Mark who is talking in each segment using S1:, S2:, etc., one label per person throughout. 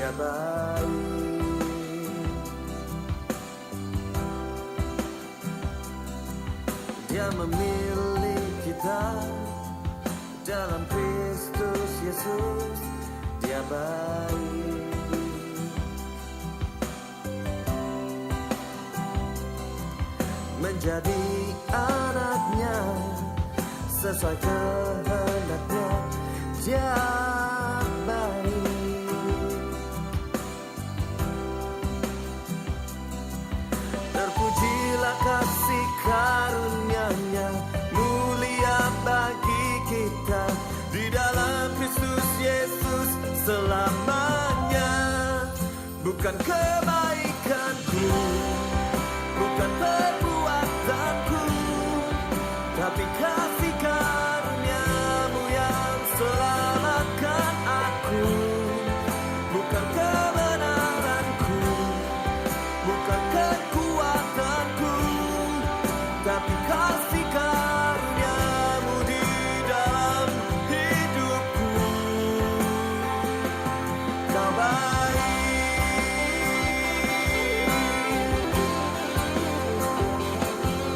S1: dia baik. Dia memilih kita dalam Kristus Yesus, dia baik. Menjadi anaknya sesuai kehendaknya, dia baik. Terpujilah kasih karunia-Nya, mulia bagi kita di dalam Kristus Yesus selamanya. Bukan kebaikanku, bukan perbuatanku, tapi kasih karunia-Mu yang selamatkan aku. Bukan kebenaranku, bukan kekuatanku, tapi kasih karunia-Mu di dalam hidupku. Kau baik,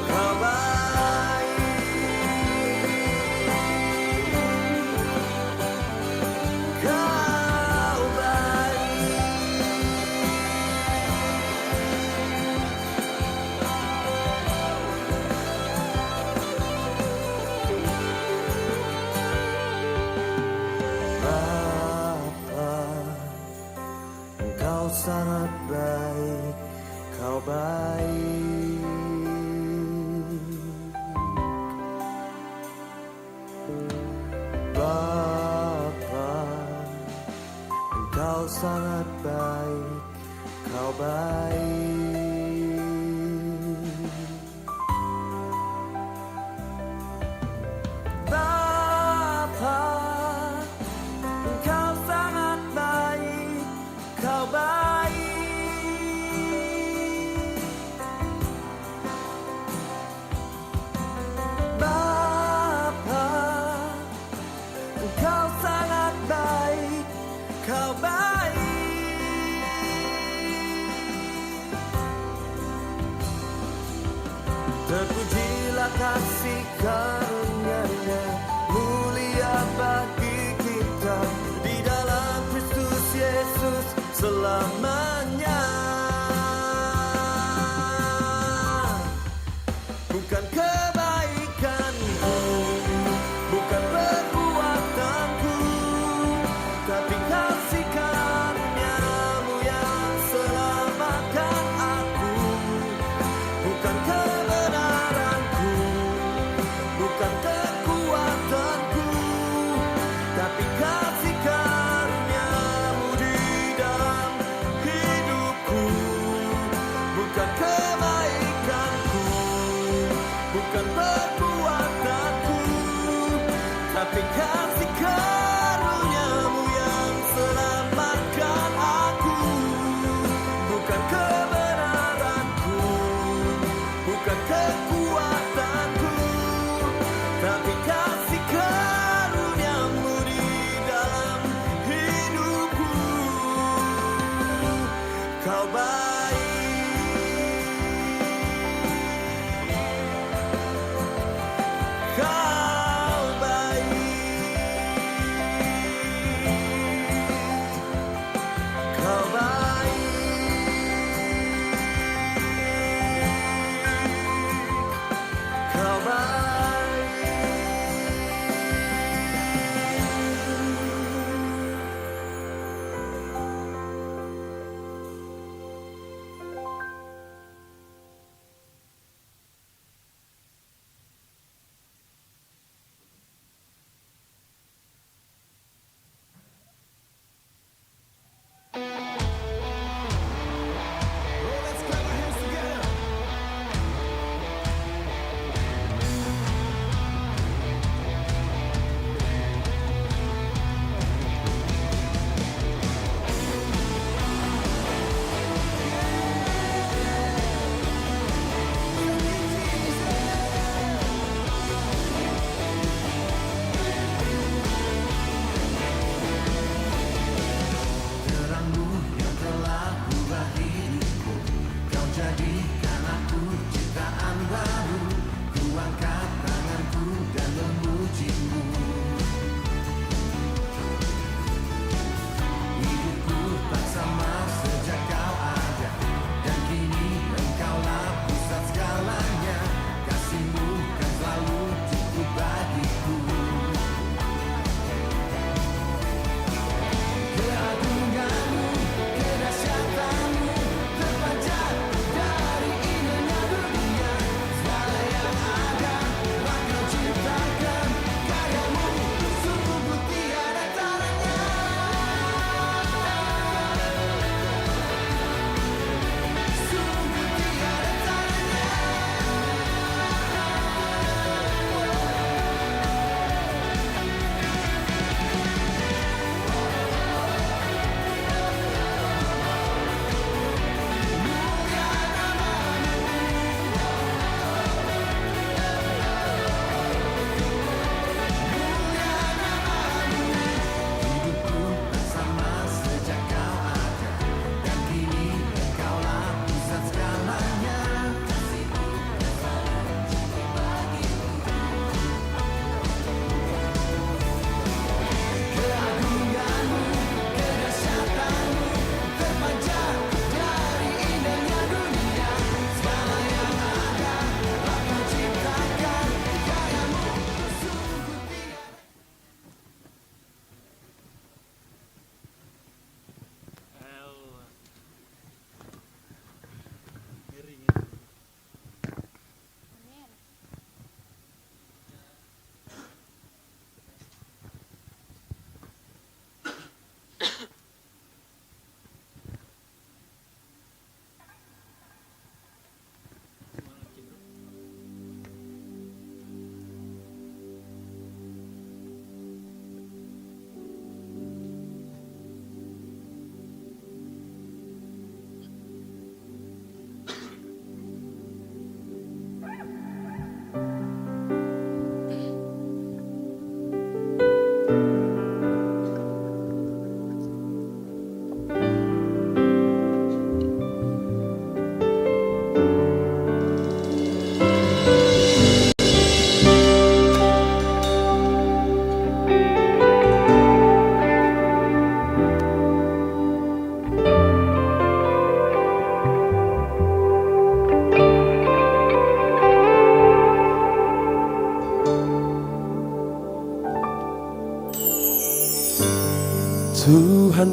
S1: kau baik, kau baik. Bapa, Engkau sangat baik, Kau baik. Bapa, Engkau sangat baik, Kau baik. Bapa, Engkau sangat baik, Kau baik. Bapa, Engkau sangat baik, Kau baik. Terpujilah kasih karunia-Nya, mulia bagi kita di dalam Kristus Yesus selamanya. Bukan kebaikanku, bukan perbuatanku, tapi kasih karunia-Mu yang selamatkan aku. Bukan kebenaranku, bukan kekuatanku, tapi kasih karunia-Mu di dalam hidupku. Bukan kebaikanku, bukan perbuatanku, tapi kasih karunia-Mu yang selamatkan aku. Bukan kebenaranku, bukan kekuatanku, tapi kasih karunia-Mu di dalam hidupku. Kau baik, Kau baik, Kau baik, Kau baik.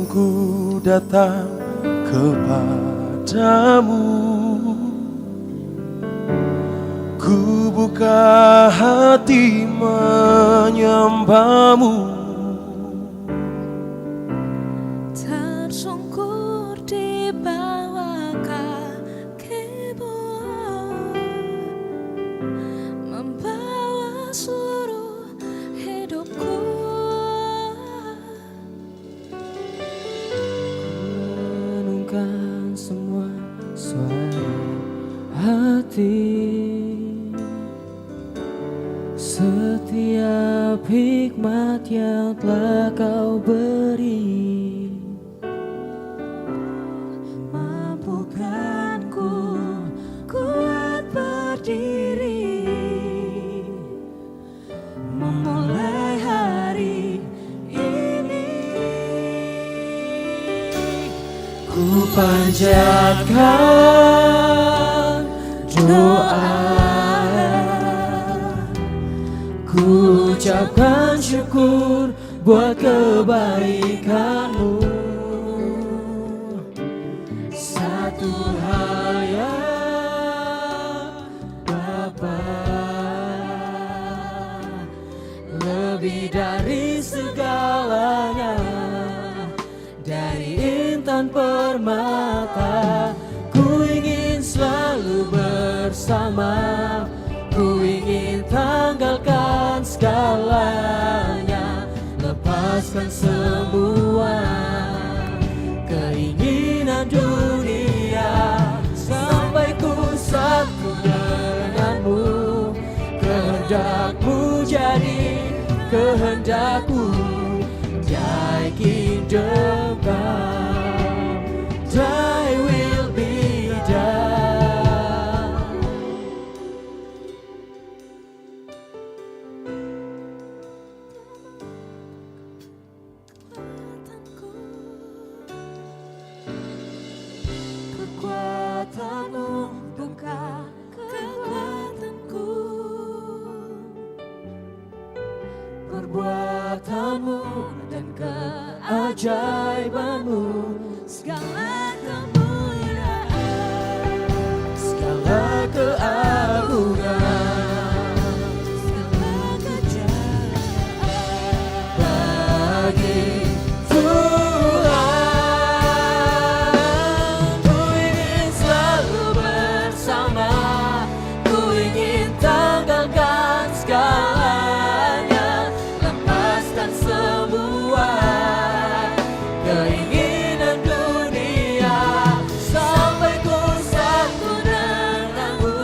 S1: ku datang kepadamu, ku buka hati menyembahmu.
S2: Tersungkur di bawah kakimu, membawa seluruh hidupku.
S3: Renungkan semua suara hati, setiap hikmat yang telah kau beri.
S2: Mampukan ku kuat berdiri, memulai hari ini.
S3: Ku panjatkan doa, ku ucapkan syukur buat kebaikanmu. Satu hal yang Bapa, lebih dari segalanya, dari intan permata, ku ingin selalu bersama, ku ingin tanggalkan segalanya, lepaskan semua keinginan dunia, sampai ku satu denganmu. Kehendakmu jadi kehendakku, Thy kingdom come, Thy will be done.
S2: Kekuatanmu buka kekuatanku,
S3: Perbuatanmu dan keajaibanmu,
S2: segala kemuliaan,
S3: segala keagungan,
S2: segala kejayaan
S3: bagi Tuhan. Ku ingin selalu bersama, ku ingin tanggalkan segalanya, lepaskan semua keinginan dunia, sampai ku satu denganmu.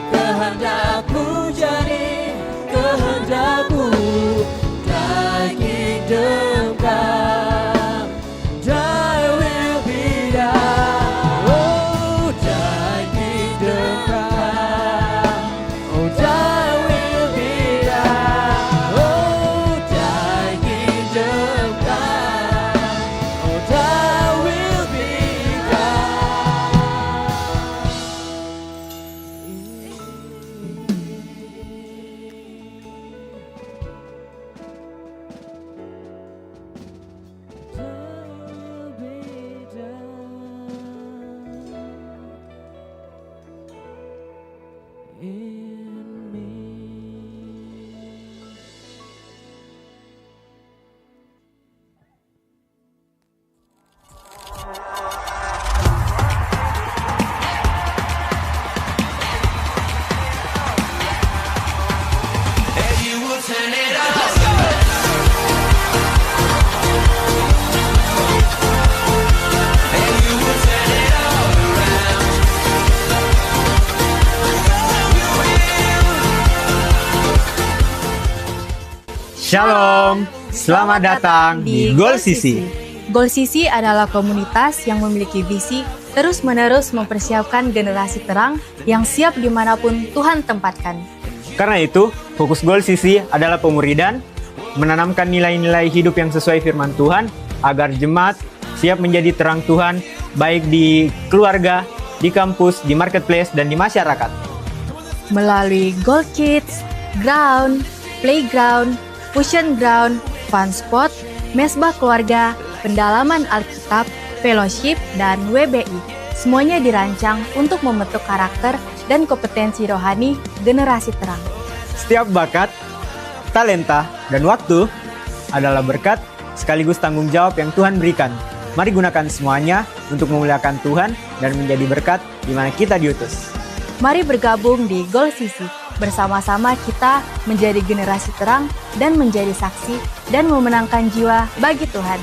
S3: Kehendakmu jadi kehendakku, Thy kingdom come, Thy will be done. Oh, Thy kingdom come, oh, Thy will be done. Oh, Thy kingdom come, oh, Thy will be in me.
S4: Shalom, selamat datang di Goal Sisi.
S5: Goal Sisi adalah komunitas yang memiliki visi terus-menerus mempersiapkan generasi terang yang siap dimanapun Tuhan tempatkan.
S4: Karena itu, fokus Goal Sisi adalah pemuridan, menanamkan nilai-nilai hidup yang sesuai firman Tuhan, agar jemaat siap menjadi terang Tuhan, baik di keluarga, di kampus, di marketplace, dan di masyarakat.
S5: Melalui Goal Kids, Ground, Playground, Fusion Ground, Fun Spot, Mesbah Keluarga, pendalaman Alkitab, fellowship, dan WBI. Semuanya dirancang untuk membentuk karakter dan kompetensi rohani generasi terang.
S4: Setiap bakat, talenta, dan waktu adalah berkat sekaligus tanggung jawab yang Tuhan berikan. Mari gunakan semuanya untuk memuliakan Tuhan dan menjadi berkat di mana kita diutus.
S5: Mari bergabung di Goal Sisi. Bersama-sama kita menjadi generasi terang dan menjadi saksi dan memenangkan jiwa bagi Tuhan.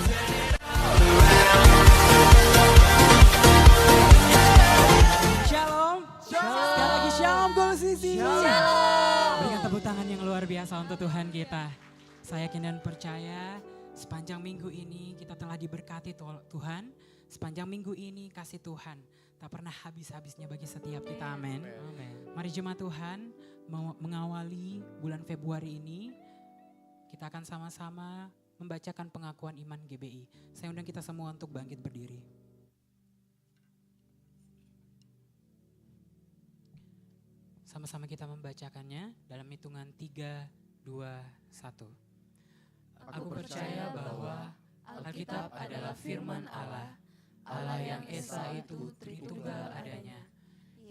S3: Shalom. Sekali lagi shalom Goal Sisi. Berikan tepuk tangan yang luar biasa untuk Tuhan kita. Saya yakin dan percaya sepanjang minggu ini kita telah diberkati Tuhan. Sepanjang minggu ini kasih Tuhan tak pernah habis-habisnya bagi setiap kita. Amin. Mari jemaat Tuhan mengawali bulan Februari ini. Kita akan sama-sama membacakan pengakuan iman GBI. Saya undang kita semua untuk bangkit berdiri. Sama-sama kita membacakannya dalam hitungan 3, 2, 1. Aku percaya bahwa Alkitab adalah firman Allah, Allah yang Esa itu Tritunggal adanya.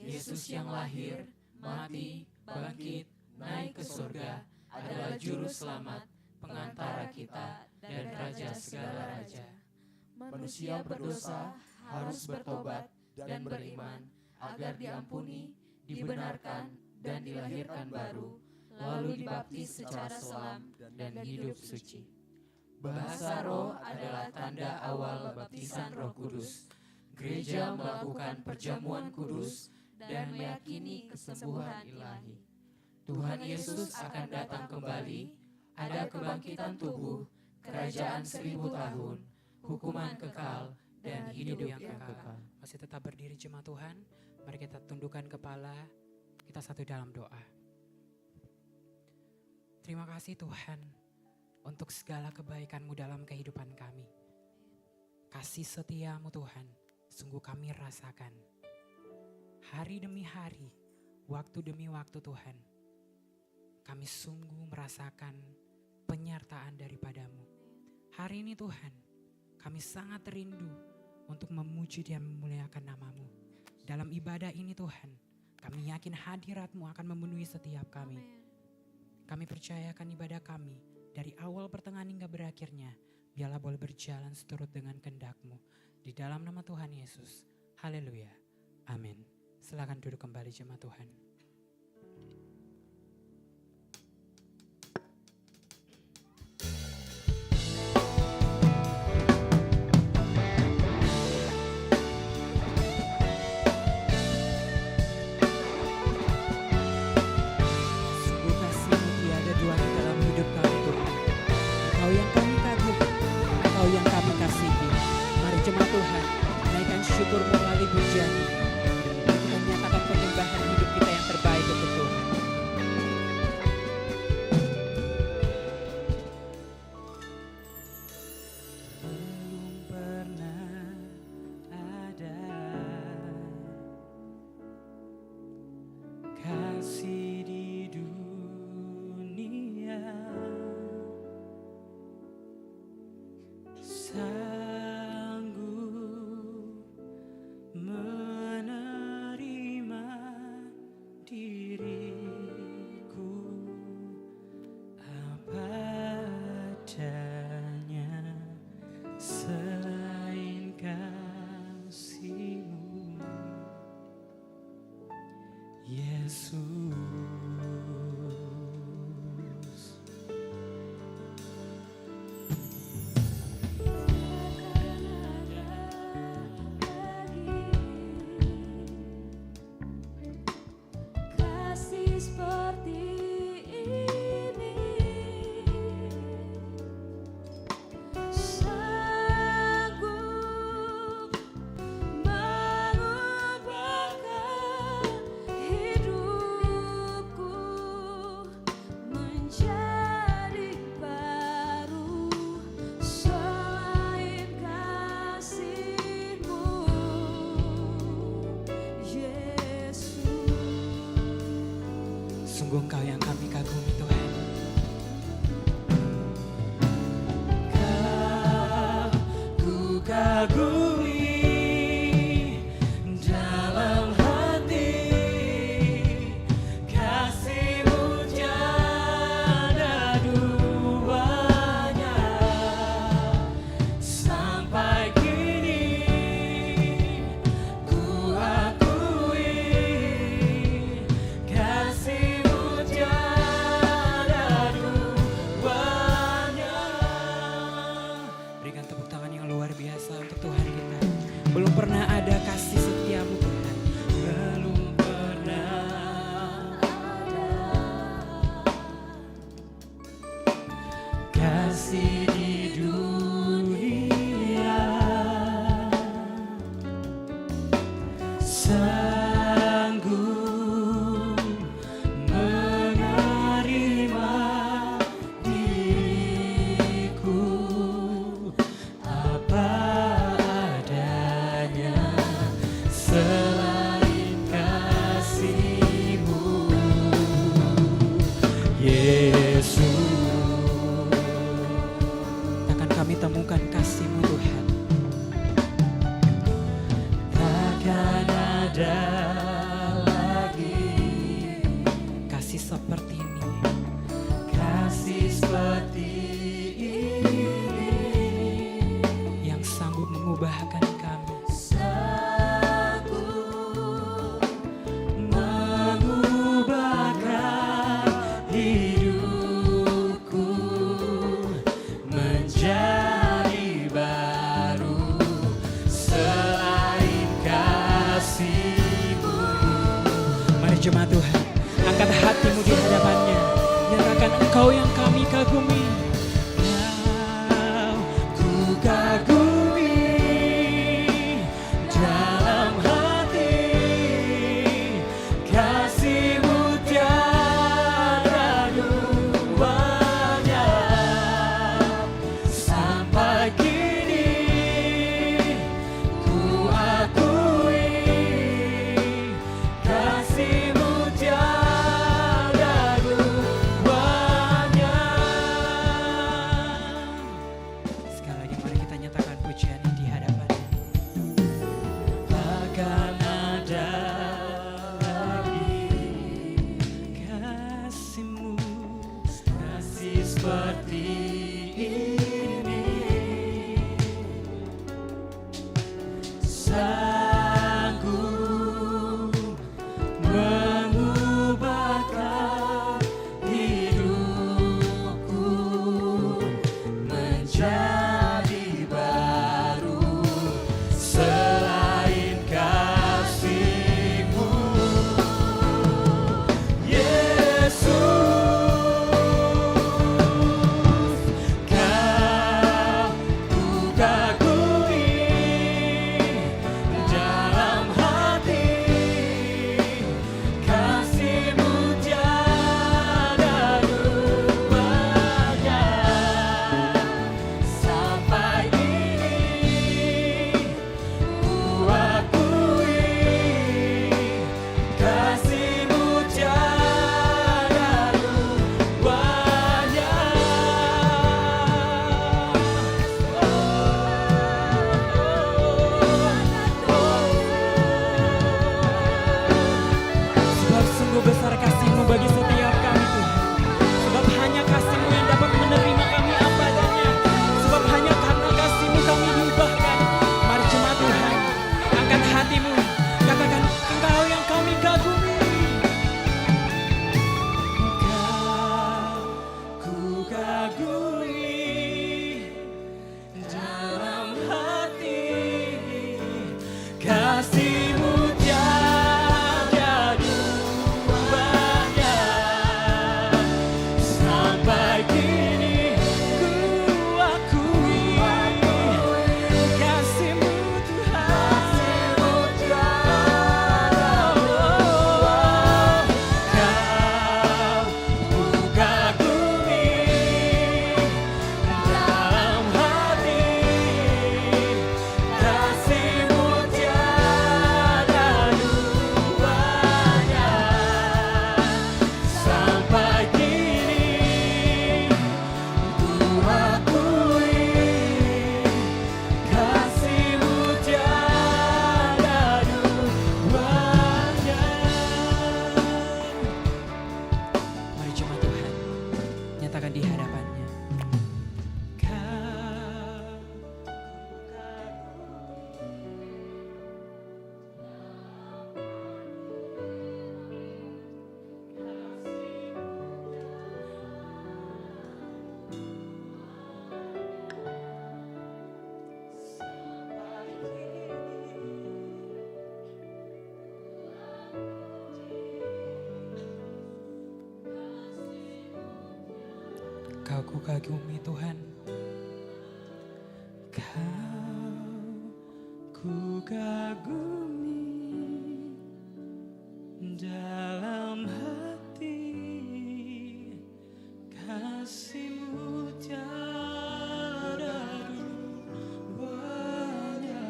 S3: Yesus yang lahir, mati, bangkit, naik ke surga adalah juru selamat, pengantara kita dan raja segala raja.
S1: Manusia berdosa harus bertobat dan beriman agar diampuni, dibenarkan, dan dilahirkan baru, lalu dibaptis secara selam dan hidup suci. Bahasa roh adalah tanda awal baptisan Roh Kudus. Gereja melakukan perjamuan kudus dan meyakini kesembuhan ilahi. Tuhan Yesus akan datang kembali, ada kebangkitan tubuh, kerajaan 1000 tahun, hukuman kekal, dan hidup yang kekal.
S3: Masih tetap berdiri jemaat Tuhan, mari kita tundukkan kepala, kita satu dalam doa. Terima kasih Tuhan untuk segala kebaikan-Mu dalam kehidupan kami. Kasih setia-Mu Tuhan, sungguh kami rasakan. Hari demi hari, waktu demi waktu Tuhan, kami sungguh merasakan penyertaan daripada-Mu. Hari ini Tuhan, kami sangat rindu untuk memuji dan memuliakan nama-Mu. Dalam ibadah ini Tuhan, kami yakin hadirat-Mu akan memenuhi setiap kami. Kami percayakan ibadah kami dari awal pertengahan hingga berakhirnya, biarlah boleh berjalan seturut dengan kehendak-Mu. Di dalam nama Tuhan Yesus, haleluya, amin. Silakan duduk kembali jemaat Tuhan. Sungguh kasih-Mu tiada duanya dalam hidup kami Tuhan. Engkau yang kami kagumi, Engkau yang kami kasihi. Mari jemaat Tuhan, naikkan syukur melalui pujian ini. Kita nyatakan penyembahan hidup kita yang terbaik untuk Tuhan. Belum pernah ada kasih di dunia sanggup menerima diriku apa adanya selain kasih-Mu, Yesus.
S2: Kasih seperti ini sanggup mengubahkan hidupku menjadi baru selain kasih-Mu, Yesus.
S3: Sungguh Engkau yang kami kagumi Tuhan.
S2: Ku
S3: kagumi dalam hati, kasih-Mu tiada duanya. Sampai kini ku akui, kasih-Mu tiada duanya. Berikan tepuk tangan yang luar biasa untuk Tuhan kita. Belum pernah ada kasih setia-Mu Tuhan. Belum pernah kasih di dunia sanggup menerima diriku apa adanya, selain kasih-Mu, Yesus. Takkan kami temukan kasih-Mu Tuhan, takkan ada lagi kasih seperti ini, kasih seperti ini yang sanggup mengubahkan kami, sanggup mengubahkan hidupku menjadi baru, selain kasih-Mu. Mari jemaat Tuhan, angkat hatimu di hadapannya, nyatakan Engkau yang kami kagumi. Ku kagumi dalam hati, kasih-Mu tiada duanya. Sampai kini ku akui, kasih-Mu tiada duanya. Sekali lagi mari kita nyatakan pujian di hadapan-Nya. Akan ada lagi kasih-Mu, kasih seperti ini, sanggup mengubahkan hidupku menjadi baru, selain kasih-Mu, Yesus. Kau ku kagumi Aku kagumi Tuhan. Ku kagumi dalam hati, kasih-Mu tiada duanya.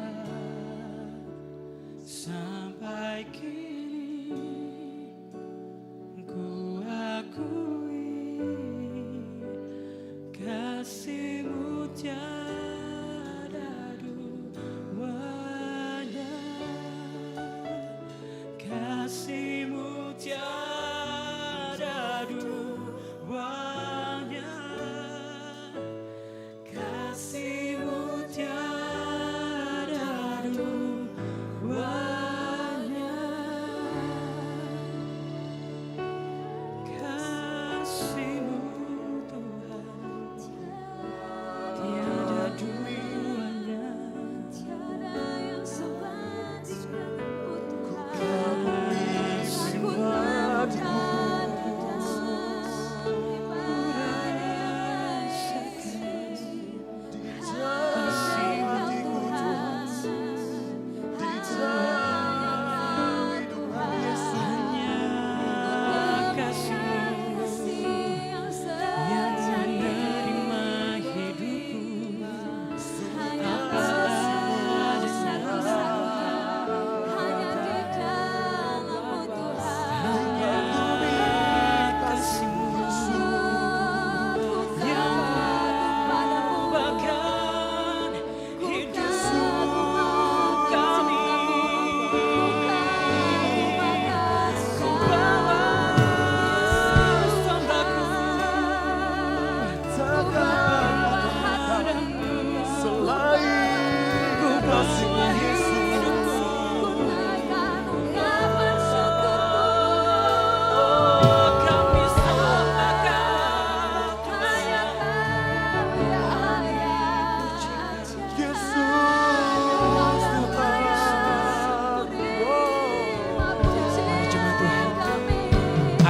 S3: Sampai kini ku akui, kasih-Mu tiada duanya. Kasih-Mu tiada duanya. Kasih-Mu tiada duanya. Kasih-Mu Tuhan tiada duanya.
S2: Tiada yang sebanding denganmu Tuhan.
S3: Kasih-Mu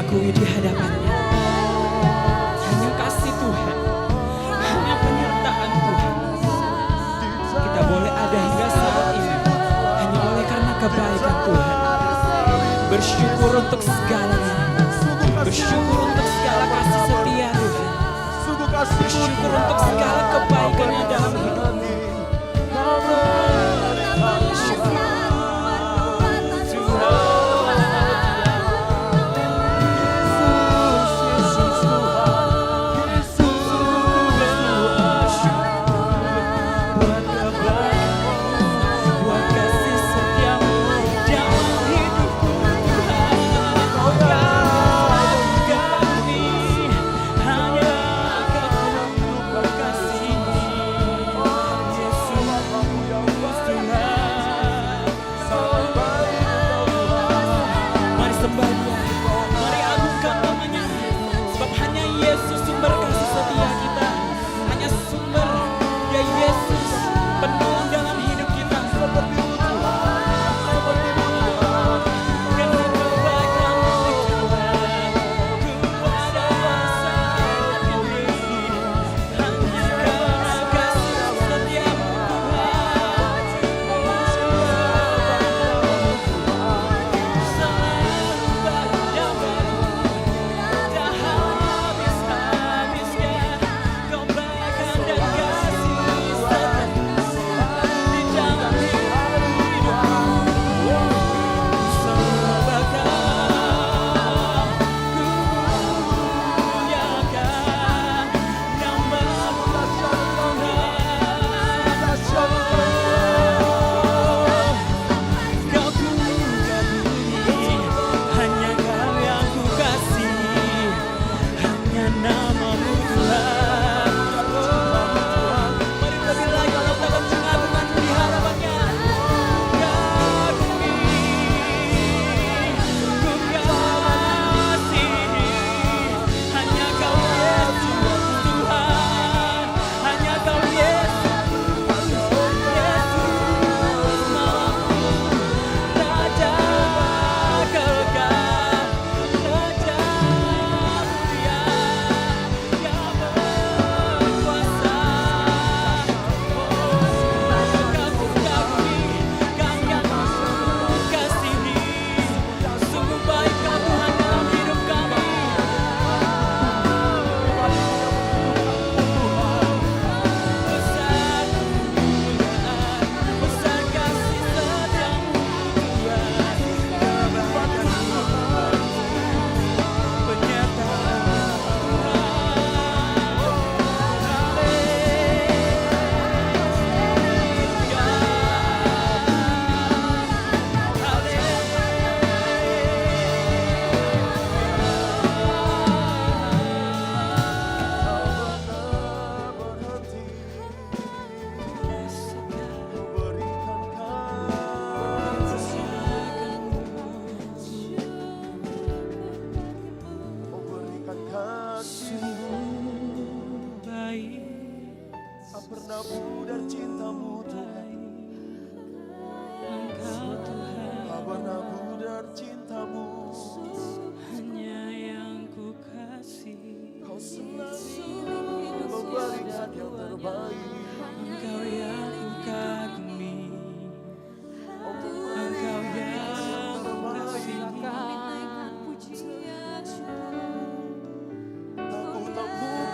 S3: Akui di hadapannya hanya kasih Tuhan, hanya penyertaan Tuhan. Kita boleh ada hingga saat ini hanya oleh karena kebaikan Tuhan. Bersyukur untuk segalanya, bersyukur untuk segala kasih setia Tuhan, bersyukur untuk segala kebaikannya dalam hidup. Hanya Kau berkasih.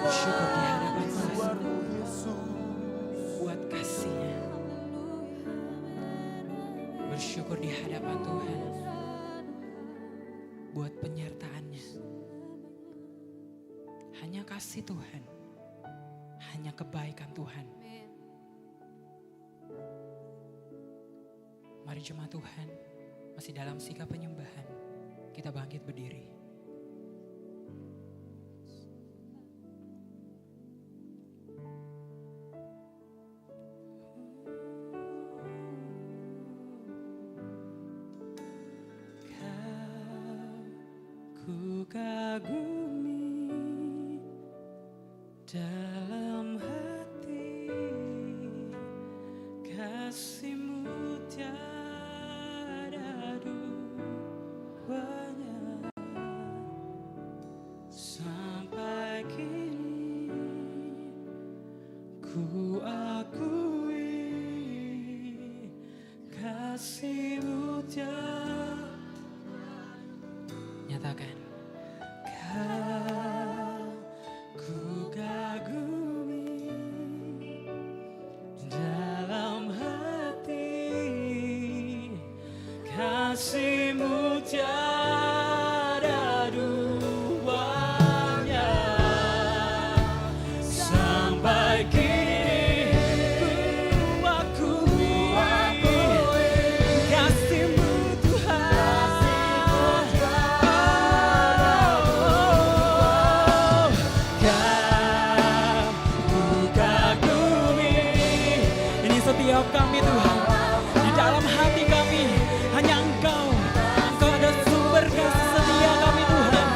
S3: Bersyukur di hadapan Tuhan buat kasih-Nya. Bersyukur di hadapan Tuhan buat penyertaan-Nya. Hanya kasih Tuhan, hanya kebaikan Tuhan. Mari jemaat Tuhan, masih dalam sikap penyembahan, kita bangkit berdiri. Ku kagumi dalam hati, kasih-Mu tiada duanya. Sampai kini ku akui kasih-Mu tiada. Nyatakan. Ku kagumi dalam hati, kasih-Mu tiada duanya. Sampai kini ku akui kasih-Mu Tuhan. Setiap kami Tuhan, di dalam hati kami hanya Engkau ada sumber kasih setia kami Tuhan.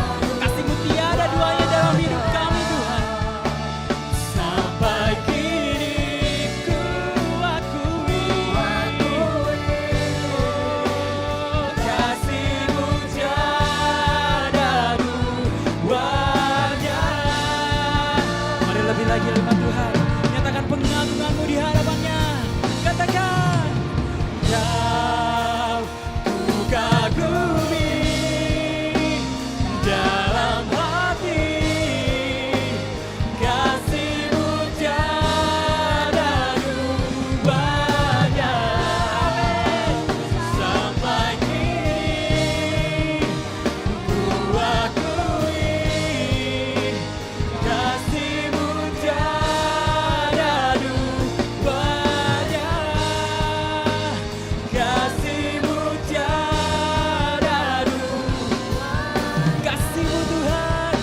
S3: Kasih-Mu tiada duanya dalam hidup kami Tuhan. Sampai kini ku akui kasih-Mu tiada duanya. Mari lebih lagi lima Tuhan, nyatakan pengagungan-Mu di hadapannya. Katakan, Kau ku kagumi dalam hati, kasih-Mu tiada duanya. Sampai kini ku akui kasih-Mu tiada duanya. Kasih-Mu tiada kasih-Mu Tuhan,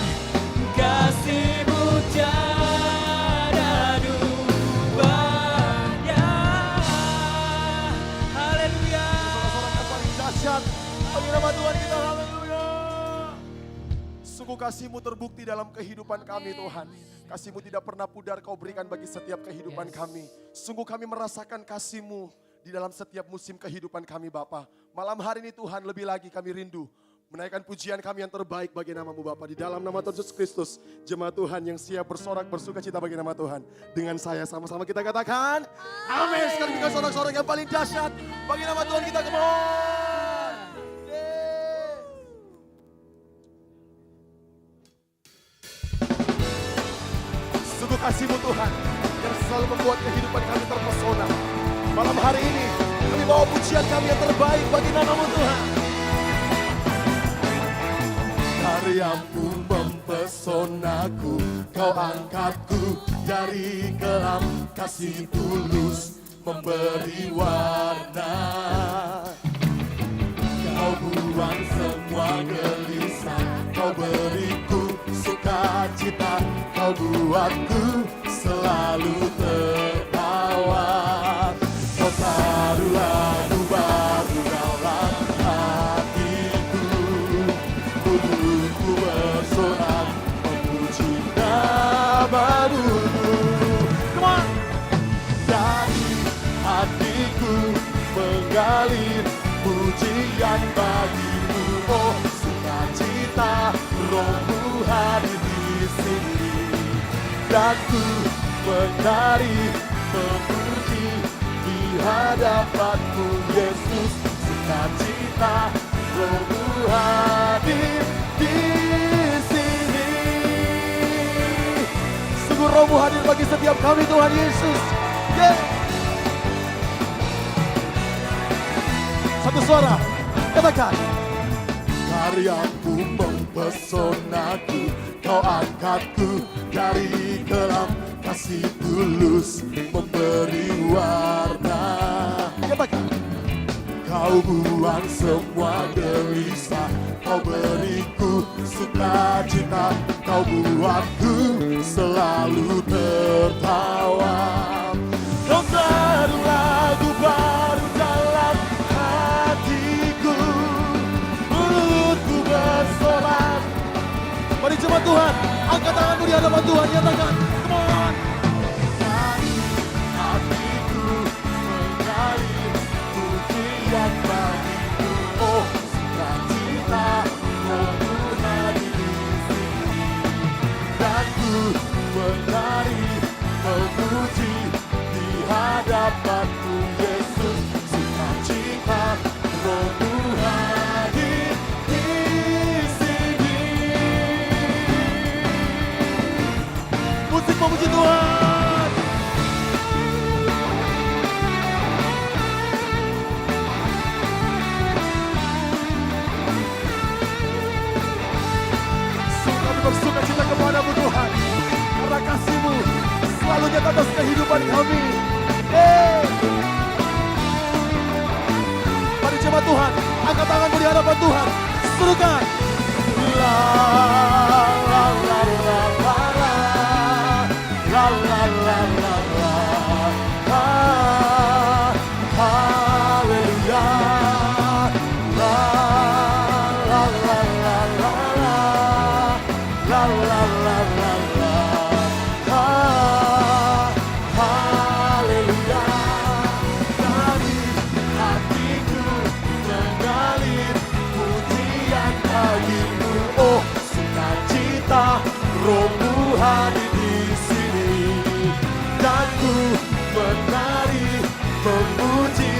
S3: kasih-Mu tiada duanya. Haleluya.
S6: Yang paling dahsyat bagi nama Tuhan kita, haleluya. Sungguh kasih-Mu terbukti dalam kehidupan kami Tuhan. Kasih-Mu tidak pernah pudar Kau berikan bagi setiap kehidupan kami. Sungguh kami merasakan kasih-Mu di dalam setiap musim kehidupan kami Bapa. Malam hari ini Tuhan, lebih lagi kami rindu menaikkan pujian kami yang terbaik bagi nama-Mu Bapa. Di dalam nama Tuhan Yesus Kristus, jemaat Tuhan yang siap bersorak bersuka cita bagi nama Tuhan. Dengan saya sama-sama kita katakan amin. Sekali lagi sorak-sorak yang paling dahsyat bagi nama Tuhan kita, come on. Sungguh kasih-Mu Tuhan yang selalu membuat kehidupan kami terpesona. Malam hari ini kami bawa pujian kami yang terbaik bagi nama-Mu Tuhan. Karya-Mu mempesonaku, Kau angkatku dari kelam, kasih tulus memberi warna. Kau buang semua gelisah, Kau beriku sukacita, Kau buatku selalu tertawa. Kau taruh lagu baru dalam hatiku, tubuhku bersorak memuji nama-Mu. Come on! Dari hatiku mengalir pujian bagi-Mu, oh sukacita, Roh-Mu hadir di sini. Dan ku menari memuji di hadapan-Mu Yesus, sukacita, Roh-Mu hadir di sini. Roh-Mu hadir bagi setiap kami Tuhan Yesus. Yeah. Satu suara, katakan. Karyamu mempesonaku, kau angkatku dari kelam, kasih tulus memberi warna. Katakan. Kau buang semua gelisah, kau beriku sukacita, kau buatku selalu tertawa. Kau taruh lagu baru dalam hatiku, mulutku bersorak. Mari jemaat Tuhan, angkat tanganmu di hadapan Tuhan, nyatakan, come on. Dari hatiku mengalir pujian bagimu, oh sukacita Roh-Mu hadir di sini. Dan ku menari memuji di hadapan-Mu Yesus, sukacita Roh-Mu hadir di sini. Musik memuji Tuhan. Kami bersuka cita kepada-Mu Tuhan, karena kasih-Mu selalu nyata atas kehidupan kami. Mari jemaat Tuhan, angkat tanganmu di hadapan Tuhan, serukan. La la la la la la la la la la la. Haleluya. La la la la la la. La la la la la. Haleluya. Dari hatiku mengalir pujian bagimu, oh sukacita Roh-Mu hadir di sini. Dan ku menari memuji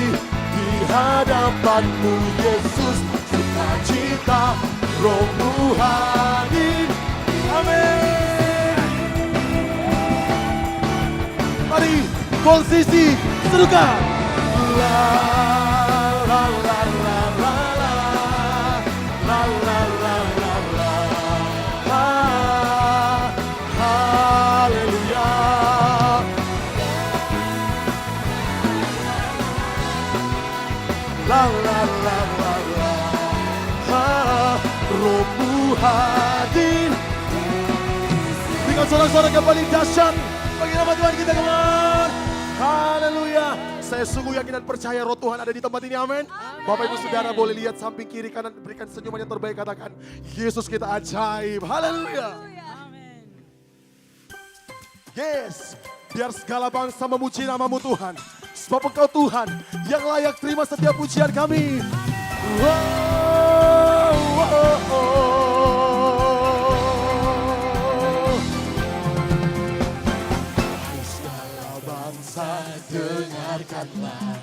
S6: di hadapan-Mu Yesus, sukacita Roh-Mu hadir. Amin. Mari posisi serukan. La la la la la la la la la la la. Haleluya. La la la la la. Roh-Mu hadir. Dengan suara-suara yang paling dahsyat bagi nama Tuhan kita, kemana? Haleluya. Saya sungguh yakin dan percaya Roh Tuhan ada di tempat ini, amin. Bapak Ibu Saudara boleh lihat samping kiri kanan, berikan senyuman yang terbaik, katakan Yesus kita ajaib. Haleluya. Yes, biar segala bangsa memuji nama-Mu Tuhan, sebab Engkau Tuhan yang layak terima setiap pujian kami. Wow, wow, wow. Segala bangsa dengarkanlah,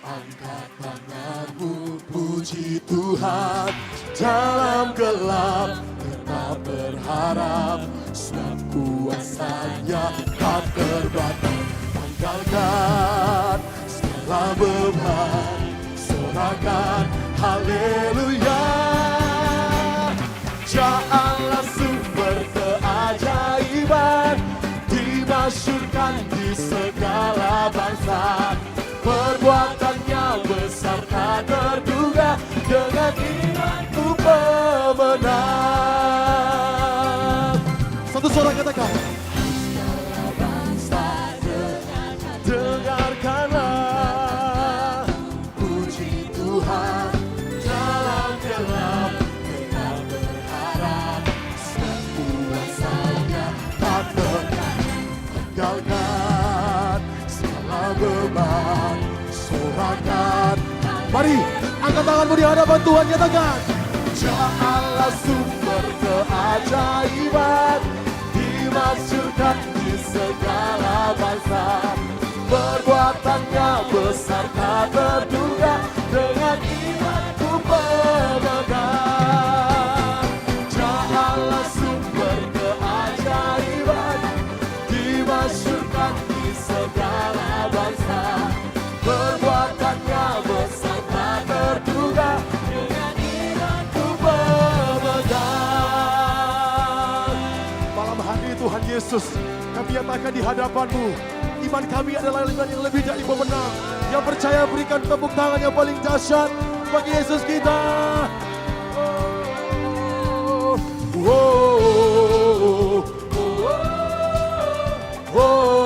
S6: angkat tanganmu puji Tuhan. Dalam gelap tetap berharap, sebab kuasa-Nya tak terbatas. Tanggalkan segala beban, sorakan haleluya. Jah Allah sumber keajaiban, dimasyhurkan di segala bangsa. Perbuatannya besar tak terduga, dengan imanku pemenang. Satu suara katakan. Segala bangsa dengarkanlah, puji Tuhan. Dalam gelap tetap berharap, sebab kuasa-Nya tak tertinggalkan. Segala beban sorakan. Mari angkat tanganmu di hadapan Tuhan, nyatakan Jah Allah sumber keajaiban, dimasyhurkan di segala bangsa. Perbuatannya besar tak terduga, dengan imanku pemegang. Jah Allah sumber keajaiban, Perbuatannya besar tak terduga, dengan imanku pemegang. Malam hari Tuhan Yesus, kami nyatakan di hadapan-Mu, iman kami adalah iman yang lebih dari pemenang. Yang percaya berikan tepuk tangan yang paling dahsyat bagi Yesus kita. Oh, oh, oh, oh,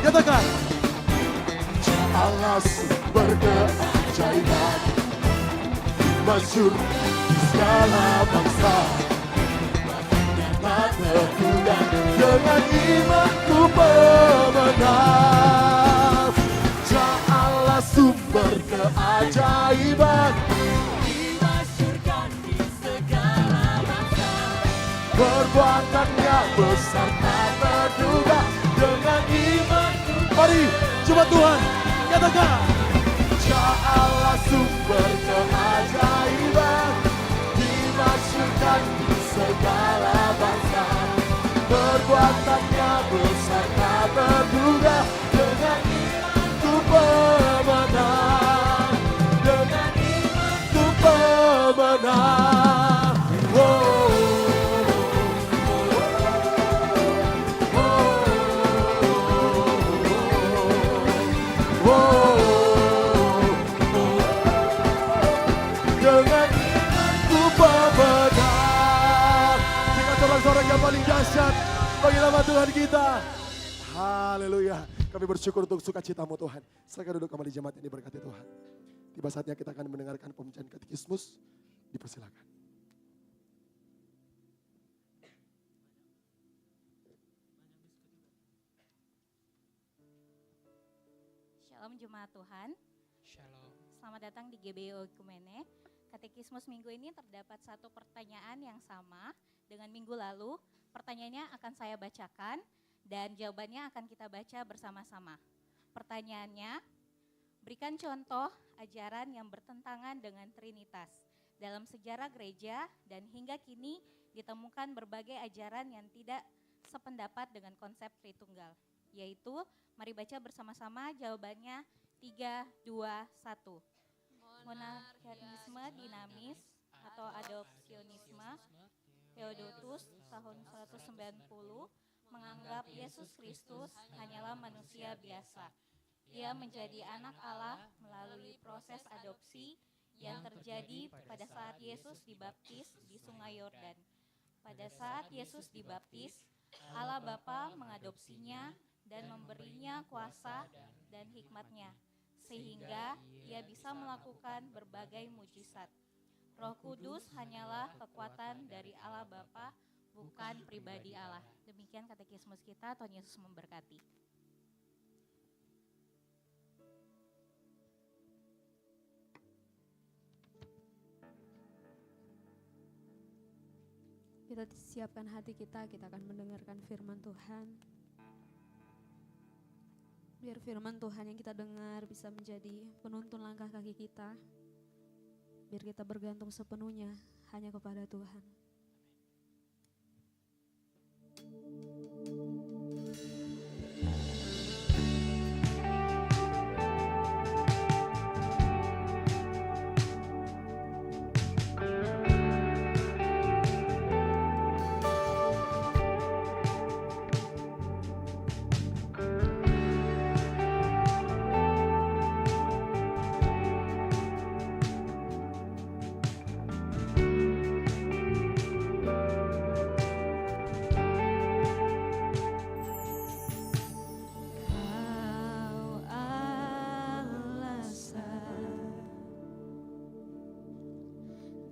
S6: Nyatakan, Allah sumber keajaiban, masyhur di segala bangsa, tak terduga, dengan imanku pemenang. Ja Allah sumber keajaiban, dimasyhurkan di segala bangsa, perbuatannya besar tak terduga, dengan imanku. Mari coba Tuhan nyatakan, Ja Allah sumber keajaiban, dimasyhurkan di segala bangsa, perbuatannya besar tak terduga, dengan imanku pemenang, dengan imanku pemenang. Dengan imanku pemenang. Dengan sorak-sorak yang paling dahsyat bagi nama Tuhan kita. Haleluya. Kami bersyukur untuk sukacita-Mu Tuhan. Silakan duduk kembali jemaat yang diberkati Tuhan. Tiba saatnya kita akan mendengarkan pembacaan katekismus. Dipersilakan.
S7: Shalom jemaat Tuhan.
S3: Shalom.
S7: Selamat datang di GBO Ekumene. Katekismus minggu ini terdapat satu pertanyaan yang sama dengan minggu lalu. Pertanyaannya akan saya bacakan dan jawabannya akan kita baca bersama-sama. Pertanyaannya, berikan contoh ajaran yang bertentangan dengan Trinitas. Dalam sejarah gereja dan hingga kini ditemukan berbagai ajaran yang tidak sependapat dengan konsep Tritunggal. Yaitu, mari baca bersama-sama jawabannya 3, 2, 1. Monarkianisme dinamis atau adopsionisme. Theodotus tahun 190 menganggap Yesus Kristus hanyalah manusia biasa. Ia menjadi anak Allah melalui proses adopsi yang terjadi pada saat Yesus dibaptis di Sungai Yordan. Pada saat Yesus dibaptis, Allah Bapa mengadopsinya dan memberinya kuasa dan hikmat-Nya, sehingga ia bisa melakukan berbagai mujizat. Roh Kudus hanyalah kekuatan dari Allah Bapa, bukan pribadi Allah. Demikian katekismus kita, Tuhan Yesus memberkati.
S2: Kita siapkan hati kita akan mendengarkan firman Tuhan. Biar firman Tuhan yang kita dengar bisa menjadi penuntun langkah kaki kita. Biar kita bergantung sepenuhnya hanya kepada Tuhan.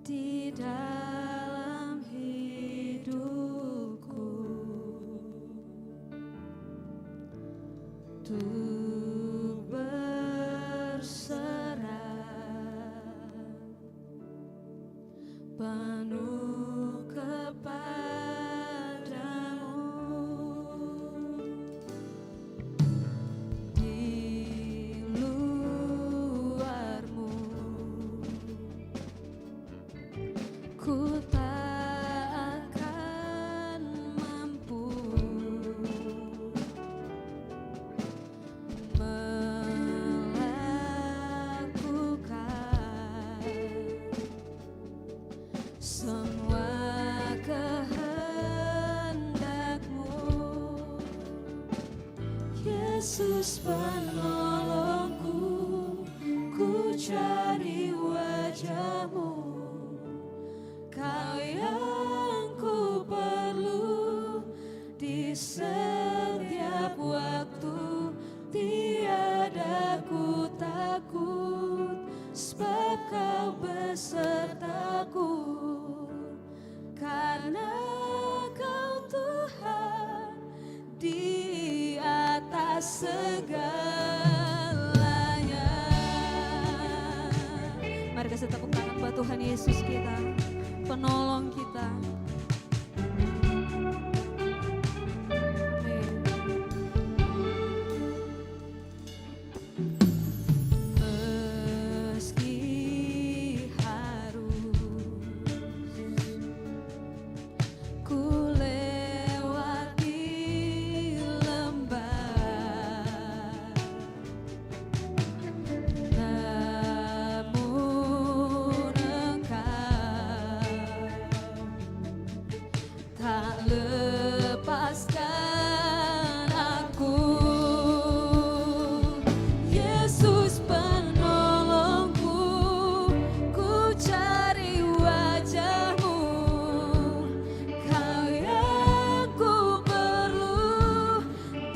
S2: Di dalam hidupku untuk berserah penuh kepadamu. Di luarmu ku tak akan mampu melakukan semua kehendakmu. Yesus penolongku, ku cari wajah-Mu. Kau yang ku perlu di setiap waktu, tiada ku takut, sebab Kau besertaku. Karena Kau Tuhan di atas segalanya. Mari kasih tepuk tangan buat Tuhan Yesus kita, penolong kita. Meski harus ku lewati lembah, namun Engkau tak lepaskan aku. Yesus penolongku, ku cari wajah-Mu. Kau yang ku perlu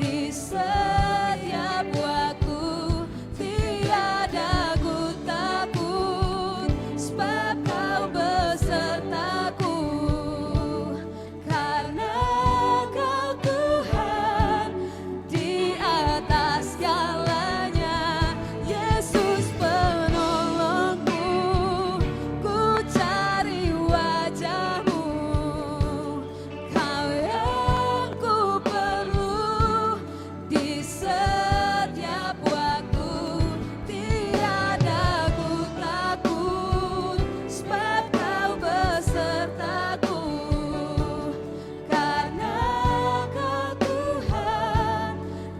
S2: di setiap waktu, tiada ku takut, sebab Kau besertaku. Karena Kau Tuhan di atas segalanya. Yesus penolongku, ku cari wajah-Mu. Kau yang ku perlu di setiap waktu, tiada ku takut, sebab Kau besertaku. Karena Kau Tuhan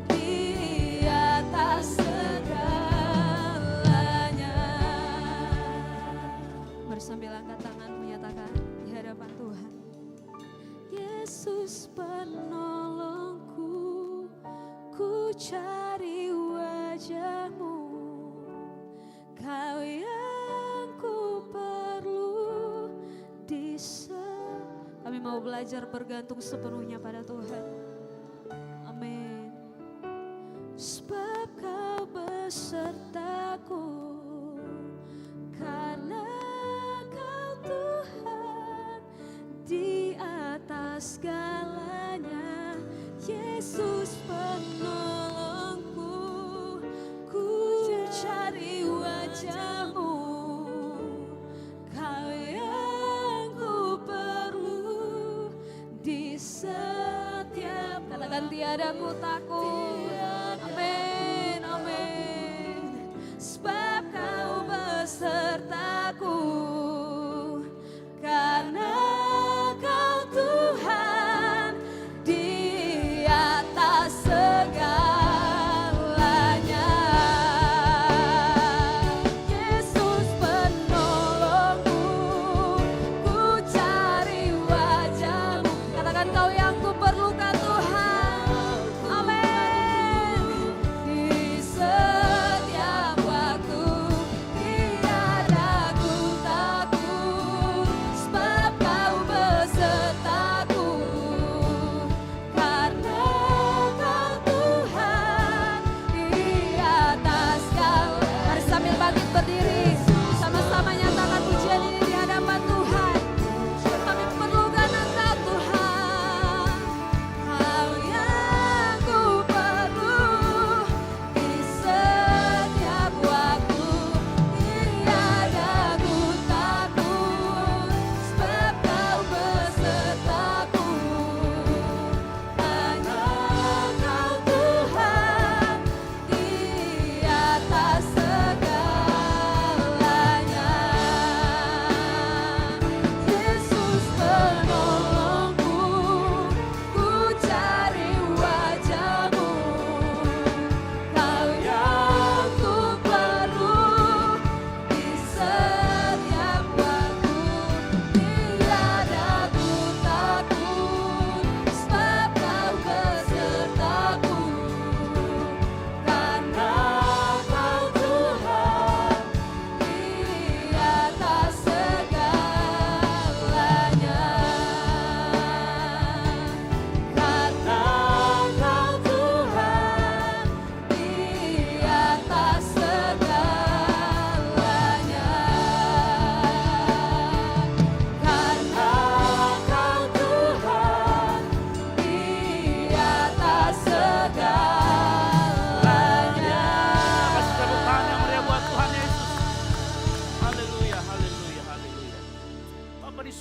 S2: di atas segalanya. Mari sambil angkat tangan menyatakan di hadapan Tuhan. Yesus penolongku, ku cari wajah-Mu. Kau yang ku perlu di Kami mau belajar bergantung sepenuhnya pada Tuhan. Amin. Sebab Kau besertaku. Karena Kau Tuhan di atas segalanya. Yesus penolongku, ku cari wajah-Mu. Kau yang ku perlu di setiap, katakan tiada ku takut. Amin, amin. Sebab Kau besertaku. Karena Kau Tuhan di atas segalanya. Yesus penolongku, ku cari wajah-Mu. Katakan Kau yang ku perlukan Tuhan. Amin.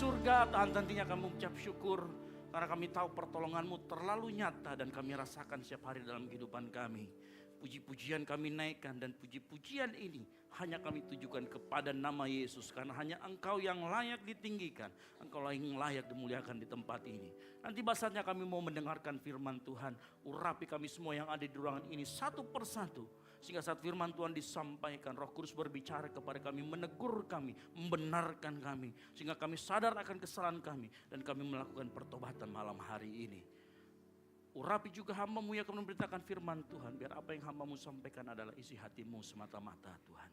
S8: surga, Tuhan tentunya kami mengucap syukur karena kami tahu pertolongan-Mu terlalu nyata dan kami rasakan setiap hari dalam kehidupan kami. Puji-pujian kami naikkan dan puji-pujian ini hanya kami tujukan kepada nama Yesus. Karena hanya Engkau yang layak ditinggikan, Engkau yang layak dimuliakan di tempat ini. Nanti saatnya kami mau mendengarkan firman Tuhan. Urapi kami semua yang ada di ruangan ini satu persatu. Sehingga saat firman Tuhan disampaikan, Roh Kudus berbicara kepada kami, menegur kami, membenarkan kami. Sehingga kami sadar akan kesalahan kami dan kami melakukan pertobatan malam hari ini. Urapi juga hamba-Mu yang akan memberitakan firman Tuhan. Biar apa yang hamba-Mu sampaikan adalah isi hati-Mu semata-mata Tuhan.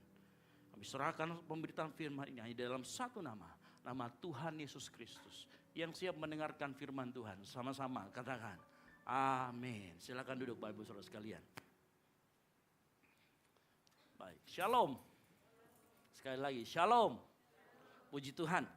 S8: Kami serahkan pemberitaan firman ini hanya dalam satu nama. Nama Tuhan Yesus Kristus. Yang siap mendengarkan firman Tuhan. Sama-sama katakan amin. Silakan duduk Bapak Ibu Saudara sekalian. Baik, shalom. Sekali lagi, shalom. Puji Tuhan.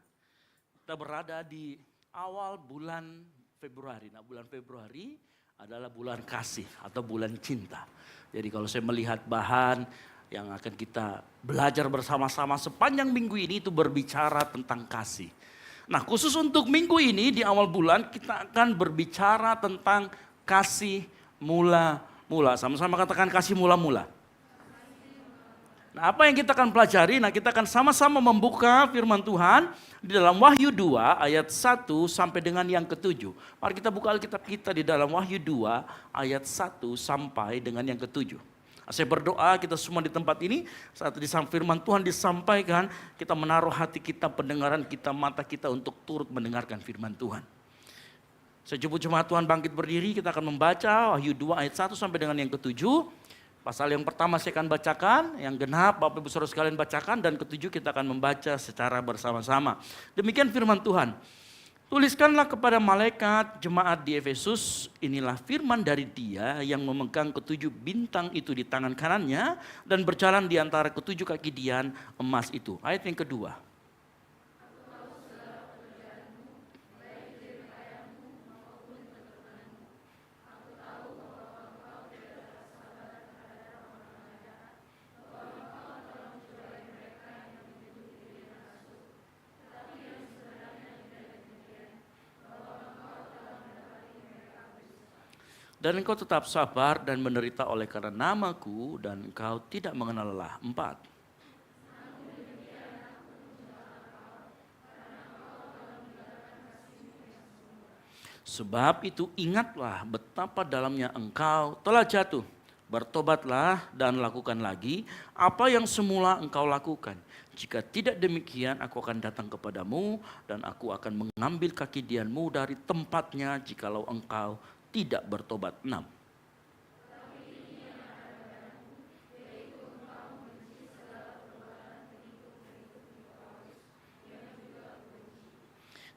S8: Kita berada di awal bulan Februari. Nah, bulan Februari adalah bulan kasih atau bulan cinta. Jadi kalau saya melihat bahan yang akan kita belajar bersama-sama sepanjang minggu ini itu berbicara tentang kasih. Nah, khusus untuk minggu ini di awal bulan kita akan berbicara tentang kasih mula-mula. Sama-sama katakan kasih mula-mula. Nah, apa yang kita akan pelajari? Nah, kita akan sama-sama membuka firman Tuhan di dalam Wahyu 2 ayat 1 sampai dengan yang ke-7. Mari kita buka Alkitab kita di dalam Wahyu 2 ayat 1 sampai dengan yang ke-7. Saya berdoa kita semua di tempat ini saat firman Tuhan disampaikan, kita menaruh hati kita, pendengaran kita, mata kita untuk turut mendengarkan firman Tuhan. Sejumlah jemaat Tuhan bangkit berdiri, kita akan membaca Wahyu 2 ayat 1 sampai dengan yang ke-7. Pasal yang pertama saya akan bacakan, yang genap Bapak Ibu Saudara sekalian bacakan, dan ketujuh kita akan membaca secara bersama-sama. Demikian firman Tuhan. Tuliskanlah kepada malaikat jemaat di Efesus, inilah firman dari Dia yang memegang ketujuh bintang itu di tangan kanannya dan berjalan di antara ketujuh kaki dian emas itu. Ayat yang kedua. Dan engkau tetap sabar dan menderita oleh karena namaku dan engkau tidak mengenal lelah. 4. Sebab itu ingatlah betapa dalamnya engkau telah jatuh. Bertobatlah dan lakukan lagi apa yang semula engkau lakukan. Jika tidak demikian aku akan datang kepadamu dan aku akan mengambil kaki dianmu dari tempatnya jikalau engkau tidak bertobat. 6.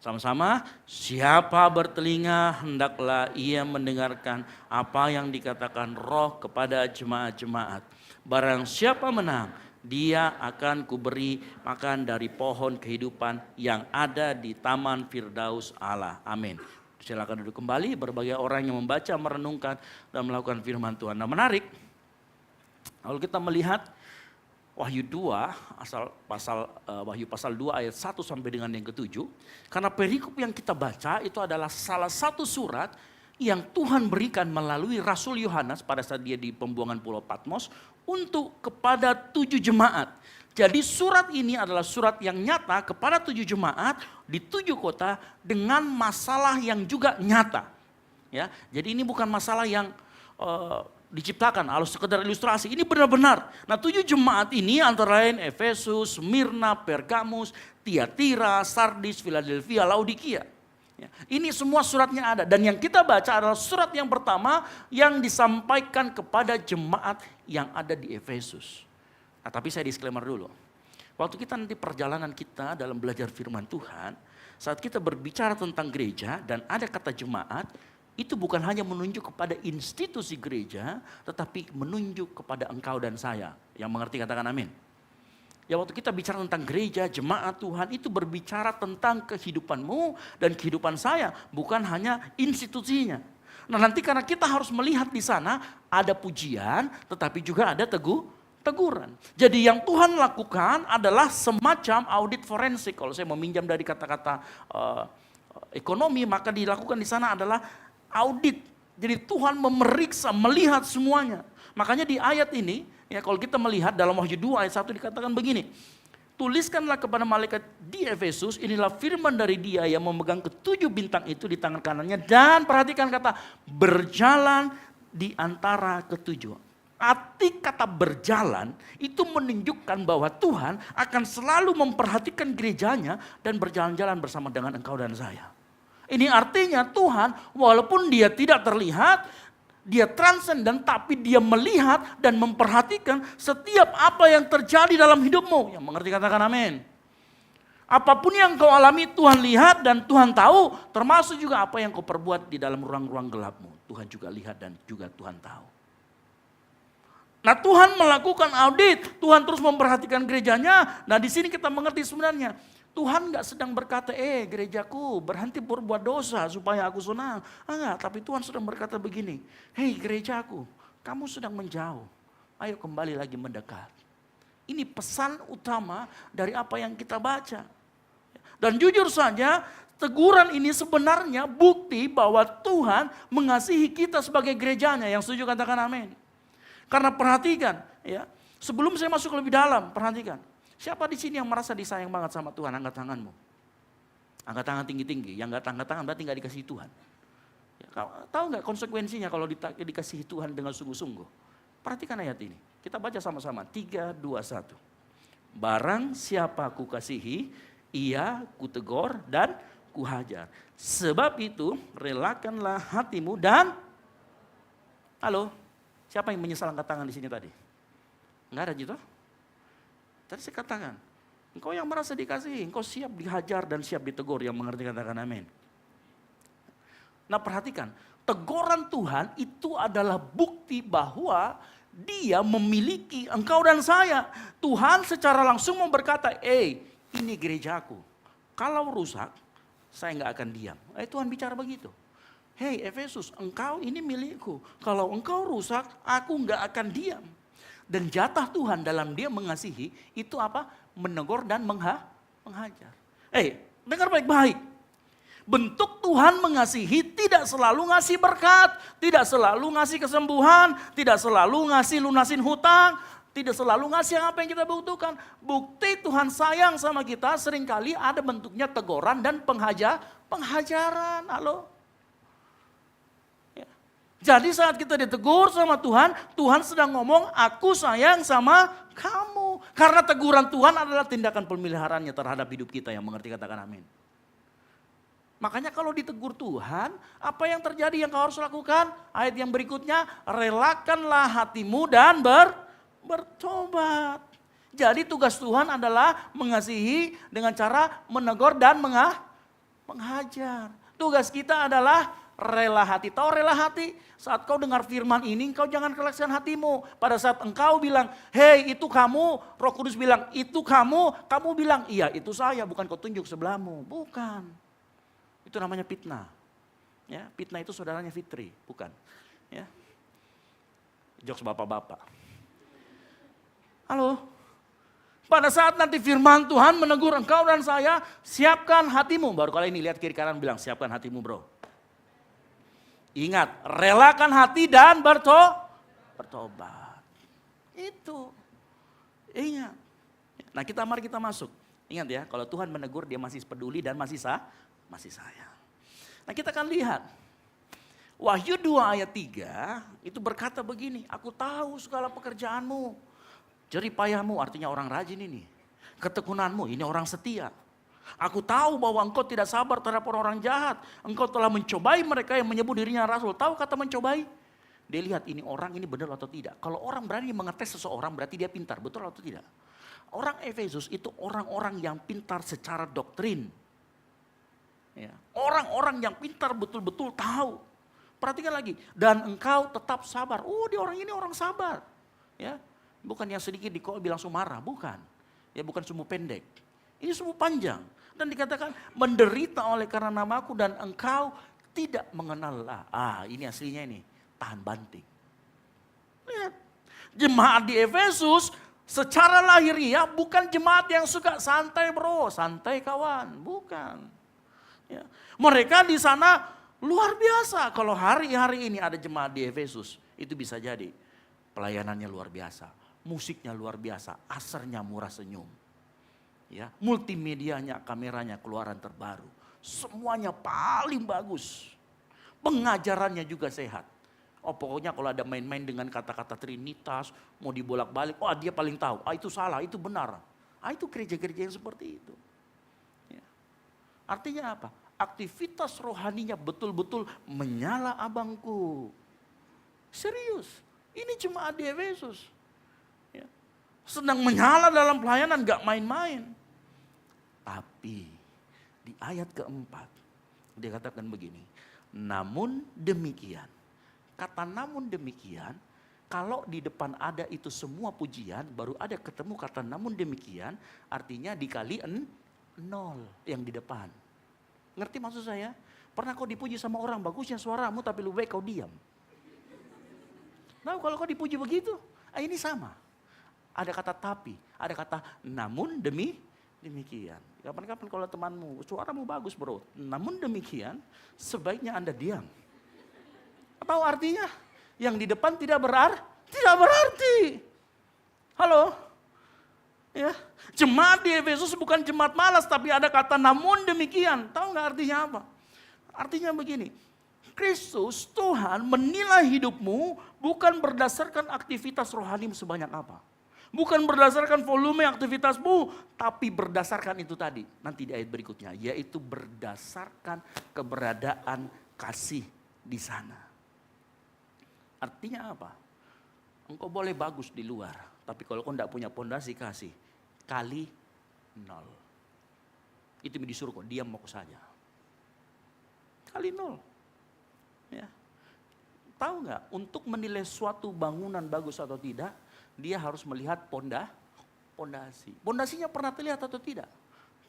S8: Sama-sama, siapa bertelinga hendaklah ia mendengarkan apa yang dikatakan Roh kepada jemaat-jemaat. Barang siapa menang, dia akan kuberi makan dari pohon kehidupan yang ada di taman Firdaus Allah. Amin. Silakan duduk kembali, berbagai orang yang membaca, merenungkan, dan melakukan firman Tuhan. Nah, menarik, kalau kita melihat Wahyu 2, Wahyu pasal 2 ayat 1 sampai dengan yang ke-7, karena perikop yang kita baca itu adalah salah satu surat yang Tuhan berikan melalui Rasul Yohanes pada saat dia di pembuangan Pulau Patmos untuk kepada 7 jemaat. Jadi surat ini adalah surat yang nyata kepada 7 jemaat di 7 kota dengan masalah yang juga nyata. Ya, jadi ini bukan masalah yang diciptakan, harus sekedar ilustrasi. Ini benar-benar. Nah 7 jemaat ini antara lain Efesus, Smyrna, Pergamus, Tiatira, Sardis, Philadelphia, Laodikia. Ya, ini semua suratnya ada. Dan yang kita baca adalah surat yang pertama yang disampaikan kepada jemaat yang ada di Efesus. Nah, tapi saya disclaimer dulu. Waktu kita nanti perjalanan kita dalam belajar firman Tuhan, saat kita berbicara tentang gereja dan ada kata jemaat, itu bukan hanya menunjuk kepada institusi gereja, tetapi menunjuk kepada engkau dan saya. Yang mengerti katakan amin. Ya, waktu kita bicara tentang gereja, jemaat Tuhan, itu berbicara tentang kehidupanmu dan kehidupan saya, bukan hanya institusinya. Nah, nanti karena kita harus melihat di sana ada pujian, tetapi juga ada teguran. Jadi yang Tuhan lakukan adalah semacam audit forensik. Kalau saya meminjam dari kata-kata ekonomi, maka dilakukan di sana adalah audit. Jadi Tuhan memeriksa, melihat semuanya. Makanya di ayat ini, ya kalau kita melihat dalam Wahyu 2 ayat 1 dikatakan begini. Tuliskanlah kepada malaikat di Efesus, inilah firman dari Dia yang memegang ketujuh bintang itu di tangan kanannya. Dan perhatikan kata berjalan di antara ketujuh. Arti kata berjalan itu menunjukkan bahwa Tuhan akan selalu memperhatikan gerejanya dan berjalan-jalan bersama dengan engkau dan saya. Ini artinya Tuhan walaupun Dia tidak terlihat, Dia transenden, tapi Dia melihat dan memperhatikan setiap apa yang terjadi dalam hidupmu. Yang mengerti katakan amin. Apapun yang kau alami Tuhan lihat dan Tuhan tahu, termasuk juga apa yang kau perbuat di dalam ruang-ruang gelapmu. Tuhan juga lihat dan juga Tuhan tahu. Nah Tuhan melakukan audit, Tuhan terus memperhatikan gerejanya. Nah di sini kita mengerti sebenarnya, Tuhan gak sedang berkata, gerejaku berhenti berbuat dosa supaya aku senang. Enggak, tapi Tuhan sedang berkata begini, hei gerejaku, kamu sedang menjauh, ayo kembali lagi mendekat. Ini pesan utama dari apa yang kita baca. Dan jujur saja, teguran ini sebenarnya bukti bahwa Tuhan mengasihi kita sebagai gerejanya. Yang setuju katakan amin. Karena perhatikan, ya, sebelum saya masuk lebih dalam, perhatikan. Siapa di sini yang merasa disayang banget sama Tuhan? Angkat tanganmu. Angkat tangan tinggi-tinggi. Yang gak angkat tangan berarti gak dikasih Tuhan. Ya, tahu gak konsekuensinya kalau dikasih Tuhan dengan sungguh-sungguh? Perhatikan ayat ini. Kita baca sama-sama. 3, 2, 1. Barang siapa ku kasihi, ia kutegor dan kuhajar. Sebab itu relakanlah hatimu dan... Halo? Siapa yang menyesal angkat tangan di sini tadi? Enggak ada gitu? Tadi saya katakan, engkau yang merasa dikasihi, engkau siap dihajar dan siap ditegur, yang mengerti katakan amin. Nah perhatikan, teguran Tuhan itu adalah bukti bahwa Dia memiliki engkau dan saya. Tuhan secara langsung mau berkata, ini gerejaku. Kalau rusak, saya gak akan diam. Tuhan bicara begitu. Hei Efesus, engkau ini milikku. Kalau engkau rusak, aku gak akan diam. Dan jatah Tuhan dalam Dia mengasihi itu apa? Menegur dan menghajar. Dengar baik-baik. Bentuk Tuhan mengasihi tidak selalu ngasih berkat, tidak selalu ngasih kesembuhan, tidak selalu ngasih lunasin hutang, tidak selalu ngasih apa yang kita butuhkan. Bukti Tuhan sayang sama kita seringkali ada bentuknya teguran dan penghajaran. Halo? Jadi saat kita ditegur sama Tuhan, Tuhan sedang ngomong, aku sayang sama kamu. Karena teguran Tuhan adalah tindakan pemeliharaannya terhadap hidup kita, yang mengerti katakan amin. Makanya kalau ditegur Tuhan, apa yang terjadi yang kau harus lakukan? Ayat yang berikutnya, relakanlah hatimu dan bertobat. Jadi tugas Tuhan adalah mengasihi dengan cara menegur dan menghajar. Tugas kita adalah rela hati. Tahu rela hati? Saat kau dengar firman ini, kau jangan kelaskan hatimu. Pada saat engkau bilang, hei itu kamu, Roh Kudus bilang, itu kamu bilang, iya itu saya, bukan kau tunjuk sebelahmu. Bukan. Itu namanya fitnah. Ya, fitnah itu saudaranya Fitri, bukan. Ya. Jokes bapak-bapak. Halo? Pada saat nanti firman Tuhan menegur engkau dan saya, siapkan hatimu. Baru kali ini lihat kiri kanan bilang, siapkan hatimu bro. Ingat, relakan hati dan bertobat. Itu. Ingat. Nah mari kita masuk. Ingat ya, kalau Tuhan menegur dia masih peduli dan masih sayang. Nah kita akan lihat. Wahyu 2 ayat 3 itu berkata begini, aku tahu segala pekerjaanmu. Jeripayahmu artinya orang rajin ini. Ketekunanmu ini orang setia. Aku tahu bahwa engkau tidak sabar terhadap orang jahat. Engkau telah mencobai mereka yang menyebut dirinya rasul. Tahu kata mencobai? Dia lihat ini orang ini benar atau tidak. Kalau orang berani mengetes seseorang berarti dia pintar. Betul atau tidak? Orang Efesus itu orang-orang yang pintar secara doktrin. Ya. Orang-orang yang pintar betul-betul tahu. Perhatikan lagi. Dan engkau tetap sabar. Dia orang ini orang sabar. Ya. Bukan yang sedikit bilang sumarah. Bukan. Ya bukan sumbu pendek. Ini sumbu panjang. Dan dikatakan menderita oleh karena namaku dan engkau tidak mengenallah. Ini aslinya ini. Tahan banting. Lihat. Jemaat di Efesus secara lahiriah bukan jemaat yang suka santai bro, santai kawan, bukan. Ya. Mereka di sana luar biasa. Kalau hari-hari ini ada jemaat di Efesus, itu bisa jadi pelayanannya luar biasa, musiknya luar biasa, asarnya murah senyum. Ya, multimedianya, kameranya keluaran terbaru. Semuanya paling bagus. Pengajarannya juga sehat. Oh pokoknya kalau ada main-main dengan kata-kata Trinitas, mau dibolak-balik, oh dia paling tahu. Ah itu salah, itu benar. Ah itu gereja-gereja yang seperti itu. Ya. Artinya apa? Aktivitas rohaninya betul-betul menyala abangku. Serius, ini jemaat di Efesus. Ya. Sedang menyala dalam pelayanan, gak main-main. Tapi di ayat keempat, dia katakan begini. Namun demikian. Kata namun demikian, kalau di depan ada itu semua pujian, baru ada ketemu kata namun demikian, artinya dikali 0 yang di depan. Ngerti maksud saya? Pernah kau dipuji sama orang, bagusnya suaramu tapi lebih baik kau diam. Nah kalau kau dipuji begitu, ini sama. Ada kata tapi, ada kata namun demikian. Kapan-kapan kalau temanmu, suaramu bagus bro, namun demikian sebaiknya Anda diam. Tahu artinya? Yang di depan tidak berarti. Halo? Ya, jemaat di Efesus bukan jemaat malas, tapi ada kata namun demikian. Tahu nggak artinya apa? Artinya begini, Kristus Tuhan menilai hidupmu bukan berdasarkan aktivitas rohanimu sebanyak apa. Bukan berdasarkan volume aktivitasmu, tapi berdasarkan itu tadi. Nanti di ayat berikutnya, yaitu berdasarkan keberadaan kasih di sana. Artinya apa? Engkau boleh bagus di luar, tapi kalau kau tidak punya pondasi kasih, kali 0. Itu disuruh kau diam mau saja. Kali 0. Ya. Tahu nggak? Untuk menilai suatu bangunan bagus atau tidak, dia harus melihat pondasi. Pondasinya pernah terlihat atau tidak?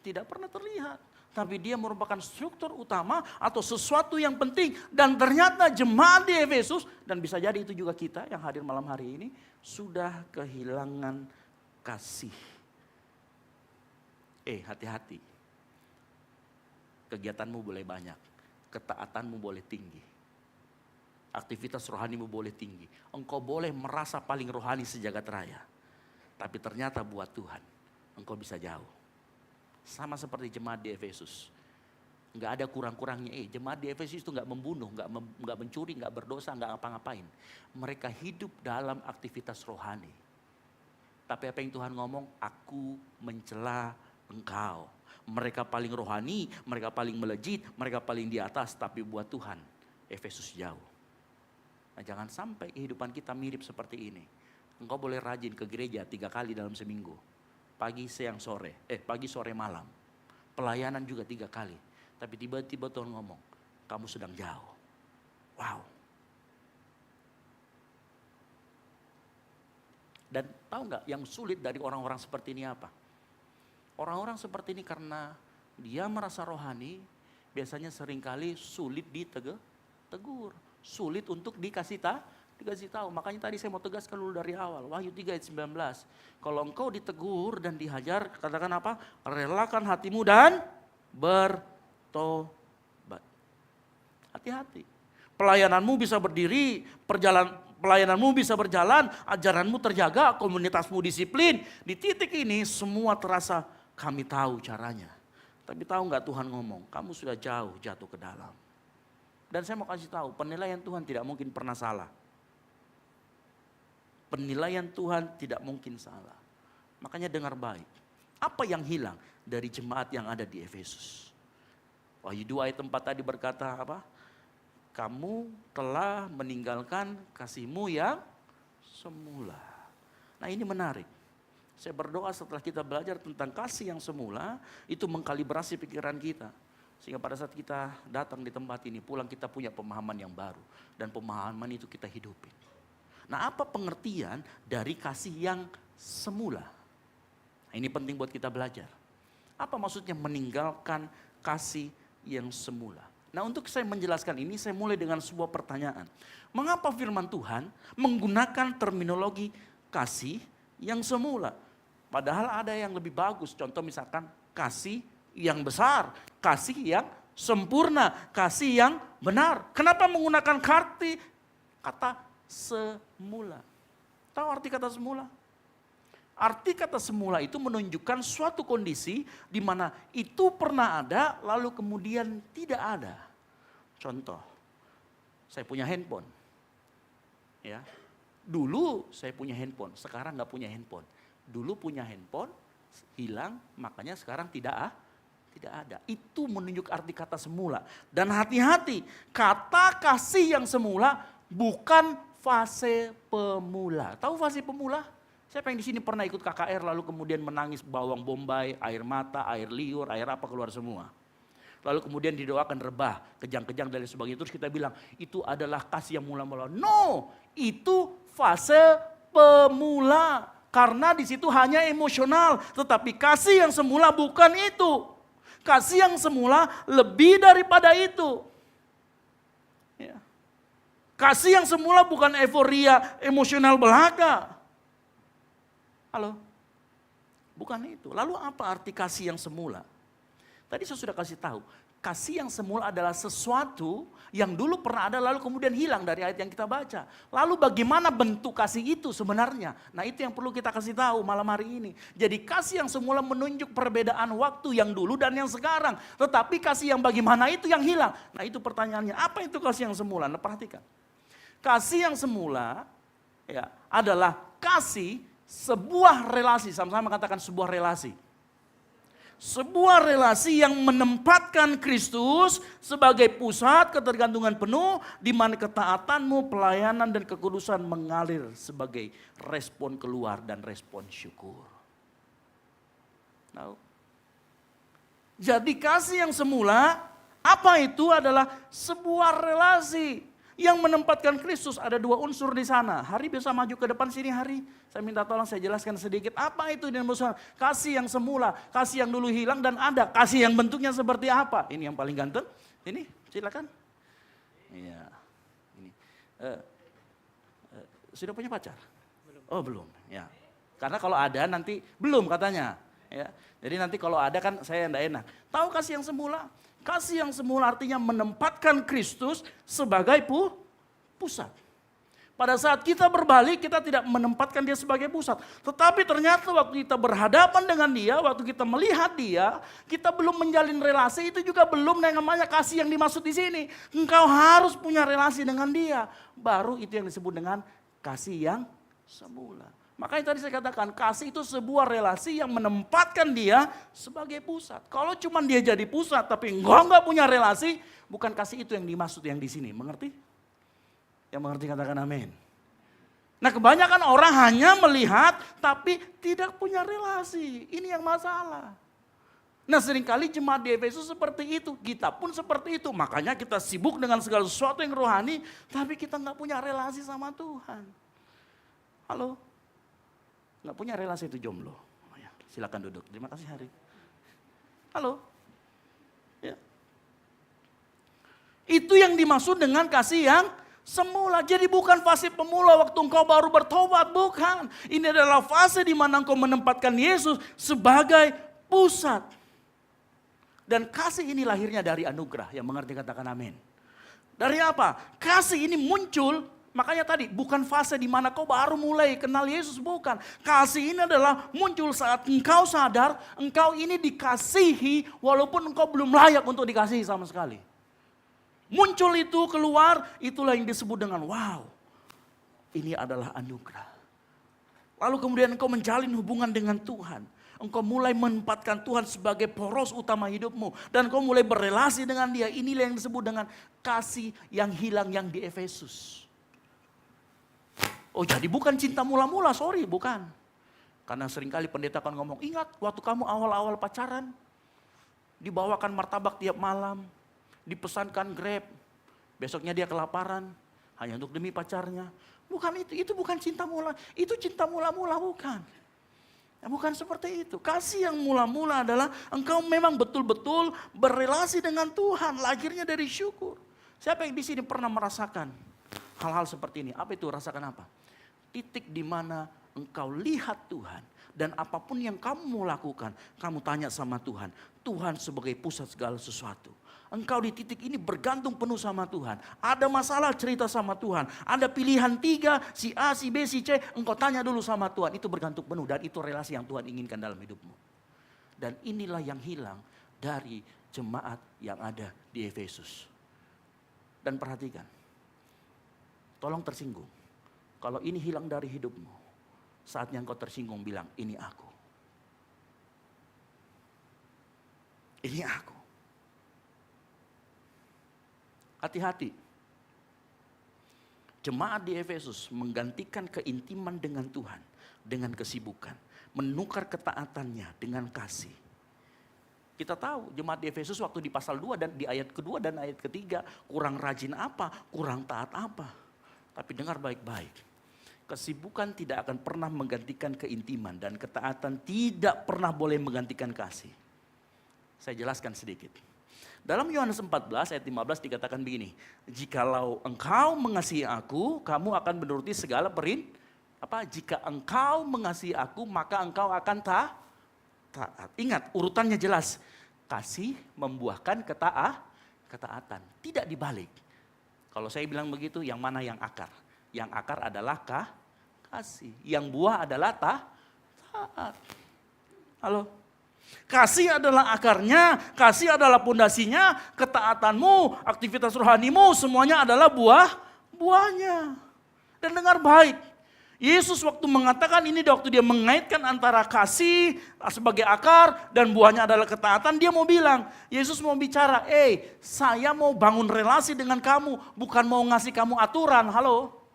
S8: Tidak pernah terlihat. Tapi dia merupakan struktur utama atau sesuatu yang penting. Dan ternyata jemaat di Efesus, dan bisa jadi itu juga kita yang hadir malam hari ini, sudah kehilangan kasih. Hati-hati. Kegiatanmu boleh banyak, ketaatanmu boleh tinggi. Aktivitas rohanimu boleh tinggi. Engkau boleh merasa paling rohani sejagat raya. Tapi ternyata buat Tuhan, engkau bisa jauh. Sama seperti jemaat di Efesus. Enggak ada kurang-kurangnya. Jemaat di Efesus itu enggak membunuh, enggak mencuri, enggak berdosa, enggak ngapa-ngapain. Mereka hidup dalam aktivitas rohani. Tapi apa yang Tuhan ngomong? Aku mencela engkau. Mereka paling rohani, mereka paling melejit, mereka paling di atas. Tapi buat Tuhan, Efesus jauh. Nah, jangan sampai kehidupan kita mirip seperti ini. Engkau boleh rajin ke gereja 3 kali dalam seminggu. Pagi, siang, sore. Pagi, sore, malam. Pelayanan juga 3 kali. Tapi tiba-tiba Tuhan ngomong, kamu sedang jauh. Wow. Dan tahu nggak yang sulit dari orang-orang seperti ini apa? Orang-orang seperti ini karena dia merasa rohani, biasanya seringkali sulit ditegur. Sulit untuk dikasih tahu. Makanya tadi saya mau tegaskan dulu dari awal. Wahyu 3 ayat 19. Kalau engkau ditegur dan dihajar, katakan apa? Relakan hatimu dan bertobat. Hati-hati. Pelayananmu bisa berdiri, pelayananmu bisa berjalan, ajaranmu terjaga, komunitasmu disiplin. Di titik ini semua terasa kami tahu caranya. Tapi tahu nggak Tuhan ngomong, kamu sudah jauh jatuh ke dalam. Dan saya mau kasih tahu, penilaian Tuhan tidak mungkin pernah salah. Penilaian Tuhan tidak mungkin salah. Makanya dengar baik. Apa yang hilang dari jemaat yang ada di Efesus? Wahyu 2 ayat 4 tadi berkata apa? Kamu telah meninggalkan kasihmu yang semula. Nah ini menarik. Saya berdoa setelah kita belajar tentang kasih yang semula, itu mengkalibrasi pikiran kita. Sehingga pada saat kita datang di tempat ini, pulang kita punya pemahaman yang baru. Dan pemahaman itu kita hidupin. Nah apa pengertian dari kasih yang semula? Nah, ini penting buat kita belajar. Apa maksudnya meninggalkan kasih yang semula? Nah, untuk saya menjelaskan ini, saya mulai dengan sebuah pertanyaan. Mengapa firman Tuhan menggunakan terminologi kasih yang semula? Padahal ada yang lebih bagus, contoh misalkan kasih yang besar, kasih yang sempurna, kasih yang benar. Kenapa menggunakan kata semula? Tahu arti kata semula? Arti kata semula itu menunjukkan suatu kondisi di mana itu pernah ada lalu kemudian tidak ada. Contoh, saya punya handphone. Ya. Dulu saya punya handphone, sekarang nggak punya handphone. Dulu punya handphone, hilang, makanya sekarang tidak ada. Itu menunjuk arti kata semula. Dan hati-hati, kata kasih yang semula bukan fase pemula. Tahu fase pemula? Siapa yang di sini pernah ikut KKR lalu kemudian menangis bawang bombay, air mata, air liur, air apa keluar semua. Lalu kemudian didoakan rebah, kejang-kejang dan sebagainya. Terus kita bilang itu adalah kasih yang mula-mula. No, itu fase pemula. Karena di situ hanya emosional. Tetapi kasih yang semula bukan itu. Kasih yang semula lebih daripada itu. Ya. Kasih yang semula bukan euforia emosional belaka. Halo? Bukan itu. Lalu apa arti kasih yang semula? Tadi saya sudah kasih tahu, kasih yang semula adalah sesuatu yang dulu pernah ada lalu kemudian hilang dari ayat yang kita baca. Lalu bagaimana bentuk kasih itu sebenarnya? Nah itu yang perlu kita kasih tahu malam hari ini. Jadi kasih yang semula menunjuk perbedaan waktu yang dulu dan yang sekarang. Tetapi kasih yang bagaimana itu yang hilang. Nah itu pertanyaannya, apa itu kasih yang semula? Nah perhatikan. Kasih yang semula ya, adalah kasih sebuah relasi, sama-sama katakan sebuah relasi. Sebuah relasi yang menempatkan Kristus sebagai pusat ketergantungan penuh di mana ketaatanmu, pelayanan dan kekudusan mengalir sebagai respon keluar dan respon syukur. Tahu? Jadi kasih yang semula apa itu adalah sebuah relasi yang menempatkan Kristus. Ada dua unsur di sana. Hari bisa maju ke depan sini Hari. Saya minta tolong saya jelaskan sedikit. Apa itu yang besar? Kasih yang semula, kasih yang dulu hilang dan ada. Kasih yang bentuknya seperti apa? Ini yang paling ganteng. Ini silakan. Iya. Ini. Sudah punya pacar? Belum. Oh belum. Ya. Karena kalau ada nanti belum katanya. Ya. Jadi nanti kalau ada kan saya enggak enak. Tahu kasih yang semula? Kasih yang semula artinya menempatkan Kristus sebagai pusat. Pada saat kita berbalik, kita tidak menempatkan dia sebagai pusat. Tetapi ternyata waktu kita berhadapan dengan dia, waktu kita melihat dia, kita belum menjalin relasi, itu juga belum yang namanya kasih yang dimaksud di sini. Engkau harus punya relasi dengan dia. Baru itu yang disebut dengan kasih yang semula. Makanya tadi saya katakan kasih itu sebuah relasi yang menempatkan dia sebagai pusat. Kalau cuma dia jadi pusat tapi engkau enggak punya relasi, bukan kasih itu yang dimaksud yang di sini. Mengerti? Yang mengerti katakan amin. Nah kebanyakan orang hanya melihat tapi tidak punya relasi. Ini yang masalah. Nah seringkali jemaat di Efesus seperti itu. Kita pun seperti itu. Makanya kita sibuk dengan segala sesuatu yang rohani. Tapi kita enggak punya relasi sama Tuhan. Halo? Nggak punya relasi itu jomblo. Oh ya, silakan duduk. Terima kasih Hari. Halo. Ya. Itu yang dimaksud dengan kasih yang semula. Jadi bukan fase pemula waktu engkau baru bertobat, bukan. Ini adalah fase di mana engkau menempatkan Yesus sebagai pusat. Dan kasih ini lahirnya dari anugerah. Yang mengerti katakan amin. Dari apa? Kasih ini muncul. Makanya tadi bukan fase di mana kau baru mulai kenal Yesus, bukan. Kasih ini adalah muncul saat engkau sadar engkau ini dikasihi walaupun engkau belum layak untuk dikasihi sama sekali. Muncul itu keluar, itulah yang disebut dengan wow. Ini adalah anugerah. Lalu kemudian engkau menjalin hubungan dengan Tuhan. Engkau mulai menempatkan Tuhan sebagai poros utama hidupmu. Dan engkau mulai berelasi dengan dia. Inilah yang disebut dengan kasih yang hilang yang di Efesus. Oh jadi bukan cinta mula-mula, sorry bukan. Karena seringkali pendeta akan ngomong, ingat waktu kamu awal-awal pacaran, dibawakan martabak tiap malam, dipesankan Grab, besoknya dia kelaparan, hanya untuk demi pacarnya. Bukan itu bukan cinta mula, itu cinta mula-mula bukan. Bukan seperti itu. Kasih yang mula-mula adalah engkau memang betul-betul berelasi dengan Tuhan. Lahirnya dari syukur. Siapa yang di sini pernah merasakan hal-hal seperti ini? Apa itu? Rasakan apa? Titik di mana engkau lihat Tuhan. Dan apapun yang kamu mau lakukan, kamu tanya sama Tuhan. Tuhan sebagai pusat segala sesuatu. Engkau di titik ini bergantung penuh sama Tuhan. Ada masalah cerita sama Tuhan. Ada pilihan 3, si A, si B, si C. Engkau tanya dulu sama Tuhan. Itu bergantung penuh dan itu relasi yang Tuhan inginkan dalam hidupmu. Dan inilah yang hilang dari jemaat yang ada di Efesus. Dan perhatikan. Tolong tersinggung. Kalau ini hilang dari hidupmu. Saatnya engkau tersinggung bilang, ini aku. Ini aku. Hati-hati. Jemaat di Efesus menggantikan keintiman dengan Tuhan dengan kesibukan, menukar ketaatannya dengan kasih. Kita tahu jemaat di Efesus waktu di pasal 2 dan di ayat kedua dan ayat ketiga kurang rajin apa, kurang taat apa. Tapi dengar baik-baik. Kesibukan tidak akan pernah menggantikan keintiman dan ketaatan tidak pernah boleh menggantikan kasih. Saya jelaskan sedikit. Dalam Yohanes 14 ayat 15 dikatakan begini, jikalau engkau mengasihi aku, kamu akan menuruti segala jika engkau mengasihi aku, maka engkau akan taat. Ingat, urutannya jelas. Kasih membuahkan ketaatan, tidak dibalik. Kalau saya bilang begitu, yang mana yang akar? Yang akar adalah kasih, yang buah adalah taat. Halo? Kasih adalah akarnya, kasih adalah pondasinya, ketaatanmu, aktivitas rohanimu, semuanya adalah buahnya. Dan dengar baik, Yesus waktu mengatakan ini, waktu dia mengaitkan antara kasih sebagai akar dan buahnya adalah ketaatan, dia mau bilang, Yesus mau bicara, saya mau bangun relasi dengan kamu, bukan mau ngasih kamu aturan, halo?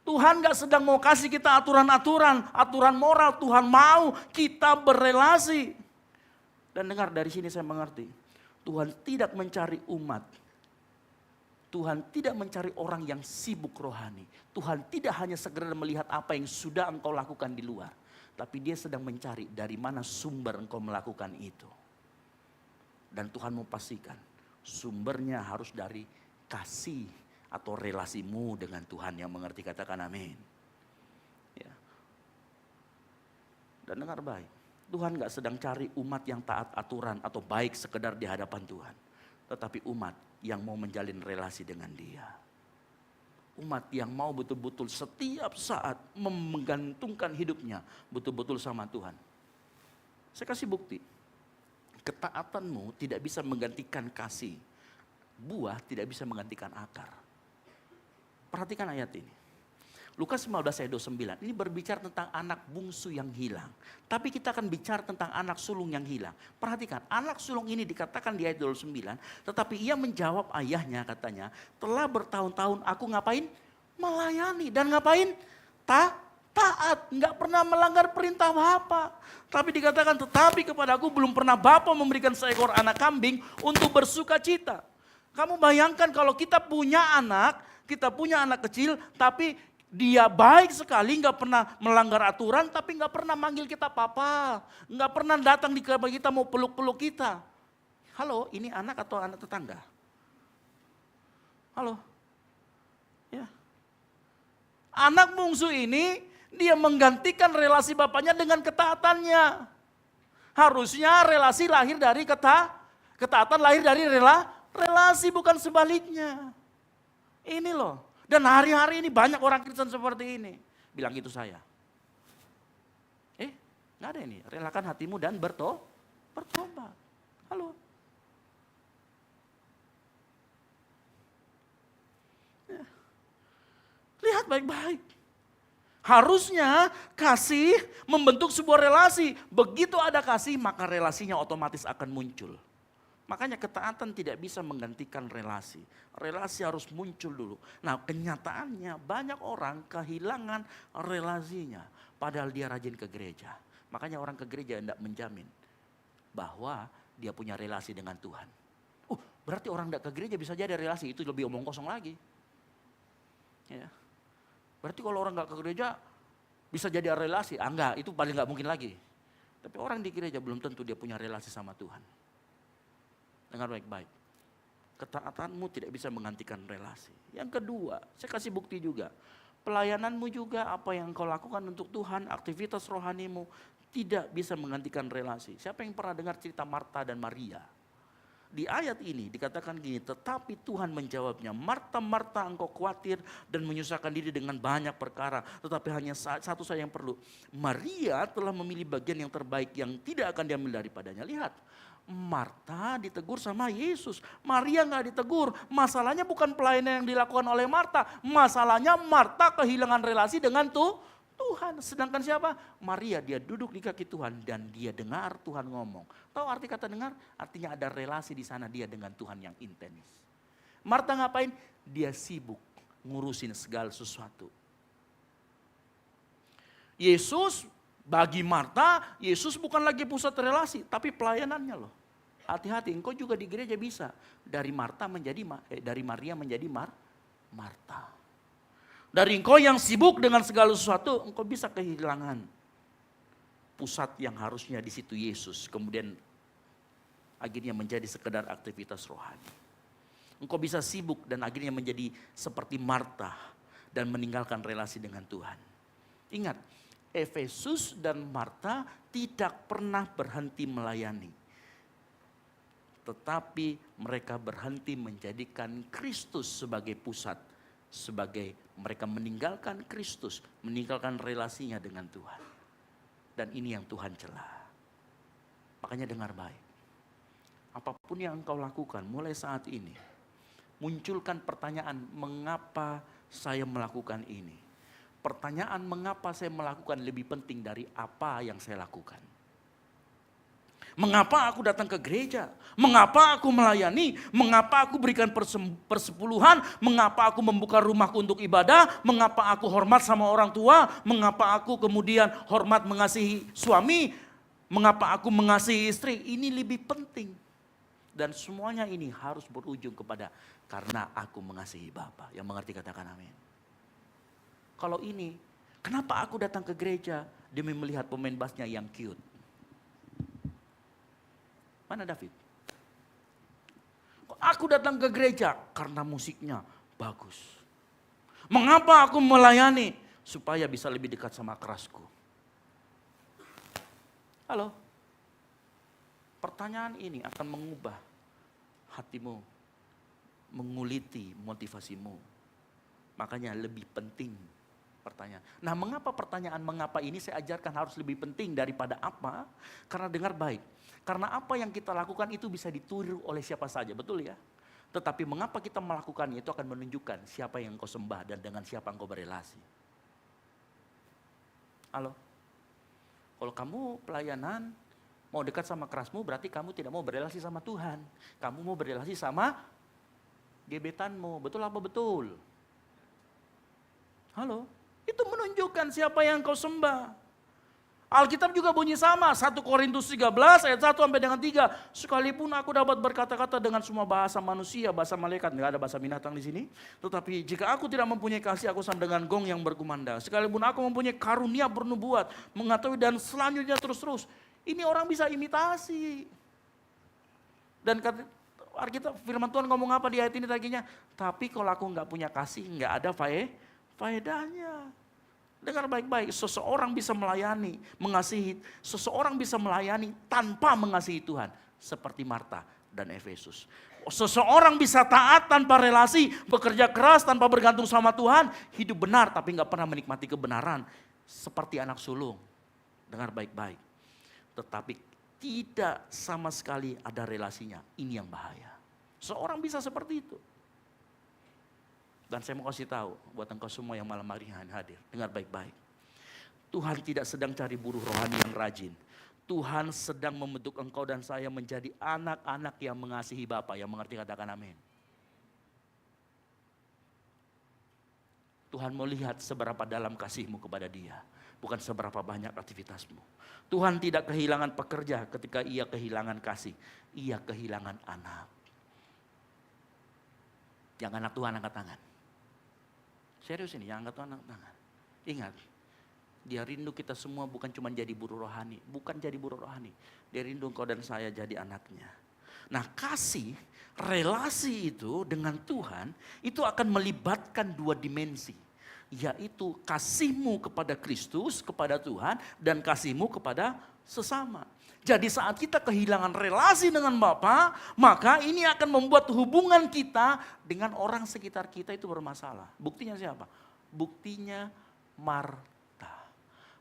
S8: Tuhan gak sedang mau kasih kita aturan moral. Tuhan mau kita berelasi. Dan dengar, dari sini saya mengerti. Tuhan tidak mencari umat. Tuhan tidak mencari orang yang sibuk rohani. Tuhan tidak hanya sekedar melihat apa yang sudah engkau lakukan di luar. Tapi dia sedang mencari dari mana sumber engkau melakukan itu. Dan Tuhan mau pastikan sumbernya harus dari kasih atau relasimu dengan Tuhan yang mengerti, katakan amin. Ya. Dan dengar baik, Tuhan gak sedang cari umat yang taat aturan atau baik sekedar di hadapan Tuhan. Tetapi umat yang mau menjalin relasi dengan Dia. Umat yang mau betul-betul setiap saat menggantungkan hidupnya betul-betul sama Tuhan. Saya kasih bukti, ketaatanmu tidak bisa menggantikan kasih. Buah tidak bisa menggantikan akar. Perhatikan ayat ini. Lukas 15 ayat 29. Ini berbicara tentang anak bungsu yang hilang. Tapi kita akan bicara tentang anak sulung yang hilang. Perhatikan, anak sulung ini dikatakan di ayat 29. Tetapi ia menjawab ayahnya, katanya, telah bertahun-tahun aku ngapain? Melayani. Dan ngapain? Taat. Nggak pernah melanggar perintah Bapa. Tapi dikatakan, tetapi kepadaku belum pernah Bapa memberikan seekor anak kambing untuk bersuka cita. Kamu bayangkan kalau kita punya anak kecil, tapi dia baik sekali, nggak pernah melanggar aturan, tapi nggak pernah manggil kita papa, nggak pernah datang di kamar kita mau peluk-peluk kita. Halo, ini anak atau anak tetangga? Halo, ya. Anak bungsu ini dia menggantikan relasi bapaknya dengan ketaatannya. Harusnya relasi lahir dari ketaatan lahir dari relasi, bukan sebaliknya. Ini loh. Dan hari-hari ini banyak orang Kristen seperti ini. Bilang itu saya. Gak ada ini. Relakan hatimu dan bertobat. Halo. Ya. Lihat baik-baik. Harusnya kasih membentuk sebuah relasi. Begitu ada kasih, maka relasinya otomatis akan muncul. Makanya ketaatan tidak bisa menggantikan relasi. Relasi harus muncul dulu. Nah, kenyataannya banyak orang kehilangan relasinya. Padahal dia rajin ke gereja. Makanya orang ke gereja tidak menjamin bahwa dia punya relasi dengan Tuhan. Berarti orang tidak ke gereja bisa jadi relasi. Itu lebih omong kosong lagi. Ya. Berarti kalau orang nggak ke gereja, Bisa jadi relasi, enggak, itu paling enggak mungkin lagi. Tapi orang di gereja belum tentu dia punya relasi sama Tuhan. Dengar baik-baik. Ketaatanmu tidak bisa menggantikan relasi. Yang kedua, saya kasih bukti juga. Pelayananmu juga, apa yang kau lakukan untuk Tuhan, aktivitas rohanimu tidak bisa menggantikan relasi. Siapa yang pernah dengar cerita Marta dan Maria? Di ayat ini dikatakan gini, tetapi Tuhan menjawabnya, Marta, Marta, engkau khawatir dan menyusahkan diri dengan banyak perkara, tetapi hanya satu saja yang perlu. Maria telah memilih bagian yang terbaik yang tidak akan diambil daripadanya. Lihat, Marta ditegur sama Yesus, Maria nggak ditegur. Masalahnya bukan pelayanan yang dilakukan oleh Marta, masalahnya Marta kehilangan relasi dengan Tuhan. Sedangkan siapa? Maria, dia duduk di kaki Tuhan dan dia dengar Tuhan ngomong. Tahu arti kata dengar? Artinya ada relasi di sana dia dengan Tuhan yang intens. Marta ngapain? Dia sibuk ngurusin segala sesuatu. Yesus, bagi Marta, Yesus bukan lagi pusat relasi, tapi pelayanannya loh. Hati-hati, engkau juga di gereja bisa dari Maria menjadi Marta. Dari engkau yang sibuk dengan segala sesuatu, engkau bisa kehilangan pusat yang harusnya di situ Yesus. Kemudian akhirnya menjadi sekedar aktivitas rohani. Engkau bisa sibuk dan akhirnya menjadi seperti Marta dan meninggalkan relasi dengan Tuhan. Ingat, Efesus dan Marta tidak pernah berhenti melayani. Tetapi mereka berhenti menjadikan Kristus sebagai pusat. Sebagai mereka meninggalkan Kristus, meninggalkan relasinya dengan Tuhan. Dan ini yang Tuhan celah. Makanya dengar baik. Apapun yang engkau lakukan mulai saat ini, munculkan pertanyaan, mengapa saya melakukan ini? Pertanyaan mengapa saya melakukan lebih penting dari apa yang saya lakukan. Mengapa aku datang ke gereja? Mengapa aku melayani? Mengapa aku berikan persepuluhan? Mengapa aku membuka rumahku untuk ibadah? Mengapa aku hormat sama orang tua? Mengapa aku kemudian hormat mengasihi suami? Mengapa aku mengasihi istri? Ini lebih penting. Dan semuanya ini harus berujung kepada karena aku mengasihi Bapa. Yang mengerti katakan amin. Kalau ini, kenapa aku datang ke gereja demi melihat pemain bassnya yang cute? Mana David? Aku datang ke gereja karena musiknya bagus. Mengapa aku melayani? Supaya bisa lebih dekat sama kerasku. Halo? Pertanyaan ini akan mengubah hatimu, menguliti motivasimu. Makanya lebih penting pertanyaan. Nah, mengapa pertanyaan mengapa ini saya ajarkan harus lebih penting daripada apa? Karena dengar baik. Karena apa yang kita lakukan itu bisa ditiru oleh siapa saja, betul ya? Tetapi mengapa kita melakukannya itu akan menunjukkan siapa yang kau sembah dan dengan siapa engkau berelasi. Halo? Kalau kamu pelayanan mau dekat sama kerasmu berarti kamu tidak mau berelasi sama Tuhan. Kamu mau berelasi sama gebetanmu, betul apa betul? Halo? Itu menunjukkan siapa yang kau sembah. Alkitab juga bunyi sama, 1 Korintus 13 ayat 1 sampai dengan 3. Sekalipun aku dapat berkata-kata dengan semua bahasa manusia, bahasa malaikat, enggak ada bahasa binatang di sini. Tetapi jika aku tidak mempunyai kasih, aku sama dengan gong yang berkumandang. Sekalipun aku mempunyai karunia bernubuat, mengetahui dan selanjutnya terus-terus. Ini orang bisa imitasi. Dan Alkitab firman Tuhan ngomong apa di ayat ini taginya? Tapi kalau aku enggak punya kasih, enggak ada faedahnya. Dengar baik-baik, seseorang bisa melayani, mengasihi, seseorang bisa melayani tanpa mengasihi Tuhan. Seperti Marta dan Efesus. Seseorang bisa taat tanpa relasi, bekerja keras tanpa bergantung sama Tuhan, hidup benar tapi gak pernah menikmati kebenaran. Seperti anak sulung, dengar baik-baik. Tetapi tidak sama sekali ada relasinya, ini yang bahaya. Seorang bisa seperti itu. Dan saya mau kasih tahu buat engkau semua yang malam hari hadir. Dengar baik-baik. Tuhan tidak sedang cari buruh rohani yang rajin. Tuhan sedang membentuk engkau dan saya menjadi anak-anak yang mengasihi Bapa. Yang mengerti katakan amin. Tuhan mau lihat seberapa dalam kasihmu kepada Dia. Bukan seberapa banyak aktivitasmu. Tuhan tidak kehilangan pekerja ketika ia kehilangan kasih. Ia kehilangan anak. Yang anak Tuhan angkat tangan. Serius ini, yang angkat Tuhan angkat tangan. Ingat, Dia rindu kita semua bukan cuma jadi buruh rohani. Bukan jadi buruh rohani. Dia rindu engkau dan saya jadi anaknya. Nah kasih, relasi itu dengan Tuhan itu akan melibatkan dua dimensi. Yaitu kasihmu kepada Kristus, kepada Tuhan, dan kasihmu kepada sesama. Jadi saat kita kehilangan relasi dengan Bapa, maka ini akan membuat hubungan kita dengan orang sekitar kita itu bermasalah. Buktinya siapa? Buktinya Marta.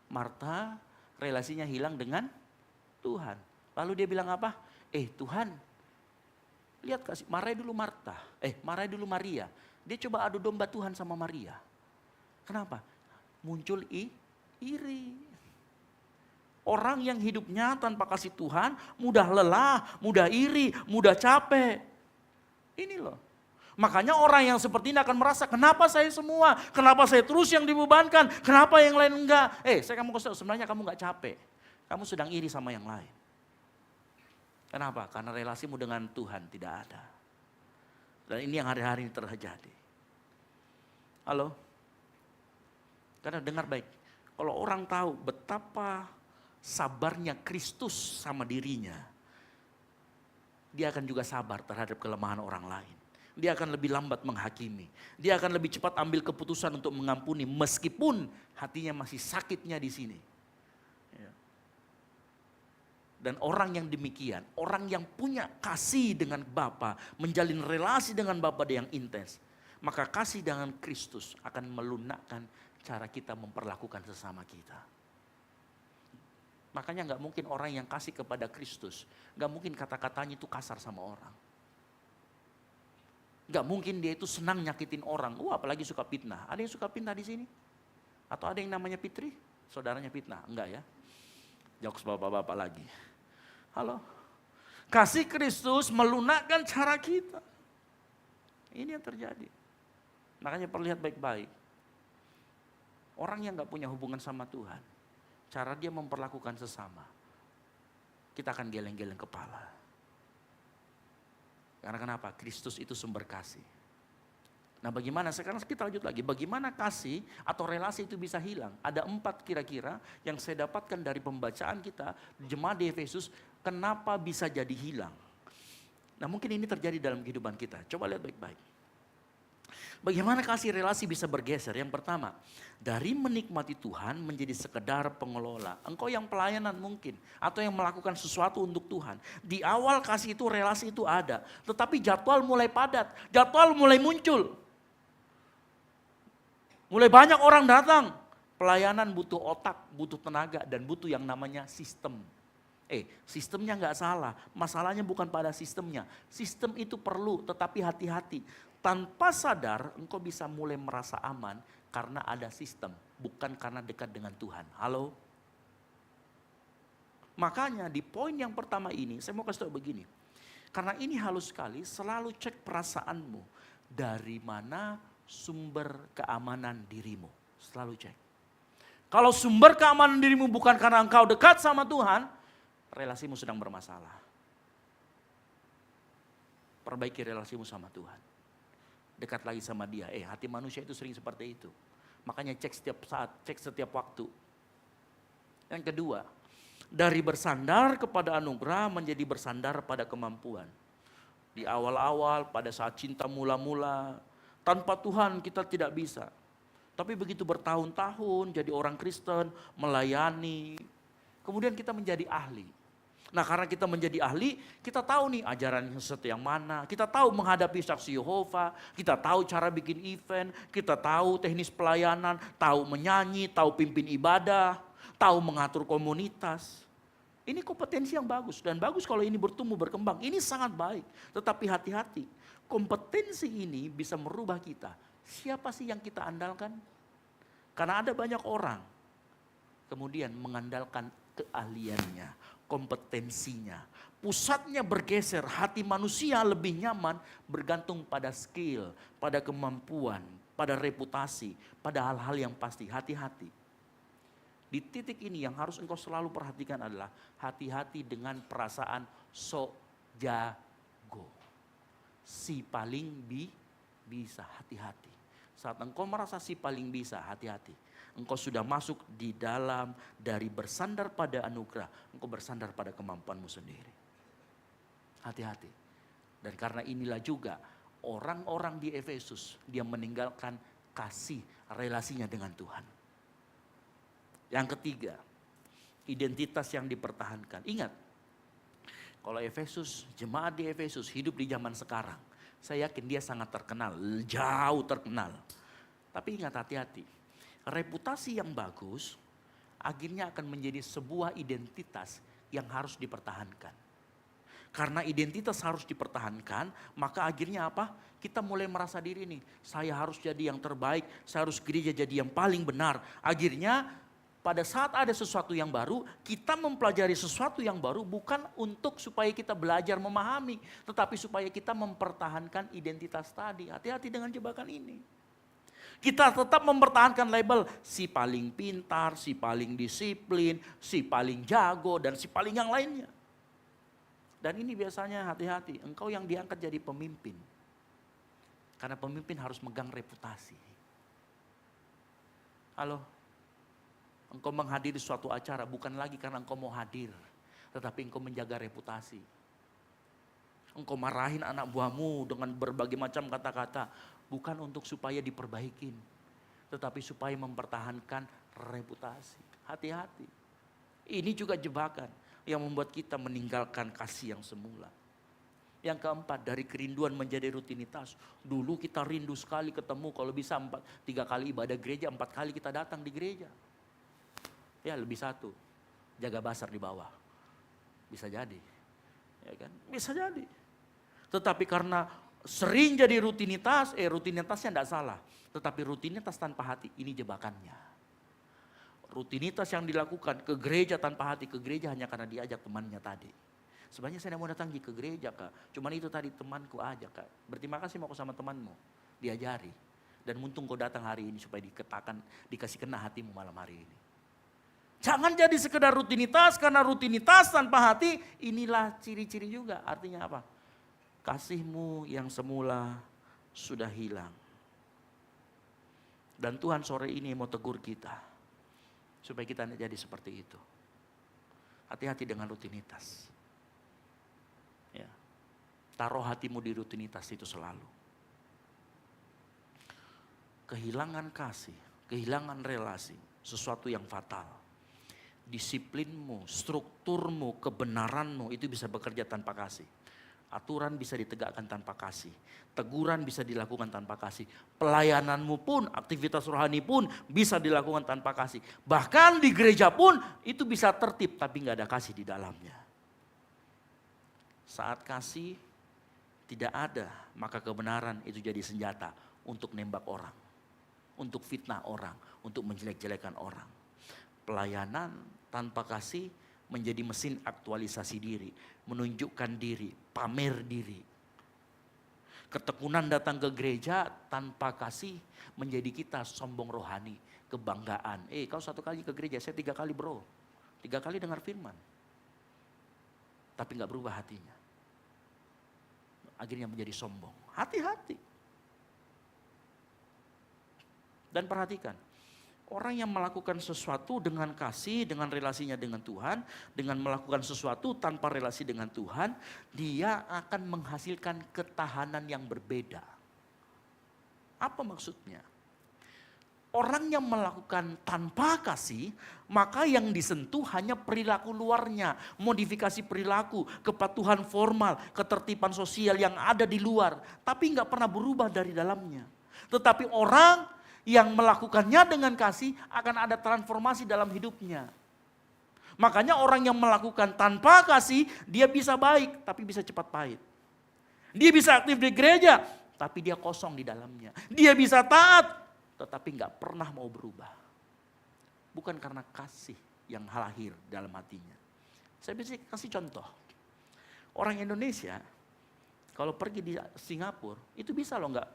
S8: Marta relasinya hilang dengan Tuhan. Lalu dia bilang apa? Tuhan, lihat kasih, marahi dulu Marta. Marahi dulu Maria. Dia coba adu domba Tuhan sama Maria. Kenapa? Muncul iri. Orang yang hidupnya tanpa kasih Tuhan, mudah lelah, mudah iri, mudah capek. Ini loh. Makanya orang yang seperti ini akan merasa, kenapa saya semua? Kenapa saya terus yang dibebankan? Kenapa yang lain enggak? Saya kamu kasih, sebenarnya kamu enggak capek. Kamu sedang iri sama yang lain. Kenapa? Karena relasimu dengan Tuhan tidak ada. Dan ini yang hari-hari ini terjadi. Halo? Karena dengar baik. Kalau orang tahu betapa sabarnya Kristus sama dirinya, dia akan juga sabar terhadap kelemahan orang lain. Dia akan lebih lambat menghakimi. Dia akan lebih cepat ambil keputusan untuk mengampuni meskipun hatinya masih sakitnya di sini. Dan orang yang demikian, orang yang punya kasih dengan Bapa, menjalin relasi dengan Bapa yang intens, maka kasih dengan Kristus akan melunakkan cara kita memperlakukan sesama kita. Makanya gak mungkin orang yang kasih kepada Kristus, gak mungkin kata-katanya itu kasar sama orang. Gak mungkin dia itu senang nyakitin orang. Apalagi suka fitnah. Ada yang suka fitnah di sini? Atau ada yang namanya Fitri? Saudaranya fitnah? Enggak ya? Jokes bapak-bapak lagi. Halo? Kasih Kristus melunakkan cara kita. Ini yang terjadi. Makanya perlihat baik-baik. Orang yang gak punya hubungan sama Tuhan, cara dia memperlakukan sesama, kita akan geleng-geleng kepala. Karena kenapa? Kristus itu sumber kasih. Nah bagaimana, sekarang kita lanjut lagi. Bagaimana kasih atau relasi itu bisa hilang? Ada 4 kira-kira yang saya dapatkan dari pembacaan kita, jemaat di Efesus, kenapa bisa jadi hilang. Nah mungkin ini terjadi dalam kehidupan kita. Coba lihat baik-baik. Bagaimana kasih relasi bisa bergeser? Yang pertama, dari menikmati Tuhan menjadi sekedar pengelola. Engkau yang pelayanan mungkin, atau yang melakukan sesuatu untuk Tuhan. Di awal kasih itu, relasi itu ada. Tetapi jadwal mulai padat, jadwal mulai muncul. Mulai banyak orang datang. Pelayanan butuh otak, butuh tenaga, dan butuh yang namanya sistem. Sistemnya nggak salah, masalahnya bukan pada sistemnya. Sistem itu perlu, tetapi hati-hati. Tanpa sadar engkau bisa mulai merasa aman karena ada sistem, bukan karena dekat dengan Tuhan. Halo? Makanya di poin yang pertama ini, saya mau kasih tahu begini. Karena ini halus sekali, selalu cek perasaanmu. Dari mana sumber keamanan dirimu? Selalu cek. Kalau sumber keamanan dirimu bukan karena engkau dekat sama Tuhan, relasimu sedang bermasalah. Perbaiki relasimu sama Tuhan. Dekat lagi sama dia. Hati manusia itu sering seperti itu. Makanya cek setiap saat, cek setiap waktu. Yang kedua, dari bersandar kepada anugerah menjadi bersandar pada kemampuan. Di awal-awal, pada saat cinta mula-mula, tanpa Tuhan kita tidak bisa. Tapi begitu bertahun-tahun jadi orang Kristen, melayani, kemudian kita menjadi ahli. Nah karena kita menjadi ahli, kita tahu nih ajaran seperti yang mana, kita tahu menghadapi saksi Yehova, kita tahu cara bikin event, kita tahu teknis pelayanan, tahu menyanyi, tahu pimpin ibadah, tahu mengatur komunitas. Ini kompetensi yang bagus dan bagus kalau ini bertumbuh berkembang, ini sangat baik. Tetapi hati-hati, kompetensi ini bisa merubah kita. Siapa sih yang kita andalkan? Karena ada banyak orang kemudian mengandalkan keahliannya, kompetensinya. Pusatnya bergeser, hati manusia lebih nyaman bergantung pada skill, pada kemampuan, pada reputasi, pada hal-hal yang pasti. Hati-hati. Di titik ini yang harus engkau selalu perhatikan adalah hati-hati dengan perasaan sok jago. Si paling bisa, hati-hati. Saat engkau merasa si paling bisa, hati-hati. Engkau sudah masuk di dalam dari bersandar pada anugerah, engkau bersandar pada kemampuanmu sendiri. Hati-hati. Dan karena inilah juga orang-orang di Efesus, dia meninggalkan kasih relasinya dengan Tuhan. Yang ketiga, identitas yang dipertahankan. Ingat, kalau Efesus, jemaat di Efesus hidup di zaman sekarang, saya yakin dia sangat terkenal, jauh terkenal. Tapi ingat, hati-hati, reputasi yang bagus akhirnya akan menjadi sebuah identitas yang harus dipertahankan. Karena identitas harus dipertahankan, maka akhirnya apa? Kita mulai merasa diri nih, saya harus jadi yang terbaik, saya harus gereja jadi yang paling benar. Akhirnya pada saat ada sesuatu yang baru, kita mempelajari sesuatu yang baru bukan untuk supaya kita belajar memahami, tetapi supaya kita mempertahankan identitas tadi. Hati-hati dengan jebakan ini. Kita tetap mempertahankan label si paling pintar, si paling disiplin, si paling jago, dan si paling yang lainnya. Dan ini biasanya hati-hati, engkau yang diangkat jadi pemimpin. Karena pemimpin harus megang reputasi. Halo, engkau menghadiri suatu acara bukan lagi karena engkau mau hadir. Tetapi engkau menjaga reputasi. Engkau marahin anak buahmu dengan berbagai macam kata-kata. Bukan untuk supaya diperbaikin. Tetapi supaya mempertahankan reputasi. Hati-hati. Ini juga jebakan yang membuat kita meninggalkan kasih yang semula. Yang keempat, dari kerinduan menjadi rutinitas. Dulu kita rindu sekali ketemu, kalau bisa 3 kali ibadah gereja, 4 kali kita datang di gereja. Ya lebih 1, jaga basar di bawah. Bisa jadi, ya kan? Bisa jadi. Tetapi karena sering jadi rutinitas, rutinitasnya tidak salah. Tetapi rutinitas tanpa hati, ini jebakannya. Rutinitas yang dilakukan ke gereja tanpa hati, ke gereja hanya karena diajak temannya tadi. Sebenarnya saya mau datang ke gereja Kak, cuman itu tadi temanku ajak Kak. Berterima kasih mau sama temanmu, diajari. Dan untung kau datang hari ini supaya dikasih kena hatimu malam hari ini. Jangan jadi sekedar rutinitas, karena rutinitas tanpa hati, inilah ciri-ciri juga. Artinya apa? Kasihmu yang semula sudah hilang. Dan Tuhan sore ini mau tegur kita. Supaya kita tidak jadi seperti itu. Hati-hati dengan rutinitas. Ya. Taruh hatimu di rutinitas itu selalu. Kehilangan kasih, kehilangan relasi, sesuatu yang fatal. Disiplinmu, strukturmu, kebenaranmu itu bisa bekerja tanpa kasih. Aturan bisa ditegakkan tanpa kasih. Teguran bisa dilakukan tanpa kasih. Pelayananmu pun, aktivitas rohani pun bisa dilakukan tanpa kasih. Bahkan di gereja pun itu bisa tertib tapi nggak ada kasih di dalamnya. Saat kasih tidak ada, maka kebenaran itu jadi senjata untuk nembak orang. Untuk fitnah orang, untuk menjelek-jelekan orang. Pelayanan tanpa kasih menjadi mesin aktualisasi diri, menunjukkan diri, pamer diri. Ketekunan datang ke gereja tanpa kasih menjadi kita sombong rohani, kebanggaan. Kau 1 kali ke gereja, saya 3 kali bro. 3 kali dengar firman. Tapi gak berubah hatinya. Akhirnya menjadi sombong. Hati-hati. Dan perhatikan. Orang yang melakukan sesuatu dengan kasih, dengan relasinya dengan Tuhan, dengan melakukan sesuatu tanpa relasi dengan Tuhan, dia akan menghasilkan ketahanan yang berbeda. Apa maksudnya? Orang yang melakukan tanpa kasih, maka yang disentuh hanya perilaku luarnya, modifikasi perilaku, kepatuhan formal, ketertiban sosial yang ada di luar, tapi nggak pernah berubah dari dalamnya. Tetapi orang yang melakukannya dengan kasih akan ada transformasi dalam hidupnya. Makanya orang yang melakukan tanpa kasih, dia bisa baik tapi bisa cepat pahit. Dia bisa aktif di gereja tapi dia kosong di dalamnya. Dia bisa taat tetapi gak pernah mau berubah. Bukan karena kasih yang lahir dalam hatinya. Saya bisa kasih contoh. Orang Indonesia kalau pergi di Singapura itu bisa loh gak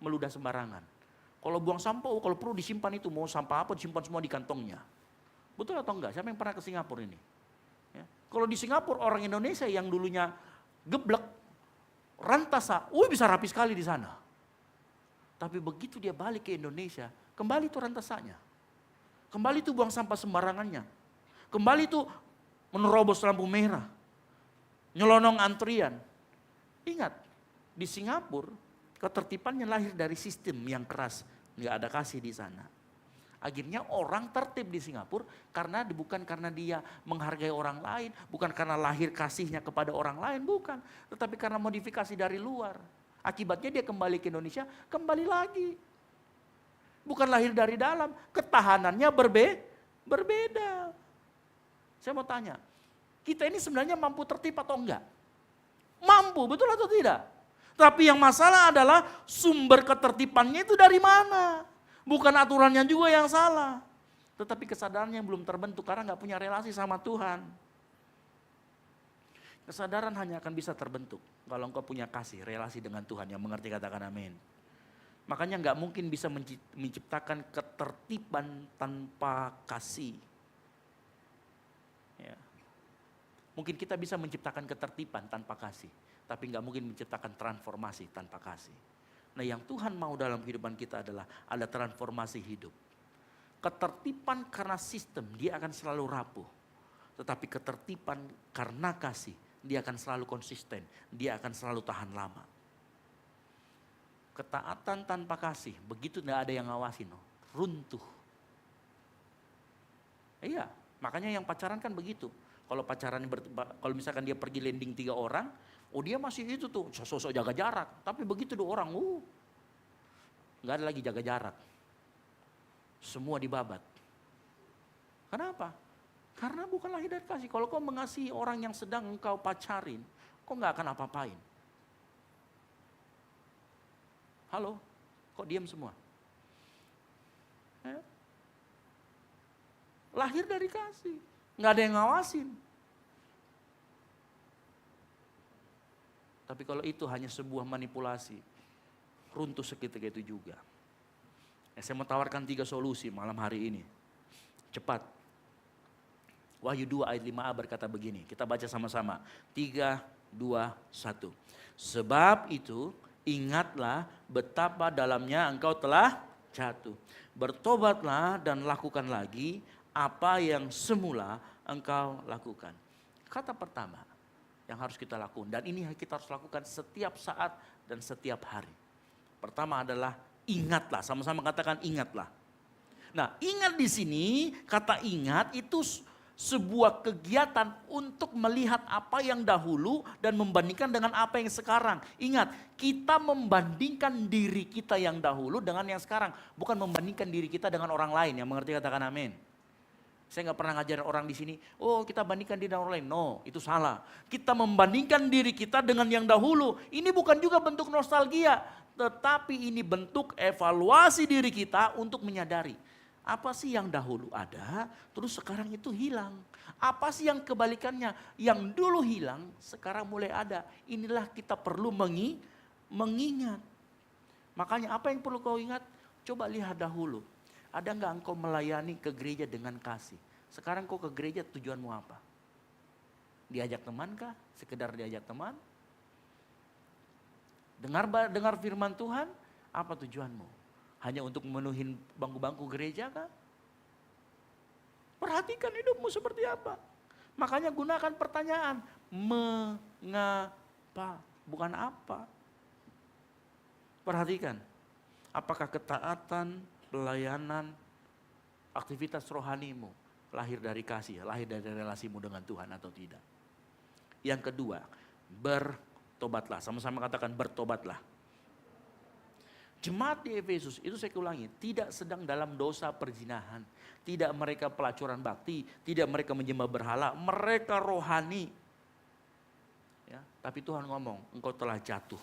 S8: meludah sembarangan. Kalau buang sampah, kalau perlu disimpan itu, mau sampah apa disimpan semua di kantongnya. Betul atau enggak? Siapa yang pernah ke Singapura ini? Ya. Kalau di Singapura orang Indonesia yang dulunya geblek, rantasa, bisa rapi sekali di sana. Tapi begitu dia balik ke Indonesia, kembali tuh rantasanya. Kembali tuh buang sampah sembarangannya. Kembali tuh menerobos lampu merah. Nyelonong antrian. Ingat, di Singapura ketertibannya lahir dari sistem yang keras. Nggak ada kasih di sana. Akhirnya orang tertib di Singapura bukan karena dia menghargai orang lain, bukan karena lahir kasihnya kepada orang lain, bukan. Tetapi karena modifikasi dari luar. Akibatnya dia kembali ke Indonesia, kembali lagi. Bukan lahir dari dalam, ketahanannya berbeda. Saya mau tanya, kita ini sebenarnya mampu tertib atau enggak? Mampu, betul atau tidak? Tapi yang masalah adalah sumber ketertibannya itu dari mana? Bukan aturannya juga yang salah. Tetapi kesadarannya yang belum terbentuk karena nggak punya relasi sama Tuhan. Kesadaran hanya akan bisa terbentuk kalau engkau punya kasih, relasi dengan Tuhan. Yang mengerti katakan amin. Makanya nggak mungkin bisa menciptakan ketertiban tanpa kasih. Ya. Mungkin kita bisa menciptakan ketertiban tanpa kasih. Tapi nggak mungkin menciptakan transformasi tanpa kasih. Nah yang Tuhan mau dalam kehidupan kita adalah ada transformasi hidup. Ketertiban karena sistem dia akan selalu rapuh. Tetapi ketertiban karena kasih dia akan selalu konsisten. Dia akan selalu tahan lama. Ketaatan tanpa kasih begitu tidak ada yang ngawasin, runtuh. Iya, makanya yang pacaran kan begitu. Kalau pacaran, kalau misalkan dia pergi landing 3 orang, oh dia masih itu tuh, sosok jaga jarak. Tapi begitu 2 orang, nggak ada lagi jaga jarak. Semua dibabat. Kenapa? Karena bukan lahir dari kasih. Kalau kau mengasihi orang yang sedang engkau pacarin, kau nggak akan apa-apain. Halo, kok diam semua? Lahir dari kasih, nggak ada yang ngawasin. Tapi kalau itu hanya sebuah manipulasi, runtuh seketika itu juga. Saya mau tawarkan 3 solusi malam hari ini. Cepat. Wahyu 2 ayat 5a berkata begini, kita baca sama-sama. 3, 2, 1. Sebab itu ingatlah betapa dalamnya engkau telah jatuh. Bertobatlah dan lakukan lagi apa yang semula engkau lakukan. Kata pertama yang harus kita lakukan, dan ini kita harus lakukan setiap saat dan setiap hari. Pertama adalah ingatlah, sama-sama katakan ingatlah. Nah, ingat di sini, kata ingat itu sebuah kegiatan untuk melihat apa yang dahulu dan membandingkan dengan apa yang sekarang. Ingat, kita membandingkan diri kita yang dahulu dengan yang sekarang, bukan membandingkan diri kita dengan orang lain. Yang mengerti katakan amin. Saya nggak pernah ngajarin orang di sini, oh kita bandingkan diri dengan orang lain. No, itu salah. Kita membandingkan diri kita dengan yang dahulu. Ini bukan juga bentuk nostalgia, tetapi ini bentuk evaluasi diri kita untuk menyadari. Apa sih yang dahulu ada, terus sekarang itu hilang. Apa sih yang kebalikannya, yang dulu hilang, sekarang mulai ada. Inilah kita perlu mengingat. Makanya apa yang perlu kau ingat, coba lihat dahulu. Ada nggak engkau melayani ke gereja dengan kasih? Sekarang kau ke gereja tujuanmu apa? Diajak teman kah? Sekedar diajak teman? Dengar firman Tuhan, apa tujuanmu? Hanya untuk memenuhi bangku-bangku gereja kah? Perhatikan hidupmu seperti apa. Makanya gunakan pertanyaan, mengapa? Bukan apa. Perhatikan, apakah ketaatan, pelayanan, aktivitas rohanimu lahir dari kasih, lahir dari relasimu dengan Tuhan atau tidak. Yang kedua, bertobatlah. Sama-sama katakan bertobatlah. Jemaat di Efesus, itu saya ulangi, tidak sedang dalam dosa perzinahan. Tidak mereka pelacuran bakti, tidak mereka menyembah berhala, mereka rohani. Ya, tapi Tuhan ngomong, engkau telah jatuh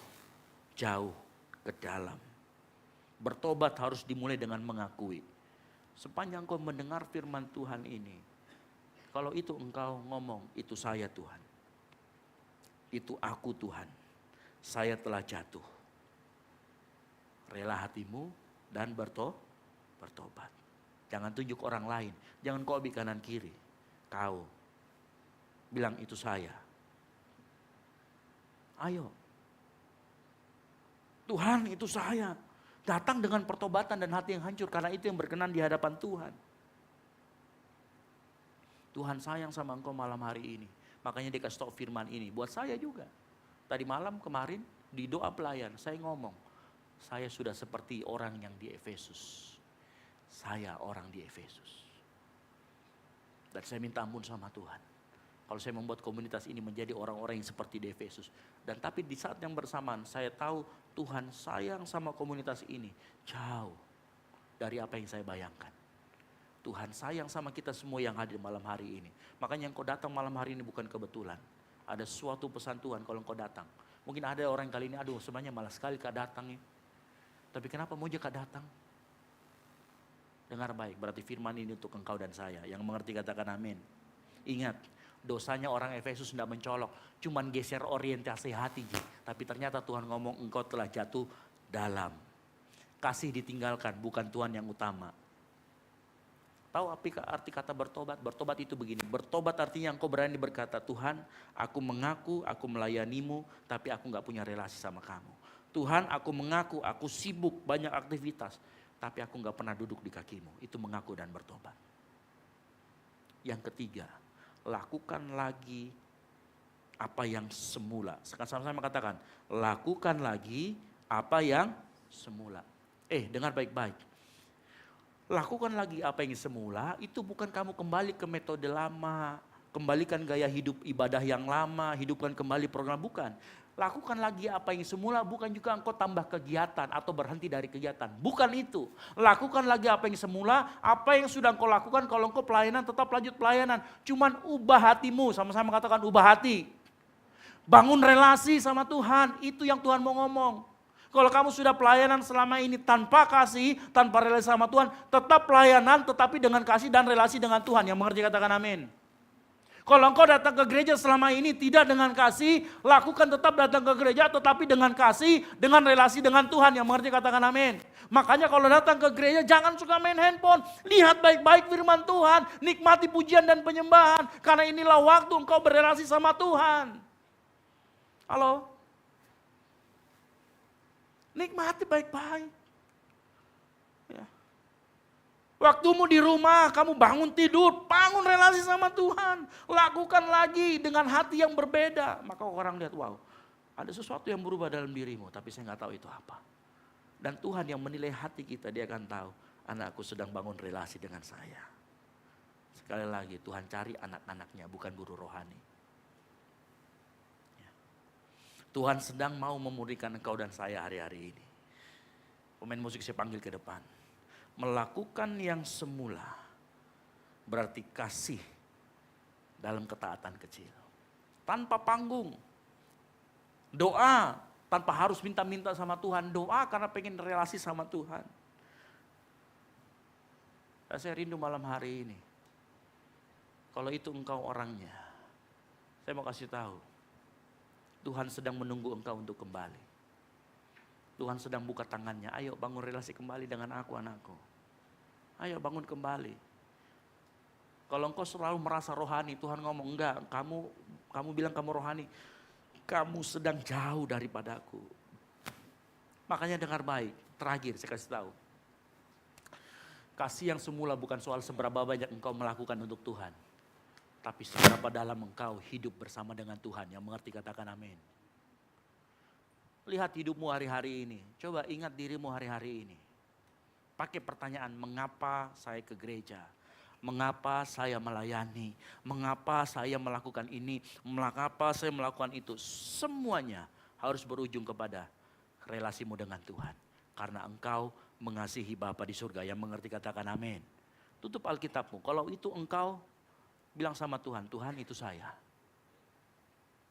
S8: jauh ke dalam. Bertobat harus dimulai dengan mengakui. Sepanjang kau mendengar firman Tuhan ini, kalau itu engkau ngomong, itu saya Tuhan. Itu aku Tuhan. Saya telah jatuh. Rela hatimu dan bertobat. Jangan tunjuk orang lain. Jangan kau ambil kanan kiri. Kau bilang itu saya. Ayo. Tuhan itu saya. Datang dengan pertobatan dan hati yang hancur karena itu yang berkenan di hadapan Tuhan. Tuhan sayang sama engkau malam hari ini. Makanya dia kasih tahu firman ini. Buat saya juga. Tadi malam kemarin di doa pelayan saya ngomong. Saya sudah seperti orang yang di Efesus. Saya orang di Efesus. Dan saya minta ampun sama Tuhan. Kalau saya membuat komunitas ini menjadi orang-orang yang seperti di Efesus. Dan tapi di saat yang bersamaan saya tahu Tuhan sayang sama komunitas ini jauh dari apa yang saya bayangkan. Tuhan sayang sama kita semua yang hadir malam hari ini. Makanya yang kau datang malam hari ini bukan kebetulan. Ada suatu pesan Tuhan kalau kau datang. Mungkin ada orang kali ini, aduh sebenarnya malas sekali kak datang ya. Tapi kenapa mau kak datang? Dengar baik, berarti firman ini untuk engkau dan saya. Yang mengerti katakan amin. Ingat, dosanya orang Efesus tidak mencolok. Cuman geser orientasi hati. Tapi ternyata Tuhan ngomong engkau telah jatuh dalam. Kasih ditinggalkan, bukan Tuhan yang utama. Tahu arti kata bertobat? Bertobat itu begini. Bertobat artinya engkau berani berkata, Tuhan aku mengaku, aku melayanimu. Tapi aku gak punya relasi sama kamu. Tuhan aku mengaku, aku sibuk banyak aktivitas. Tapi aku gak pernah duduk di kakimu. Itu mengaku dan bertobat. Yang ketiga, lakukan lagi apa yang semula. Sekarang sama-sama katakan, lakukan lagi apa yang semula. Dengar baik-baik. Lakukan lagi apa yang semula, itu bukan kamu kembali ke metode lama. Kembalikan gaya hidup ibadah yang lama, hidupkan kembali program, bukan. Lakukan lagi apa yang semula, bukan juga engkau tambah kegiatan atau berhenti dari kegiatan. Bukan itu. Lakukan lagi apa yang semula, apa yang sudah engkau lakukan, kalau engkau pelayanan tetap lanjut pelayanan. Cuman ubah hatimu, sama-sama katakan ubah hati. Bangun relasi sama Tuhan, itu yang Tuhan mau ngomong. Kalau kamu sudah pelayanan selama ini tanpa kasih, tanpa relasi sama Tuhan, tetap pelayanan tetapi dengan kasih dan relasi dengan Tuhan. Yang mengerti katakan amin. Kalau engkau datang ke gereja selama ini tidak dengan kasih, lakukan tetap datang ke gereja tetapi dengan kasih, dengan relasi dengan Tuhan. Yang mengerti katakan amin. Makanya kalau datang ke gereja jangan suka main handphone. Lihat baik-baik firman Tuhan, nikmati pujian dan penyembahan. Karena inilah waktu engkau berrelasi sama Tuhan. Halo? Nikmati baik-baik. Ya. Waktumu di rumah, kamu bangun tidur, bangun relasi sama Tuhan. Lakukan lagi dengan hati yang berbeda. Maka orang lihat, wow, ada sesuatu yang berubah dalam dirimu, tapi saya nggak tahu itu apa. Dan Tuhan yang menilai hati kita, dia akan tahu, anakku sedang bangun relasi dengan saya. Sekali lagi, Tuhan cari anak-anaknya, bukan guru rohani. Ya. Tuhan sedang mau memurnikan engkau dan saya hari-hari ini. Pemain musik saya panggil ke depan. Melakukan yang semula berarti kasih dalam ketaatan kecil. Tanpa panggung. Doa tanpa harus minta-minta sama Tuhan. Doa karena pengen relasi sama Tuhan. Saya rindu malam hari ini. Kalau itu engkau orangnya. Saya mau kasih tahu. Tuhan sedang menunggu engkau untuk kembali. Tuhan sedang buka tangannya, ayo bangun relasi kembali dengan aku anakku. Ayo bangun kembali. Kalau engkau selalu merasa rohani, Tuhan ngomong enggak, kamu bilang kamu rohani. Kamu sedang jauh daripadaku. Makanya dengar baik, terakhir saya kasih tahu. Kasih yang semula bukan soal seberapa banyak engkau melakukan untuk Tuhan. Tapi seberapa dalam engkau hidup bersama dengan Tuhan, yang mengerti katakan amin. Lihat hidupmu hari-hari ini. Coba ingat dirimu hari-hari ini. Pakai pertanyaan, mengapa saya ke gereja? Mengapa saya melayani? Mengapa saya melakukan ini? Mengapa saya melakukan itu? Semuanya harus berujung kepada relasimu dengan Tuhan. Karena engkau mengasihi Bapa di surga. Yang mengerti katakan amin. Tutup Alkitabmu. Kalau itu engkau bilang sama Tuhan, Tuhan itu saya.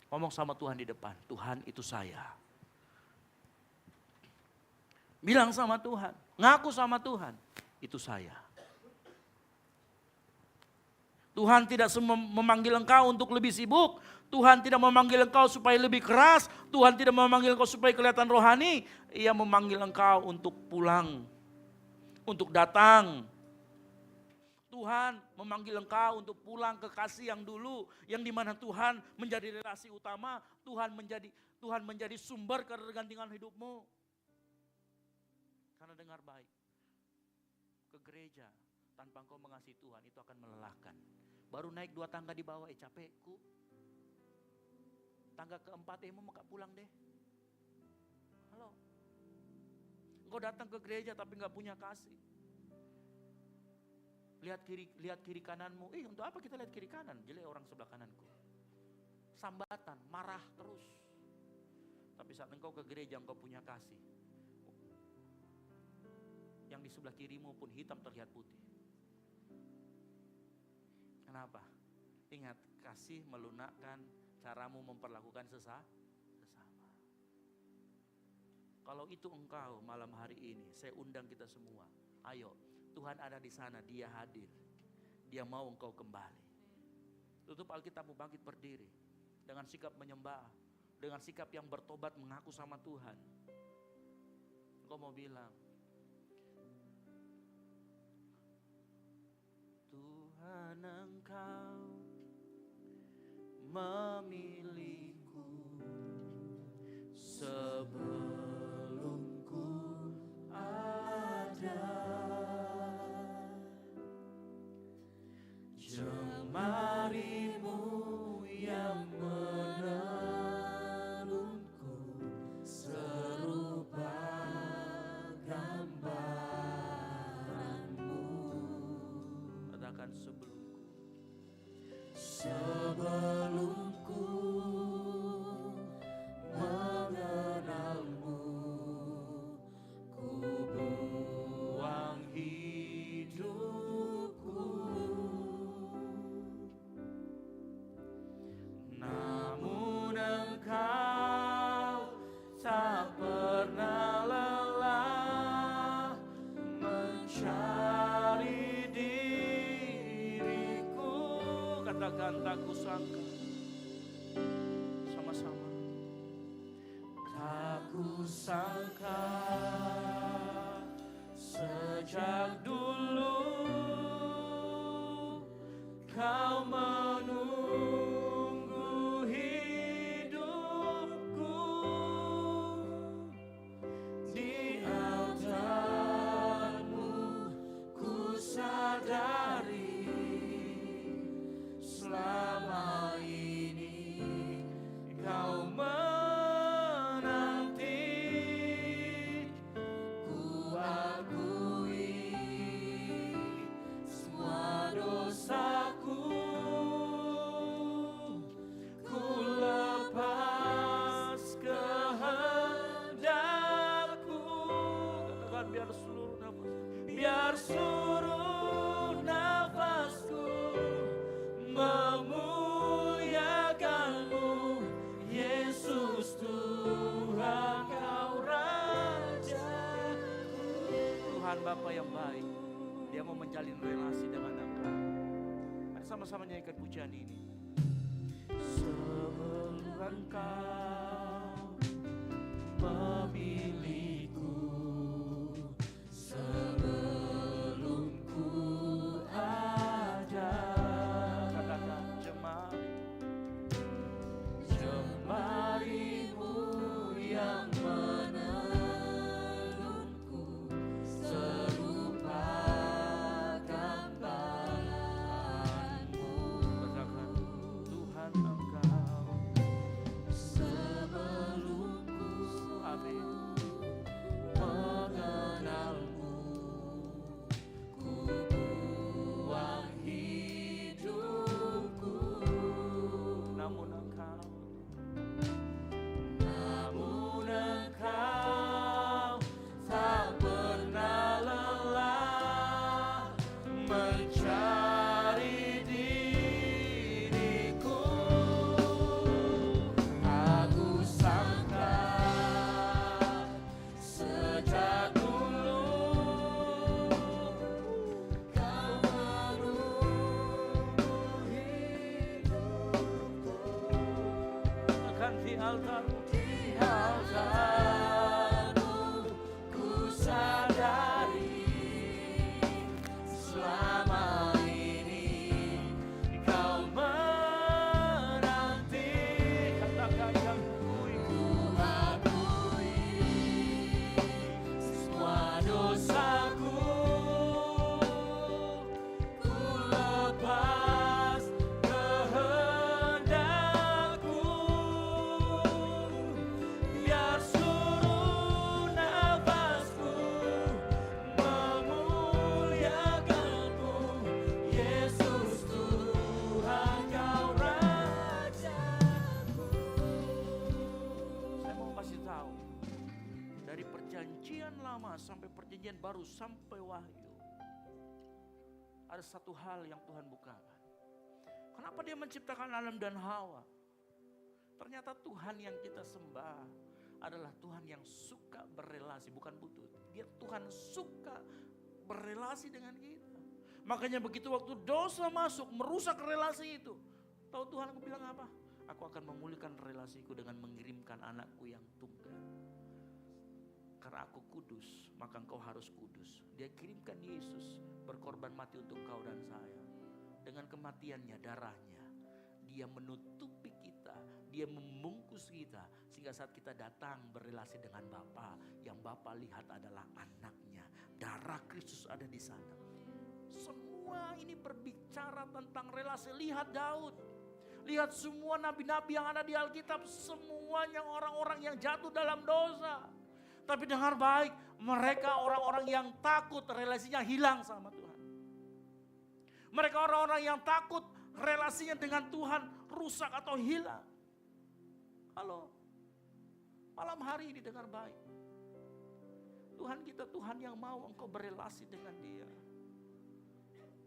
S8: Ngomong sama Tuhan di depan, Tuhan itu saya. Bilang sama Tuhan, ngaku sama Tuhan, itu saya. Tuhan tidak memanggil engkau untuk lebih sibuk. Tuhan tidak memanggil engkau supaya lebih keras. Tuhan tidak memanggil engkau supaya kelihatan rohani. Ia memanggil engkau untuk pulang. Untuk datang. Tuhan memanggil engkau untuk pulang ke kasih yang dulu. Yang dimana Tuhan menjadi relasi utama. Tuhan menjadi sumber ketergantungan hidupmu. Karena dengar baik, ke gereja tanpa engkau mengasihi Tuhan itu akan melelahkan. Baru naik 2 tangga di bawah, capekku. Tangga keempat, mau pulang deh. Halo. Engkau datang ke gereja tapi gak punya kasih. Lihat kiri kananmu. Untuk apa kita lihat kiri kanan? Jelek orang sebelah kananku. Sambatan, marah terus. Tapi saat engkau ke gereja, engkau punya kasih. Yang di sebelah kirimu pun hitam terlihat putih. Kenapa? Ingat, kasih melunakkan caramu memperlakukan sesama. Kalau itu engkau malam hari ini, saya undang kita semua. Ayo, Tuhan ada di sana, Dia hadir. Dia mau engkau kembali. Tutup Alkitabmu, bangkit berdiri. Dengan sikap menyembah, dengan sikap yang bertobat mengaku sama Tuhan. Engkau mau bilang, Tuhan Engkau memilihku sebelum ku ada. Jemarimu yang menenunku serupa gambaranmu. Katakan sebelumku mengenalmu, ku buang hidupku. Namun Engkau tak pernah lelah mencari diriku. Katakan tak kusangka. Sama-sama. Tak kusangka sejak dulu Kau menunggu hidupku di altarmu. Ku sadari selama ini Kau menanti. Ku akui semua dosaku, ku lepas kehendakku. Katakan biar seluruh nafasku memuliakanmu, Yesus Tuhan Kau Rajaku. Tuhan Bapa yang baik, Dia mau menjalin relasi dengan Engkau. Mari sama-sama nyanyikan pujian ini. Sebelum Engkau memilihku, sebelum ku ada. Katakan jemarimu yang menenunku serupa gambaranmu. Katakan Tuhan Engkau biar seluruh nafasku memuliakan-Mu, Yesus Tuhan Kau Rajaku. Saya mau kasih tahu, dari perjanjian lama sampai perjanjian baru sampai Wahyu, ada satu hal yang Tuhan bukakan. Kenapa Dia menciptakan Adam dan Hawa? Ternyata Tuhan yang kita sembah adalah Tuhan yang suka berelasi, bukan butut. Dia Tuhan suka berelasi dengan kita. Makanya begitu waktu dosa masuk, merusak relasi itu. Tahu Tuhan aku bilang apa? Aku akan memulihkan relasiku dengan mengirimkan anakku yang tunggal. Karena aku kudus, maka engkau harus kudus. Dia kirimkan Yesus berkorban mati untuk kau dan saya. Dengan kematiannya, darahnya, Dia menutupi kita, Dia membungkus kita. Sehingga saat kita datang berrelasi dengan Bapa, yang Bapa lihat adalah anaknya. Darah Kristus ada di sana. Semua ini berbicara tentang relasi. Lihat Daud, lihat semua nabi-nabi yang ada di Alkitab, semuanya orang-orang yang jatuh dalam dosa. Tapi dengar baik, mereka orang-orang yang takut relasinya hilang sama Tuhan. Mereka orang-orang yang takut relasinya dengan Tuhan rusak atau hilang. Halo, malam hari ini dengar baik. Tuhan kita Tuhan yang mau engkau berelasi dengan Dia.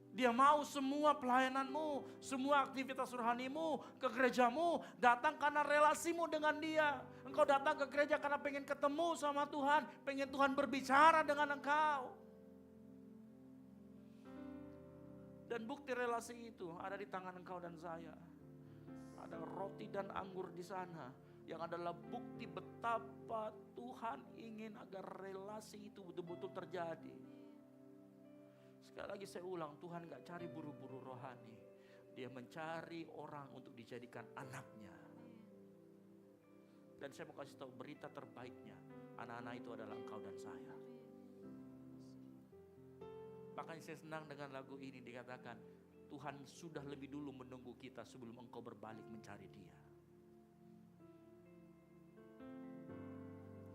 S8: Dia mau semua pelayananmu, semua aktivitas rohanimu, ke gerejamu datang karena relasimu dengan Dia. Engkau datang ke gereja karena pengen ketemu sama Tuhan, pengen Tuhan berbicara dengan engkau. Dan bukti relasi itu ada di tangan engkau dan saya. Ada roti dan anggur di sana yang adalah bukti betapa Tuhan ingin agar relasi itu betul-betul terjadi. Sekali lagi saya ulang, Tuhan gak cari buru-buru rohani. Dia mencari orang untuk dijadikan anaknya. Dan saya mau kasih tahu berita terbaiknya, anak-anak itu adalah engkau dan saya. Makanya saya senang dengan lagu ini, dikatakan Tuhan sudah lebih dulu menunggu kita sebelum engkau berbalik mencari Dia.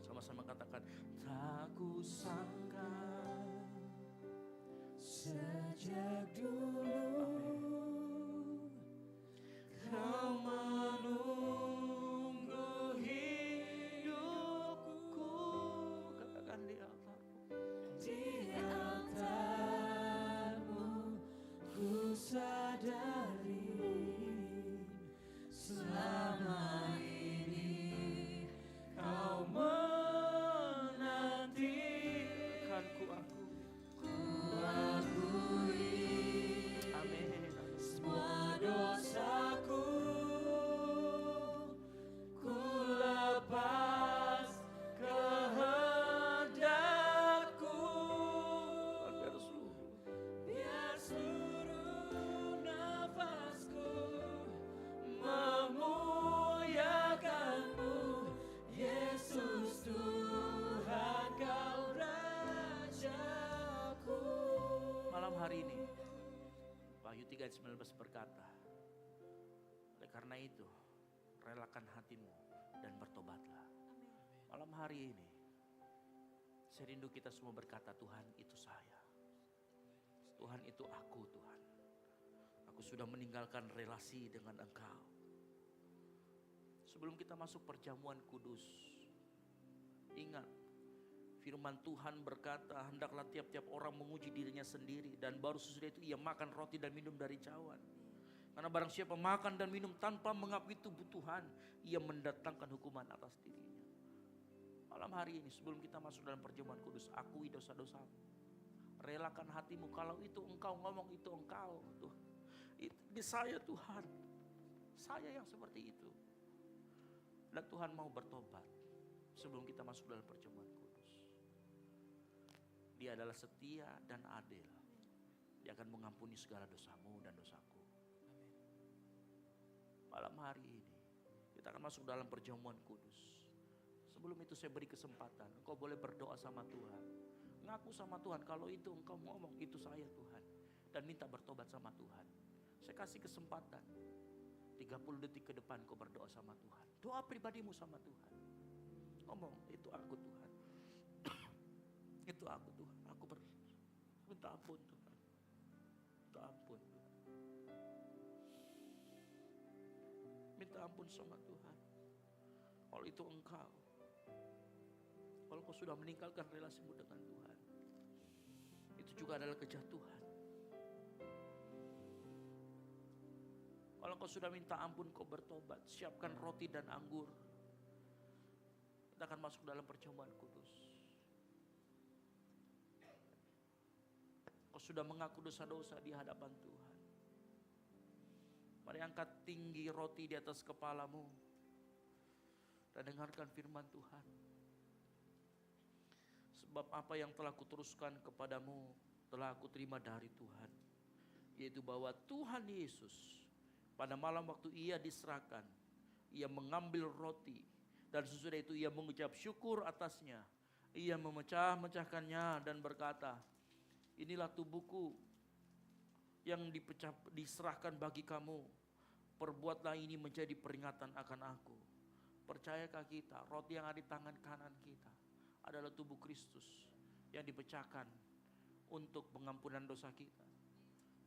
S8: Sama-sama katakan, tak kusangka sejak dulu Kau menunggu hidupku. Katakan di altarmu. Di altarmu ku sadari selama ini Kau menantikanku. Semua dosaku ku lepas kehendakku, biar seluruh nafasku memuliakan-Mu, Yesus Tuhan Kau Rajaku. Malam hari ini Wahyu 3:19 berkata, oleh karena itu relakan hatimu dan bertobatlah. Malam hari ini saya rindu kita semua berkata, Tuhan itu saya, Tuhan itu aku. Tuhan, aku sudah meninggalkan relasi dengan Engkau. Sebelum kita masuk perjamuan kudus, ingat firman Tuhan berkata, hendaklah tiap-tiap orang menguji dirinya sendiri, dan baru sesudah itu ia makan roti dan minum dari cawan. Karena barang siapa makan dan minum tanpa mengakui tubuh Tuhan, ia mendatangkan hukuman atas dirinya. Malam hari ini sebelum kita masuk dalam perjamuan kudus, akui dosa-dosamu. Relakan hatimu, kalau itu engkau ngomong itu engkau. Itu saya Tuhan, saya yang seperti itu. Dan Tuhan mau bertobat sebelum kita masuk dalam perjamuan kudus. Dia adalah setia dan adil. Dia akan mengampuni segala dosamu dan dosaku. Malam hari ini kita akan masuk dalam perjamuan kudus. Sebelum itu saya beri kesempatan, engkau boleh berdoa sama Tuhan. Ngaku sama Tuhan, kalau itu engkau ngomong itu saya Tuhan. Dan minta bertobat sama Tuhan. Saya kasih kesempatan 30 detik ke depan kau berdoa sama Tuhan. Doa pribadimu sama Tuhan. Ngomong, itu aku Tuhan. Itu aku Tuhan. Aku minta ampun Tuhan. Minta ampun Tuhan. Minta ampun sama Tuhan. Kalau itu engkau. Kalau kau sudah meninggalkan relasimu dengan Tuhan. Itu juga adalah kejatuhan. Kalau kau sudah minta ampun, kau bertobat. Siapkan roti dan anggur. Kita akan masuk dalam perjamuan kudus. Kau sudah mengaku dosa-dosa di hadapan Tuhan. Mari angkat tinggi roti di atas kepalamu. Dan dengarkan firman Tuhan. Sebab apa yang telah kuteruskan kepadamu telah aku terima dari Tuhan. Yaitu bahwa Tuhan Yesus pada malam waktu ia diserahkan, ia mengambil roti. Dan sesudah itu ia mengucap syukur atasnya. Ia memecah-mecahkannya dan berkata, inilah tubuhku yang diserahkan bagi kamu. Perbuatlah ini menjadi peringatan akan aku. Percayakah kita roti yang ada di tangan kanan kita adalah tubuh Kristus yang dipecahkan untuk pengampunan dosa kita.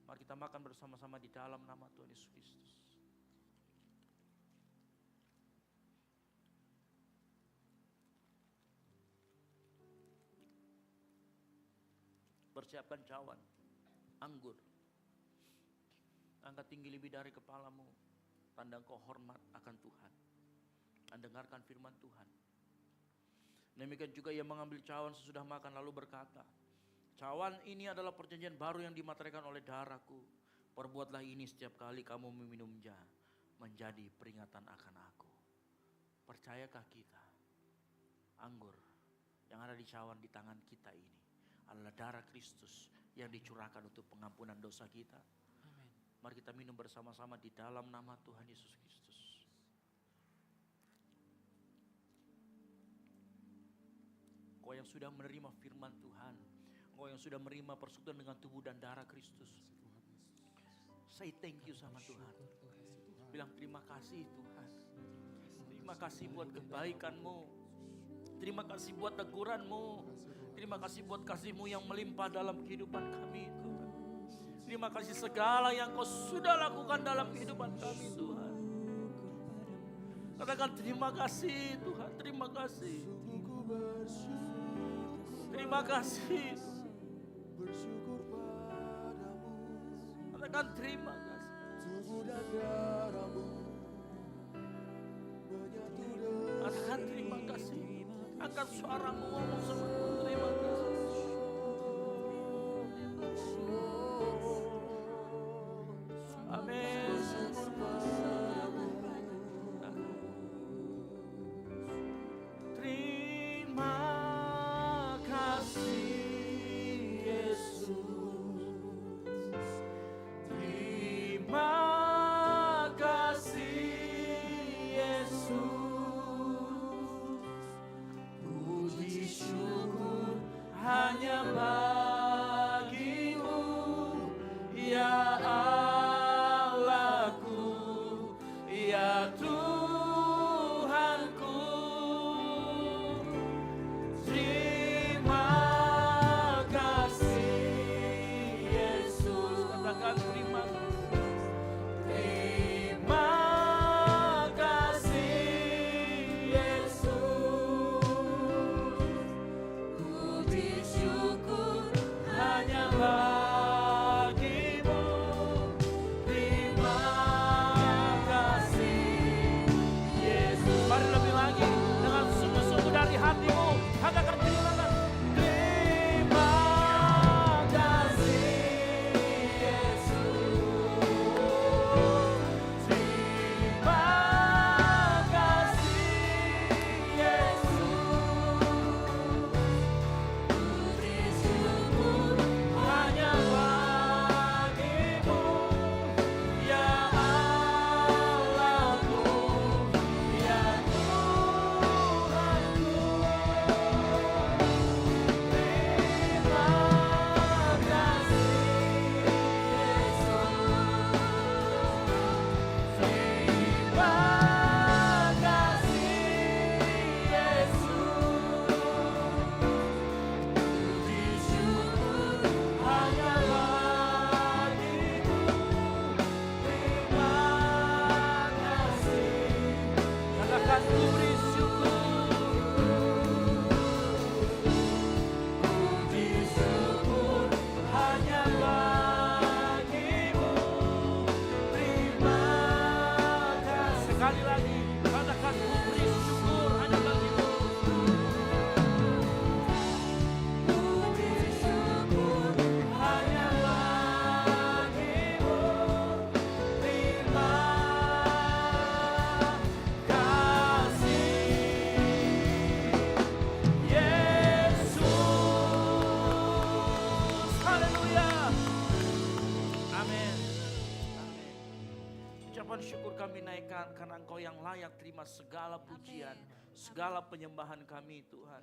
S8: Mari kita makan bersama-sama di dalam nama Tuhan Yesus Kristus. Persiapkan cawan, anggur. Angkat tinggi lebih dari kepalamu. Tanda engkau hormat akan Tuhan. Dan dengarkan firman Tuhan. Demikian juga ia mengambil cawan sesudah makan lalu berkata, cawan ini adalah perjanjian baru yang dimateraikan oleh darahku. Perbuatlah ini setiap kali kamu meminumnya menjadi peringatan akan aku. Percayakah kita? Anggur yang ada di cawan di tangan kita ini adalah darah Kristus yang dicurahkan untuk pengampunan dosa kita.
S3: Amin.
S8: Mari kita minum bersama-sama di dalam nama Tuhan Yesus Kristus. Kau yang sudah menerima firman Tuhan, kau yang sudah menerima persekutuan dengan tubuh dan darah Kristus, say thank you sama Tuhan. Bilang terima kasih Tuhan. Terima kasih buat kebaikan-Mu. Terima kasih buat teguran-Mu. Terima kasih buat kasih-Mu yang melimpah dalam kehidupan kami Tuhan. Terima kasih segala yang Kau sudah lakukan dalam kehidupan kami Tuhan. Katakan terima kasih Tuhan, terima kasih. Terima kasih.
S6: Bersyukur padamu.
S8: Katakan terima kasih.
S6: Tubuh dan darahmu menyatu dengan.
S8: Katakan terima kasih. Angkat suaramu ngomong sama Tuhan. Terima kasih. Amin. Terima kasih Yesus. Terima kasih Yesus. Puji syukur hanya bagimu ya Allahku, ya Tuhanku. Terima kasih Yesus. Katakan terima kasih. Terima kasih Yesus. Puji syukur Tuhan syukur kami naikkan karena Engkau yang layak terima segala pujian, segala penyembahan kami Tuhan.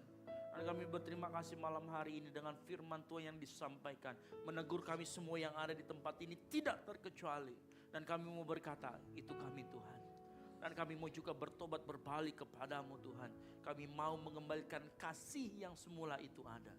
S8: Dan kami berterima kasih malam hari ini dengan firman Tuhan yang disampaikan. Menegur kami semua yang ada di tempat ini tidak terkecuali. Dan kami mau berkata, itu kami Tuhan. Dan kami mau juga bertobat berbalik kepadamu Tuhan. Kami mau mengembalikan kasih yang semula itu ada.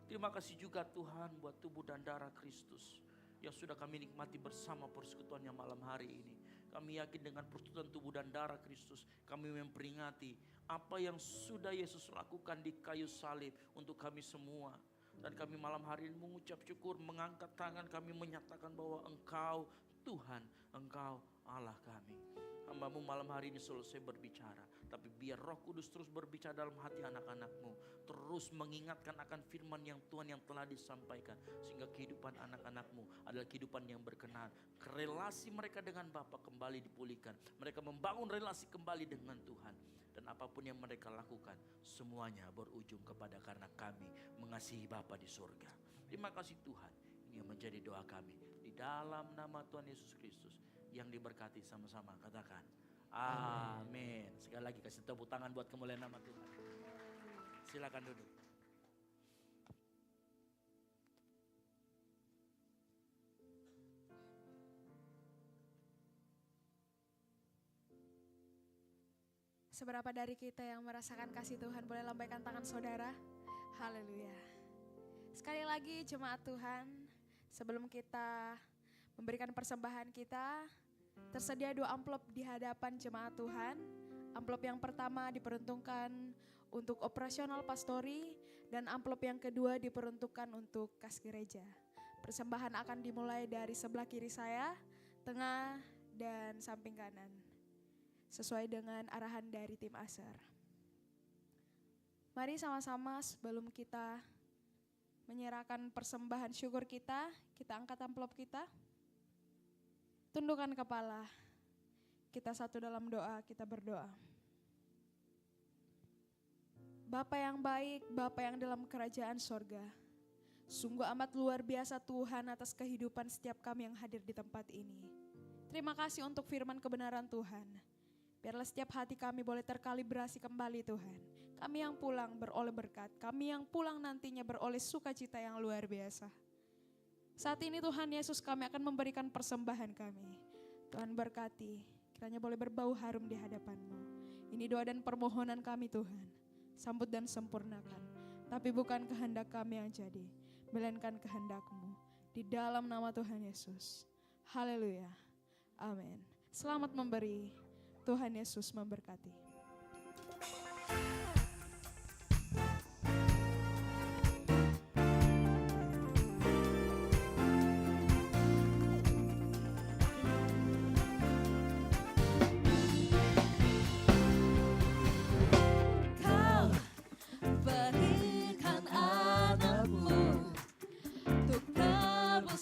S8: Terima kasih juga Tuhan buat tubuh dan darah Kristus yang sudah kami nikmati bersama persekutuannya malam hari ini. Kami yakin dengan persekutuan tubuh dan darah Kristus, kami memperingati apa yang sudah Yesus lakukan di kayu salib untuk kami semua. Dan kami malam hari ini mengucap syukur, mengangkat tangan kami menyatakan bahwa Engkau Tuhan, Engkau Allah kami. Hamba-Mu malam hari ini selesai berbicara, tapi biar Roh Kudus terus berbicara dalam hati anak-anak-Mu, terus mengingatkan akan firman yang Tuhan yang telah disampaikan, sehingga kehidupan anak-anak-Mu adalah kehidupan yang berkenan. Relasi mereka dengan Bapa kembali dipulihkan, mereka membangun relasi kembali dengan Tuhan, dan apapun yang mereka lakukan semuanya berujung kepada karena kami mengasihi Bapa di surga. Terima kasih Tuhan, ini yang menjadi doa kami di dalam nama Tuhan Yesus Kristus yang diberkati sama-sama. Katakan amin. Sekali lagi kasih tepuk tangan buat kemuliaan nama Tuhan. Silakan duduk.
S9: Seberapa dari kita yang merasakan kasih Tuhan, boleh lambaikan tangan saudara. Haleluya. Sekali lagi jemaat Tuhan, sebelum kita memberikan persembahan kita, tersedia 2 amplop di hadapan jemaat Tuhan. Amplop yang pertama diperuntukkan untuk operasional pastori, dan amplop yang kedua diperuntukkan untuk kas gereja. Persembahan akan dimulai dari sebelah kiri saya, tengah, dan samping kanan, sesuai dengan arahan dari tim ASER. Mari sama-sama sebelum kita menyerahkan persembahan syukur kita angkat amplop kita. Tundukkan kepala, kita satu dalam doa, kita berdoa. Bapa yang baik, Bapa yang dalam kerajaan sorga, sungguh amat luar biasa Tuhan atas kehidupan setiap kami yang hadir di tempat ini. Terima kasih untuk firman kebenaran Tuhan. Biarlah setiap hati kami boleh terkalibrasi kembali Tuhan. Kami yang pulang beroleh berkat, kami yang pulang nantinya beroleh sukacita yang luar biasa. Saat ini Tuhan Yesus, kami akan memberikan persembahan kami. Tuhan berkati, kiranya boleh berbau harum di hadapan-Mu. Ini doa dan permohonan kami Tuhan. Sambut dan sempurnakan. Tapi bukan kehendak kami yang jadi, melainkan kehendak-Mu. Di dalam nama Tuhan Yesus. Haleluya. Amin. Selamat memberi. Tuhan Yesus memberkati.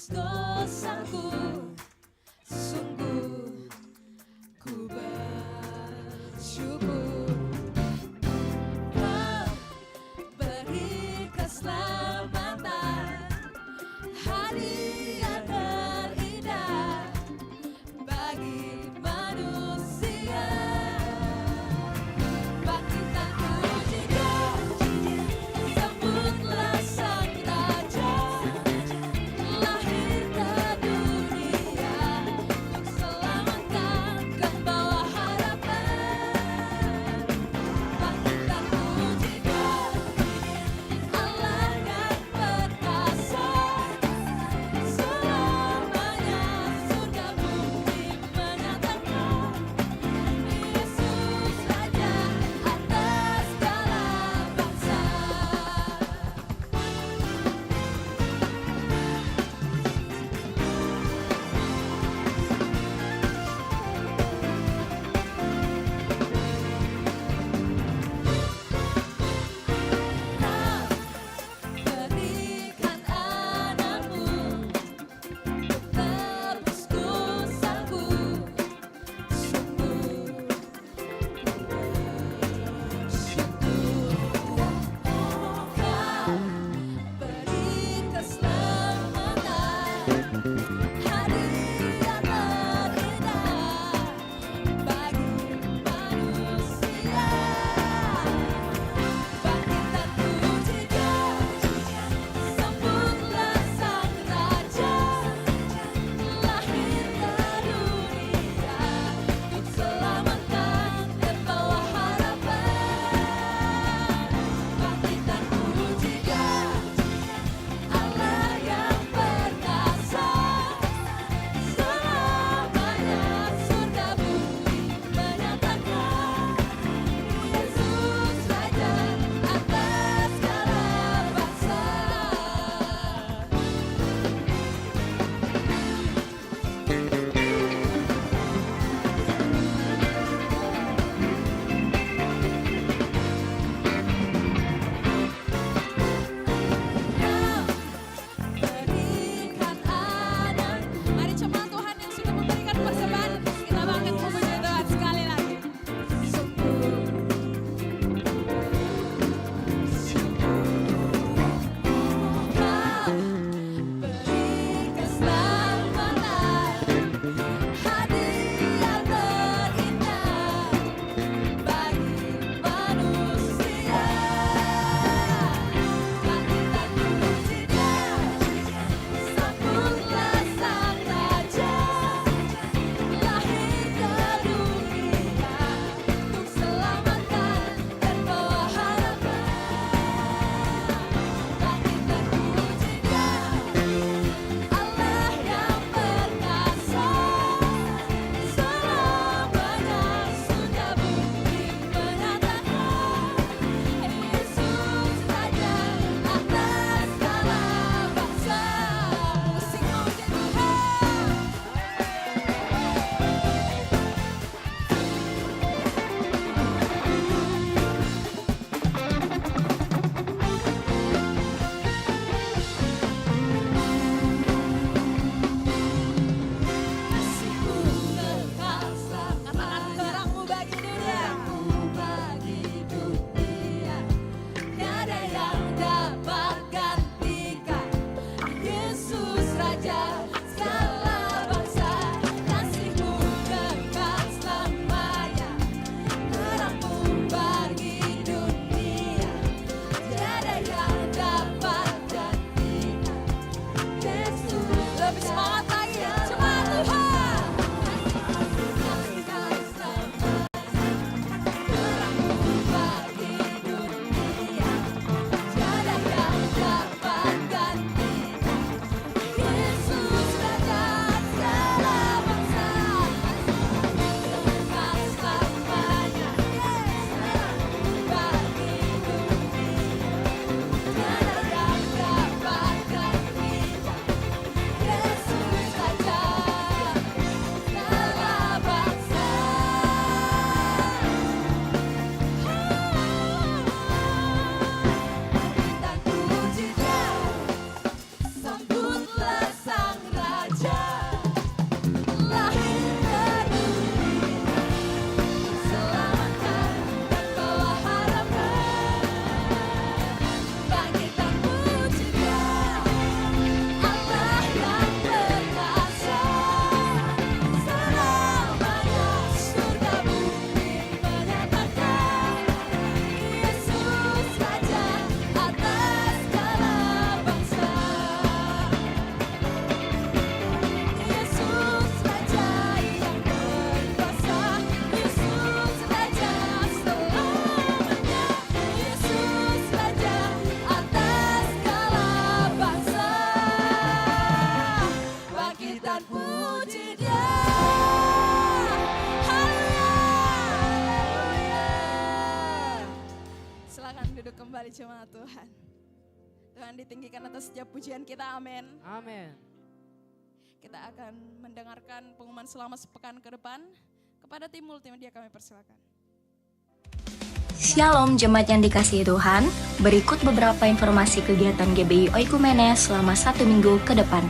S1: Dosaku, sungguh ku bersyukur.
S9: kembali jemaat Tuhan. Tuhan ditinggikan atas setiap pujian kita, amin.
S3: Amin.
S9: Kita akan mendengarkan pengumuman selama sepekan ke depan. Kepada tim multimedia kami persilakan.
S5: Shalom jemaat yang dikasihi Tuhan, berikut beberapa informasi kegiatan GBI Oikumene selama 1 minggu ke depan.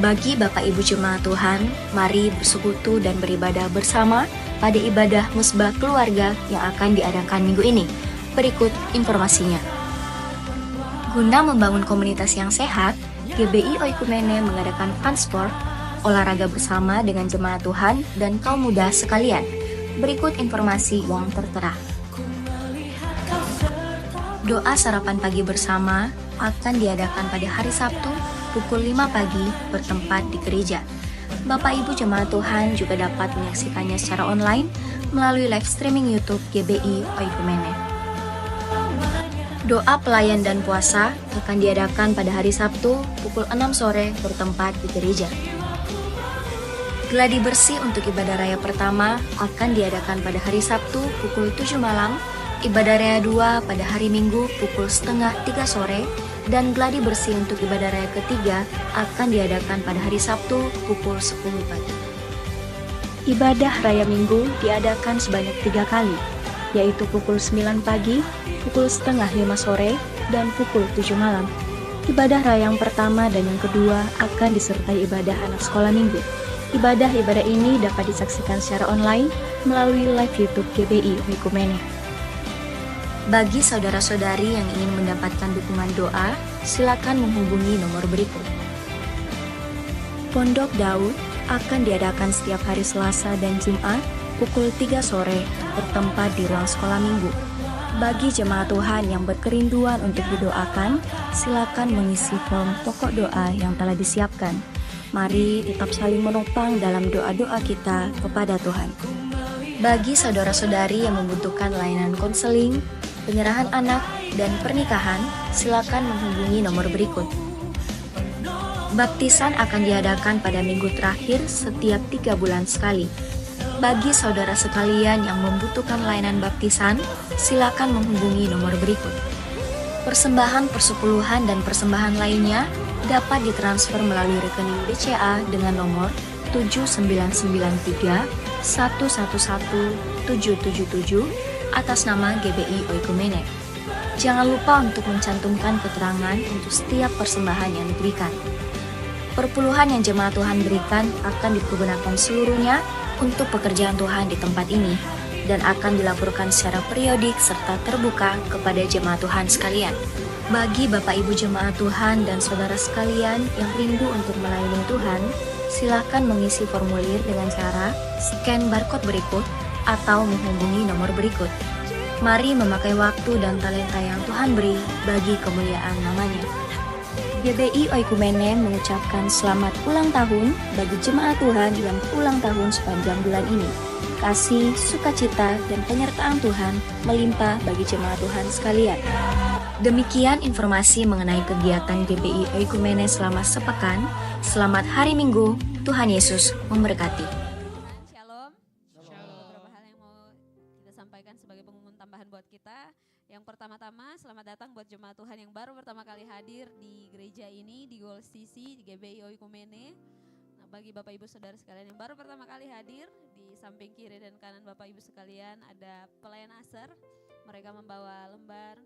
S5: Bagi Bapak Ibu Jemaat Tuhan, mari bersekutu dan beribadah bersama pada ibadah musbah keluarga yang akan diadakan minggu ini. Berikut informasinya. Guna membangun komunitas yang sehat, GBI Oikumene mengadakan fun sport, olahraga bersama dengan jemaat Tuhan dan kaum muda sekalian. Berikut informasi yang tertera. Doa sarapan pagi bersama akan diadakan pada hari Sabtu pukul 5 pagi bertempat di gereja. Bapak Ibu jemaat Tuhan juga dapat menyaksikannya secara online melalui live streaming YouTube GBI Oikumene. Doa pelayan dan puasa akan diadakan pada hari Sabtu pukul 6 sore bertempat di gereja. Gladi bersih untuk ibadah raya pertama akan diadakan pada hari Sabtu pukul 7 malam, ibadah raya 2 pada hari Minggu pukul setengah 3 sore, dan gladi bersih untuk ibadah raya ketiga akan diadakan pada hari Sabtu pukul 10 pagi. Ibadah raya Minggu diadakan sebanyak 3 kali, yaitu pukul 9 pagi, pukul setengah 5 sore, dan pukul 7 malam. Ibadah raya yang pertama dan yang kedua akan disertai ibadah anak sekolah minggu. Ibadah-ibadah ini dapat disaksikan secara online melalui live YouTube GBI Oikumene. Bagi saudara-saudari yang ingin mendapatkan dukungan doa, silakan menghubungi nomor berikut. Pondok Daud akan diadakan setiap hari Selasa dan Jumat pukul 3 sore bertempat di ruang sekolah minggu. Bagi jemaat Tuhan yang berkerinduan untuk didoakan, silakan mengisi form pokok doa yang telah disiapkan. Mari tetap saling menopang dalam doa-doa kita kepada Tuhan. Bagi saudara-saudari yang membutuhkan layanan konseling, penyerahan anak, dan pernikahan, silakan menghubungi nomor berikut. Baptisan akan diadakan pada minggu terakhir setiap 3 bulan sekali. Bagi saudara sekalian yang membutuhkan layanan baptisan, silakan menghubungi nomor berikut. Persembahan persepuluhan dan persembahan lainnya dapat ditransfer melalui rekening BCA dengan nomor 7993 111 777 atas nama GBI Oikumene. Jangan lupa untuk mencantumkan keterangan untuk setiap persembahan yang diberikan. Perpuluhan yang jemaat Tuhan berikan akan dipergunakan seluruhnya untuk pekerjaan Tuhan di tempat ini dan akan dilaporkan secara periodik serta terbuka kepada jemaat Tuhan sekalian. Bagi Bapak Ibu jemaat Tuhan dan saudara sekalian yang rindu untuk melayani Tuhan, silakan mengisi formulir dengan cara scan barcode berikut atau menghubungi nomor berikut. Mari memakai waktu dan talenta yang Tuhan beri bagi kemuliaan namanya. GBI Oikumene mengucapkan selamat ulang tahun bagi jemaat Tuhan yang ulang tahun sepanjang bulan ini. Kasih, sukacita, dan penyertaan Tuhan melimpah bagi jemaat Tuhan sekalian. Demikian informasi mengenai kegiatan GBI Oikumene selama sepekan. Selamat hari Minggu, Tuhan Yesus memberkati.
S2: Shalom. Beberapa hal yang mau kita sampaikan sebagai pengumuman tambahan buat kita. Yang pertama-tama, selamat datang buat jemaat Tuhan yang baru pertama kali hadir di gereja ini, di Gold CC, di GBI Oikumene. Nah, bagi Bapak Ibu Saudara sekalian yang baru pertama kali hadir, di samping kiri dan kanan Bapak Ibu sekalian ada pelayan ASER. Mereka membawa lembar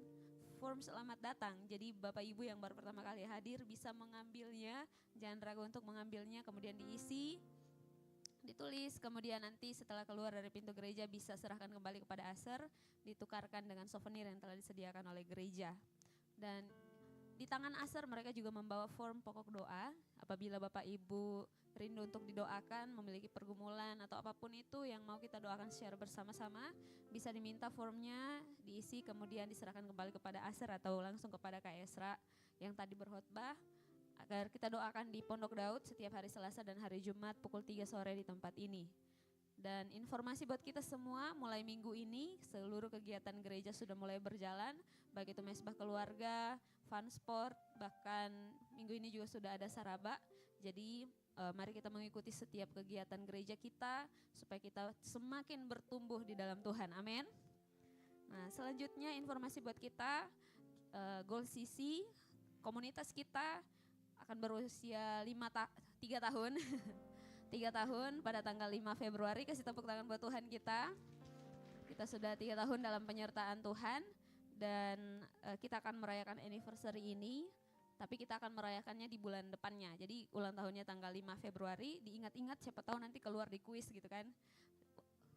S2: form selamat datang. Jadi Bapak Ibu yang baru pertama kali hadir bisa mengambilnya, jangan ragu untuk mengambilnya, kemudian diisi, ditulis, kemudian nanti setelah keluar dari pintu gereja bisa serahkan kembali kepada ASER, ditukarkan dengan souvenir yang telah disediakan oleh gereja. Dan di tangan ASER mereka juga membawa form pokok doa. Apabila Bapak Ibu rindu untuk didoakan, memiliki pergumulan atau apapun itu yang mau kita doakan secara bersama-sama, bisa diminta formnya, diisi, kemudian diserahkan kembali kepada ASER atau langsung kepada Kak Esra yang tadi berkhotbah, agar kita doakan di Pondok Daud setiap hari Selasa dan hari Jumat pukul 3 sore di tempat ini. Dan informasi buat kita semua, mulai minggu ini seluruh kegiatan gereja sudah mulai berjalan, baik itu mesbah keluarga, fun sport, bahkan minggu ini juga sudah ada saraba. Jadi mari kita mengikuti setiap kegiatan gereja kita supaya kita semakin bertumbuh di dalam Tuhan. Amin. Nah, selanjutnya informasi buat kita, Goal CC, komunitas kita akan berusia 3 tahun. 3 tahun pada tanggal 5 Februari, kasih tepuk tangan buat Tuhan kita. Kita sudah 3 tahun dalam penyertaan Tuhan dan kita akan merayakan anniversary ini, tapi kita akan merayakannya di bulan depannya. Jadi ulang tahunnya tanggal 5 Februari, diingat-ingat siapa tahu nanti keluar di kuis gitu kan.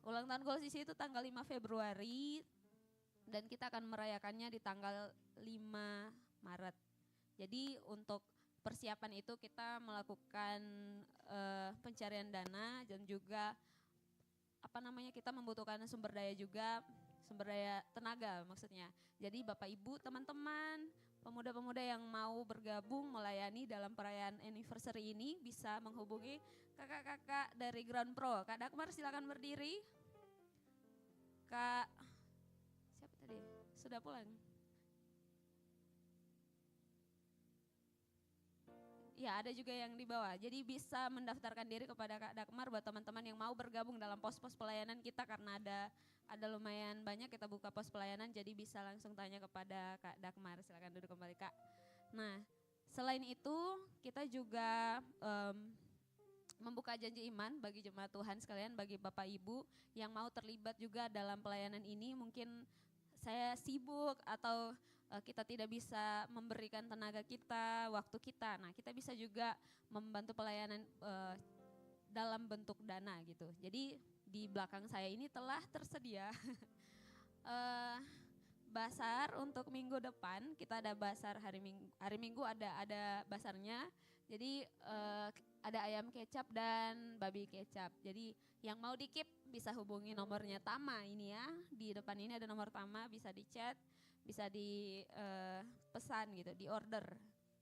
S2: Ulang tahun Goal CC itu tanggal 5 Februari dan kita akan merayakannya di tanggal 5 Maret. Jadi untuk persiapan itu kita melakukan pencarian dana dan juga kita membutuhkan sumber daya juga, sumber daya tenaga maksudnya. Jadi Bapak Ibu, teman-teman, pemuda-pemuda yang mau bergabung melayani dalam perayaan anniversary ini bisa menghubungi kakak-kakak dari Ground Pro. Kak Dagmar silakan berdiri. Kak, siapa tadi? Sudah pulang? Ya, ada juga yang di bawah. Jadi bisa mendaftarkan diri kepada Kak Dagmar buat teman-teman yang mau bergabung dalam pos-pos pelayanan kita, karena ada lumayan banyak kita buka pos pelayanan, jadi bisa langsung tanya kepada Kak Dagmar. Silakan duduk kembali, Kak. Nah, selain itu kita juga membuka janji iman bagi jemaat Tuhan sekalian, bagi Bapak Ibu yang mau terlibat juga dalam pelayanan ini. Mungkin saya sibuk atau kita tidak bisa memberikan tenaga kita, waktu kita. Nah, kita bisa juga membantu pelayanan dalam bentuk dana gitu. Jadi di belakang saya ini telah tersedia basar untuk minggu depan. Kita ada basar hari Minggu ada basarnya. Jadi ada ayam kecap dan babi kecap. Jadi yang mau dikip bisa hubungi nomornya Tama ini ya. Di depan ini ada nomor Tama, bisa di chat, bisa di pesan gitu, di order.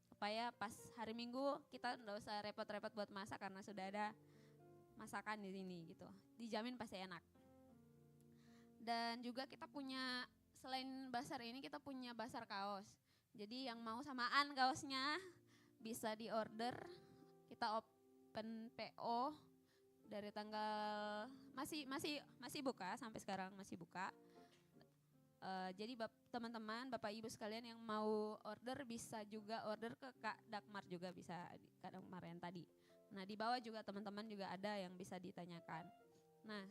S2: Supaya pas hari Minggu kita enggak usah repot-repot buat masak karena sudah ada masakan di sini gitu. Dijamin pasti enak. Dan juga kita punya, selain basar ini kita punya basar kaos. Jadi yang mau samaan kaosnya bisa di order. Kita open PO dari tanggal masih buka sampai sekarang masih buka. Jadi teman-teman, Bapak Ibu sekalian yang mau order bisa juga order ke Kak Dagmar juga bisa, Kak Dagmar yang tadi. Nah di bawah juga teman-teman juga ada yang bisa ditanyakan. Nah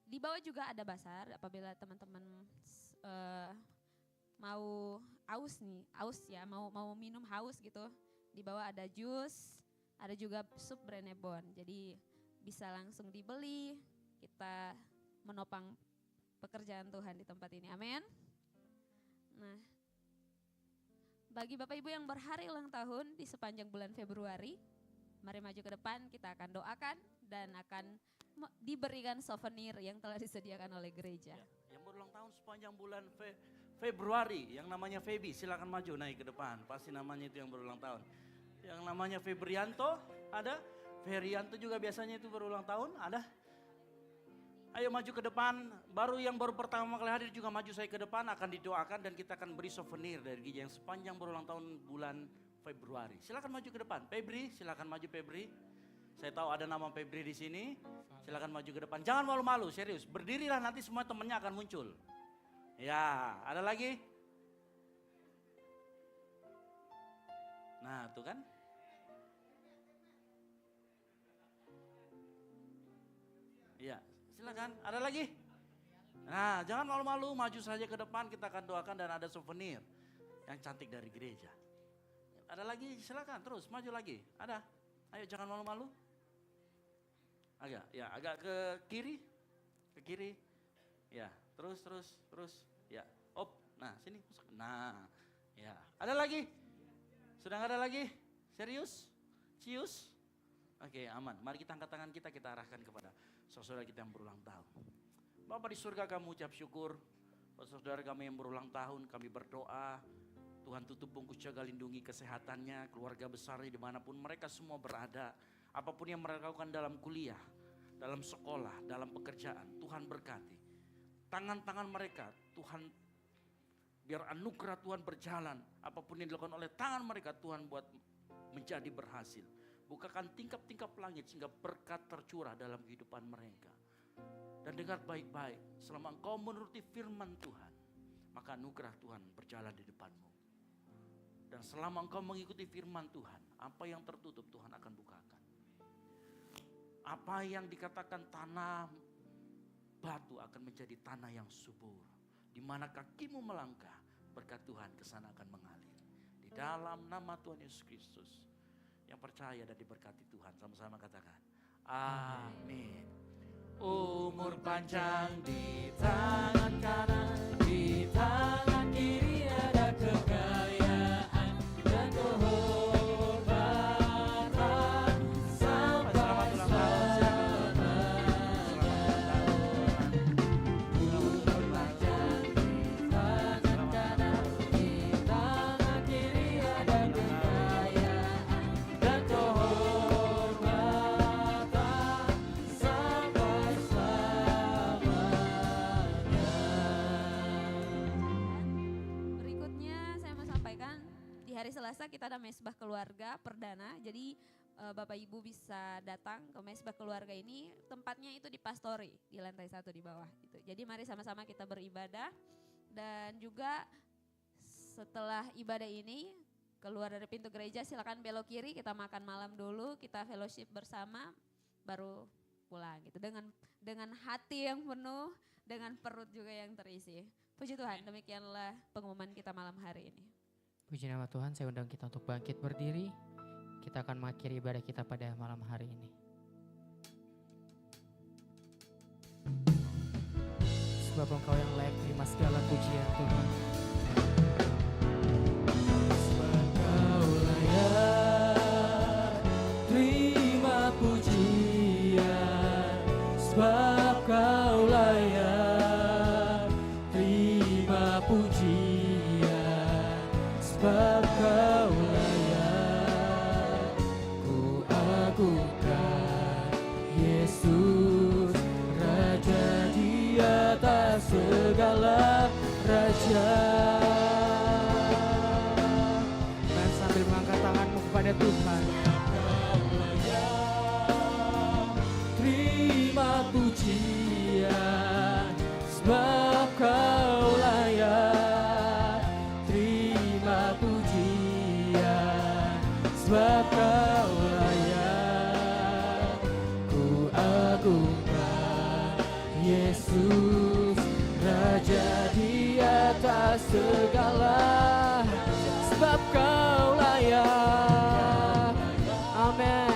S2: di bawah juga ada basar apabila teman-teman mau aus ya, mau minum haus gitu. Di bawah ada jus, ada juga sup Brenebon. Jadi bisa langsung dibeli, kita menopang pekerjaan Tuhan di tempat ini. Amin. Nah, bagi Bapak Ibu yang berhari ulang tahun di sepanjang bulan Februari, mari maju ke depan, kita akan doakan dan akan diberikan souvenir yang telah disediakan oleh gereja.
S8: Ya, yang berulang tahun sepanjang bulan Februari, yang namanya Feby, silakan maju naik ke depan. Pasti namanya itu yang berulang tahun. Yang namanya Febrianto ada, Ferianto juga biasanya itu berulang tahun, ada. Ayo maju ke depan, yang baru pertama kali hadir juga maju saya ke depan, akan didoakan dan kita akan beri souvenir dari gereja yang sepanjang berulang tahun bulan Februari. Silakan maju ke depan, Febri, silakan maju Febri. Saya tahu ada nama Febri di sini, silakan maju ke depan. Jangan malu-malu, serius, berdirilah nanti semua temannya akan muncul. Ya, ada lagi? Nah, tuh kan? Iya. Silakan, ada lagi? Nah, jangan malu-malu, maju saja ke depan, kita akan doakan dan ada souvenir yang cantik dari gereja. Ada lagi? Silakan, terus maju lagi. Ada? Ayo jangan malu-malu. Agak ke kiri. Ke kiri. Ya, terus. Ya, nah sini. Nah, ya. Ada lagi? Sudah nggak ada lagi? Serius? Cius? Oke, aman. Mari kita angkat tangan kita arahkan kepada saudara kita yang berulang tahun. Bapa di surga, kami ucap syukur. Saudara kami yang berulang tahun, kami berdoa. Tuhan tutup bungkus, jaga, lindungi kesehatannya, keluarga besarnya dimanapun mereka semua berada. Apapun yang mereka lakukan dalam kuliah, dalam sekolah, dalam pekerjaan, Tuhan berkati. Tangan-tangan mereka, Tuhan biar anugerah Tuhan berjalan. Apapun yang dilakukan oleh tangan mereka, Tuhan buat menjadi berhasil. Bukakan tingkap-tingkap langit sehingga berkat tercurah dalam kehidupan mereka. Dan dengar baik-baik, selama engkau menuruti firman Tuhan, maka anugerah Tuhan berjalan di depanmu. Dan selama engkau mengikuti firman Tuhan, apa yang tertutup Tuhan akan bukakan. Apa yang dikatakan tanah batu akan menjadi tanah yang subur. Di mana kakimu melangkah, berkat Tuhan ke sana akan mengalir. Di dalam nama Tuhan Yesus Kristus. Yang percaya dan diberkati Tuhan, sama-sama katakan amin. Umur panjang di tangan kanan, di tangan kiri ada kekayaan dan kehormatan sampai selamanya. Umur panjang di tangan kanan, di tangan kiri ada kekayaan dan kehormatan sampai
S2: Berikutnya saya mau sampaikan di hari Selasa kita ada mesbah keluarga perdana. Jadi Bapak Ibu bisa datang ke mesbah keluarga ini, tempatnya itu di Pastori di lantai 1 di bawah gitu. Jadi mari sama-sama kita beribadah dan juga setelah ibadah ini keluar dari pintu gereja silakan belok kiri, kita makan malam dulu, kita fellowship bersama baru pulang gitu dengan hati yang penuh, dengan perut juga yang terisi. Puji Tuhan, demikianlah pengumuman kita malam hari ini.
S10: Puji nama Tuhan, saya undang kita untuk bangkit berdiri. Kita akan mengakhiri ibadah kita pada malam hari ini. Sebab Engkau yang layak terima segala pujian Tuhan. Sebab Kau layak terima pujian. Sebab Kau layak terima pujian. Sebab Kau layak ku agungkan Yesus, Raja di atas segala raja. Dan sambil mengangkat tanganmu kepada Tuhan, Kau layak terima pujian. Sebab Kau layak terima pujian. Sebab Kau layak ku agungkan Yesus, Raja di atas segala. Sebab Kau layak, amin.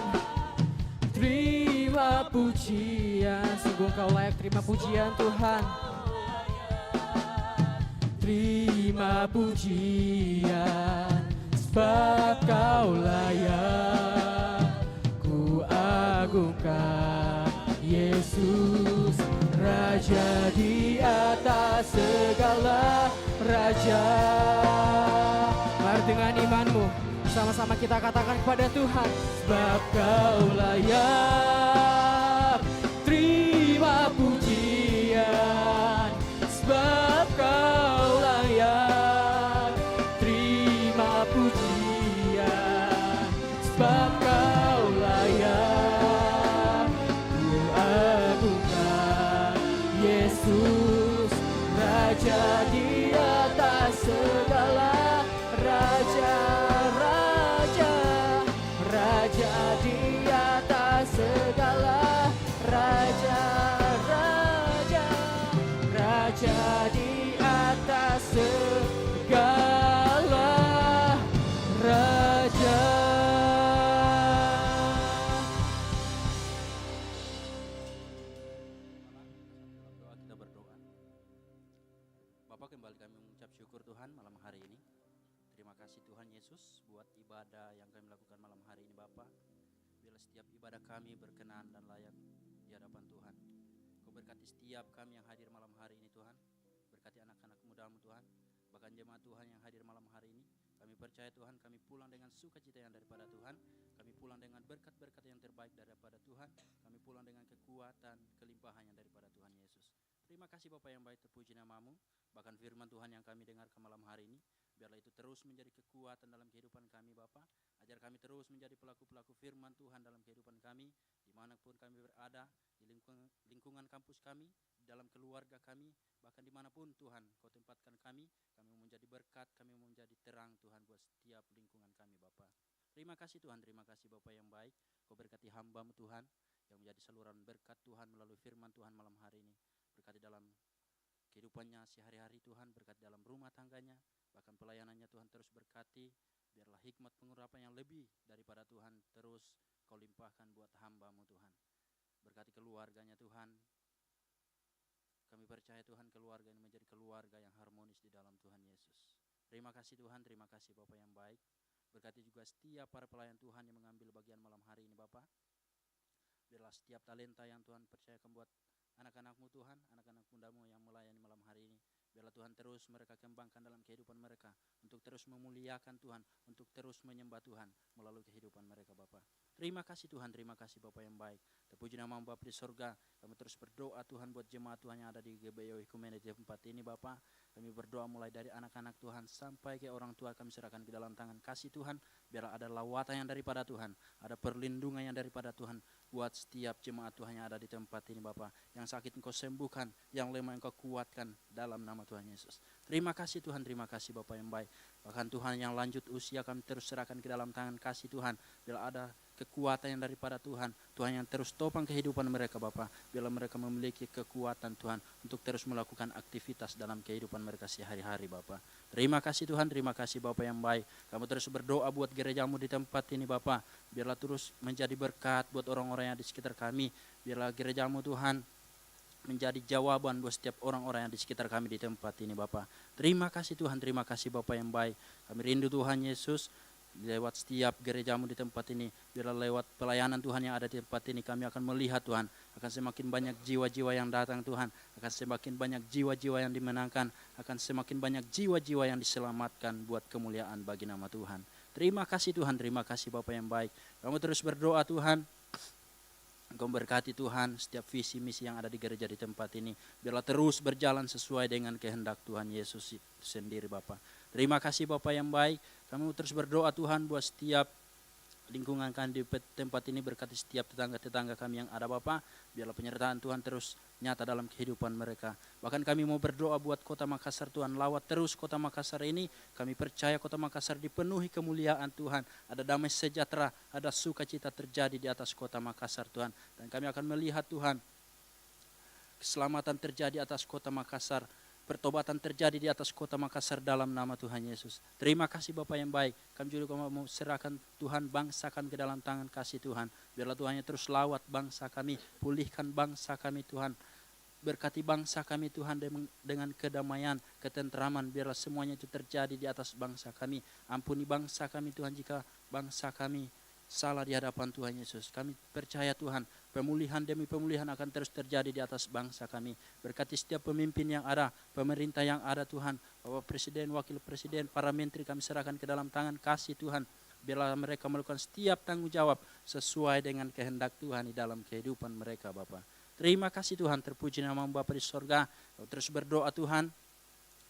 S10: Terima pujian, sungguh Kau layak terima pujian Tuhan. Terima pujian, sebab Kau layak ku agungkan Yesus, Raja di atas segala raja. Mari dengan imanmu sama-sama kita katakan kepada Tuhan, sebab Kau layak terima pujian. Sebab Kau layak terima pujian. Sebab Kau layak ku agungkan Yesus, Raja di atas segala raja. Raja, Raja di atas segala raja. Raja, Raja di atas segala raja.
S11: Kita berdoa. Bapak, kembali kami mengucap syukur Tuhan malam hari ini. Terima kasih Tuhan Yesus buat ibadah yang kami lakukan malam hari ini Bapak. Bila setiap ibadah kami berkenan dan layak di hadapan Tuhan. Kau berkati setiap kami yang hadir malam hari ini Tuhan. Berkati anak-anak mudamu Tuhan. Bahkan jemaat Tuhan yang hadir malam hari ini. Kami percaya Tuhan, kami pulang dengan sukacita yang daripada Tuhan. Kami pulang dengan berkat-berkat yang terbaik daripada Tuhan. Kami pulang dengan kekuatan, kelimpahan yang daripada Tuhan Yesus. Terima kasih Bapak yang baik, terpuji namamu. Bahkan firman Tuhan yang kami dengarkan malam hari ini, biarlah itu terus menjadi kekuatan dalam kehidupan kami Bapak. Ajar kami terus menjadi pelaku-pelaku firman Tuhan dalam kehidupan kami, di dimanapun kami berada, di lingkungan kampus kami, di dalam keluarga kami, bahkan dimanapun Tuhan Kau tempatkan kami mau menjadi berkat, kami mau menjadi terang Tuhan buat setiap lingkungan kami Bapa. Terima kasih Tuhan, terima kasih Bapa yang baik. Kau berkati hamba-Mu Tuhan, yang menjadi saluran berkat Tuhan melalui firman Tuhan malam hari ini. Berkati dalam kehidupannya sehari-hari Tuhan, berkati dalam rumah tangganya, bahkan pelayanannya Tuhan terus berkati. Biarlah hikmat pengurapan yang lebih daripada Tuhan terus Kau limpahkan buat hamba-Mu Tuhan. Berkati keluarganya Tuhan. Kami percaya Tuhan keluarga ini menjadi keluarga yang harmonis di dalam Tuhan Yesus. Terima kasih Tuhan, terima kasih Bapak yang baik. Berkati juga setiap para pelayan Tuhan yang mengambil bagian malam hari ini Bapak. Biarlah setiap talenta yang Tuhan percayakan buat anak-anak-Mu Tuhan, anak-anak muda-Mu yang melayani malam hari ini. Biarlah Tuhan terus mereka kembangkan dalam kehidupan mereka, untuk terus memuliakan Tuhan, untuk terus menyembah Tuhan melalui kehidupan mereka Bapa. Terima kasih Tuhan, terima kasih Bapa yang baik. Terpuji nama Bapa di sorga. Kami terus berdoa Tuhan buat jemaat Tuhan yang ada di GBI Oikumene di tempat ini Bapa. Kami berdoa mulai dari anak-anak Tuhan sampai ke orang tua, kami serahkan ke dalam tangan kasih Tuhan. Biarlah ada lawatan yang daripada Tuhan, ada perlindungan yang daripada Tuhan buat setiap jemaat Tuhan yang ada di tempat ini Bapa. Yang sakit Engkau sembuhkan, yang lemah Engkau kuatkan dalam nama Tuhan Yesus. Terima kasih Tuhan, terima kasih Bapa yang baik. Bahkan Tuhan yang lanjut usia kami terus serahkan ke dalam tangan kasih Tuhan. Bila ada kekuatan yang daripada Tuhan, Tuhan yang terus topang kehidupan mereka Bapa. Bila mereka memiliki kekuatan Tuhan untuk terus melakukan aktivitas dalam kehidupan mereka sehari-hari Bapa. Terima kasih Tuhan, terima kasih Bapa yang baik. Kamu terus berdoa buat gereja-Mu di tempat ini Bapa. Biarlah terus menjadi berkat buat orang-orang yang di sekitar kami. Biarlah gereja-Mu Tuhan menjadi jawaban buat setiap orang-orang yang di sekitar kami di tempat ini Bapa. Terima kasih Tuhan, terima kasih Bapa yang baik. Kami rindu Tuhan Yesus, lewat setiap gereja-Mu di tempat ini, biarlah lewat pelayanan Tuhan yang ada di tempat ini, kami akan melihat Tuhan, akan semakin banyak jiwa-jiwa yang datang Tuhan, akan semakin banyak jiwa-jiwa yang dimenangkan, akan semakin banyak jiwa-jiwa yang diselamatkan buat kemuliaan bagi nama Tuhan. Terima kasih Tuhan, terima kasih Bapa yang baik. Kamu terus berdoa Tuhan, Engkau berkati Tuhan setiap visi misi yang ada di gereja di tempat ini. Biarlah terus berjalan sesuai dengan kehendak Tuhan Yesus itu sendiri Bapa. Terima kasih Bapa yang baik. Kami terus berdoa Tuhan buat setiap lingkungan kami di tempat ini, berkati setiap tetangga-tetangga kami yang ada Bapa. Biarlah penyertaan Tuhan terus nyata dalam kehidupan mereka. Bahkan kami mau berdoa buat kota Makassar Tuhan. Lawat terus kota Makassar ini. Kami percaya kota Makassar dipenuhi kemuliaan Tuhan. Ada damai sejahtera, ada sukacita terjadi di atas kota Makassar Tuhan. Dan kami akan melihat Tuhan, keselamatan terjadi atas kota Makassar. Pertobatan terjadi di atas kota Makassar dalam nama Tuhan Yesus. Terima kasih Bapa yang baik. Kami juga mau serahkan Tuhan bangsa kami ke dalam tangan kasih Tuhan. Biarlah Tuhan yang terus lawat bangsa kami, pulihkan bangsa kami Tuhan. Berkati bangsa kami Tuhan dengan kedamaian, ketentraman. Biarlah semuanya itu terjadi di atas bangsa kami. Ampuni bangsa kami Tuhan jika bangsa kami salah di hadapan Tuhan Yesus. Kami percaya Tuhan, pemulihan demi pemulihan akan terus terjadi di atas bangsa kami. Berkati setiap pemimpin yang ada, pemerintah yang ada Tuhan, Bapak Presiden, Wakil Presiden, para menteri kami serahkan ke dalam tangan kasih Tuhan. Biarlah mereka melakukan setiap tanggung jawab sesuai dengan kehendak Tuhan di dalam kehidupan mereka Bapak. Terima kasih Tuhan, terpuji nama Bapa di sorga. Terus berdoa Tuhan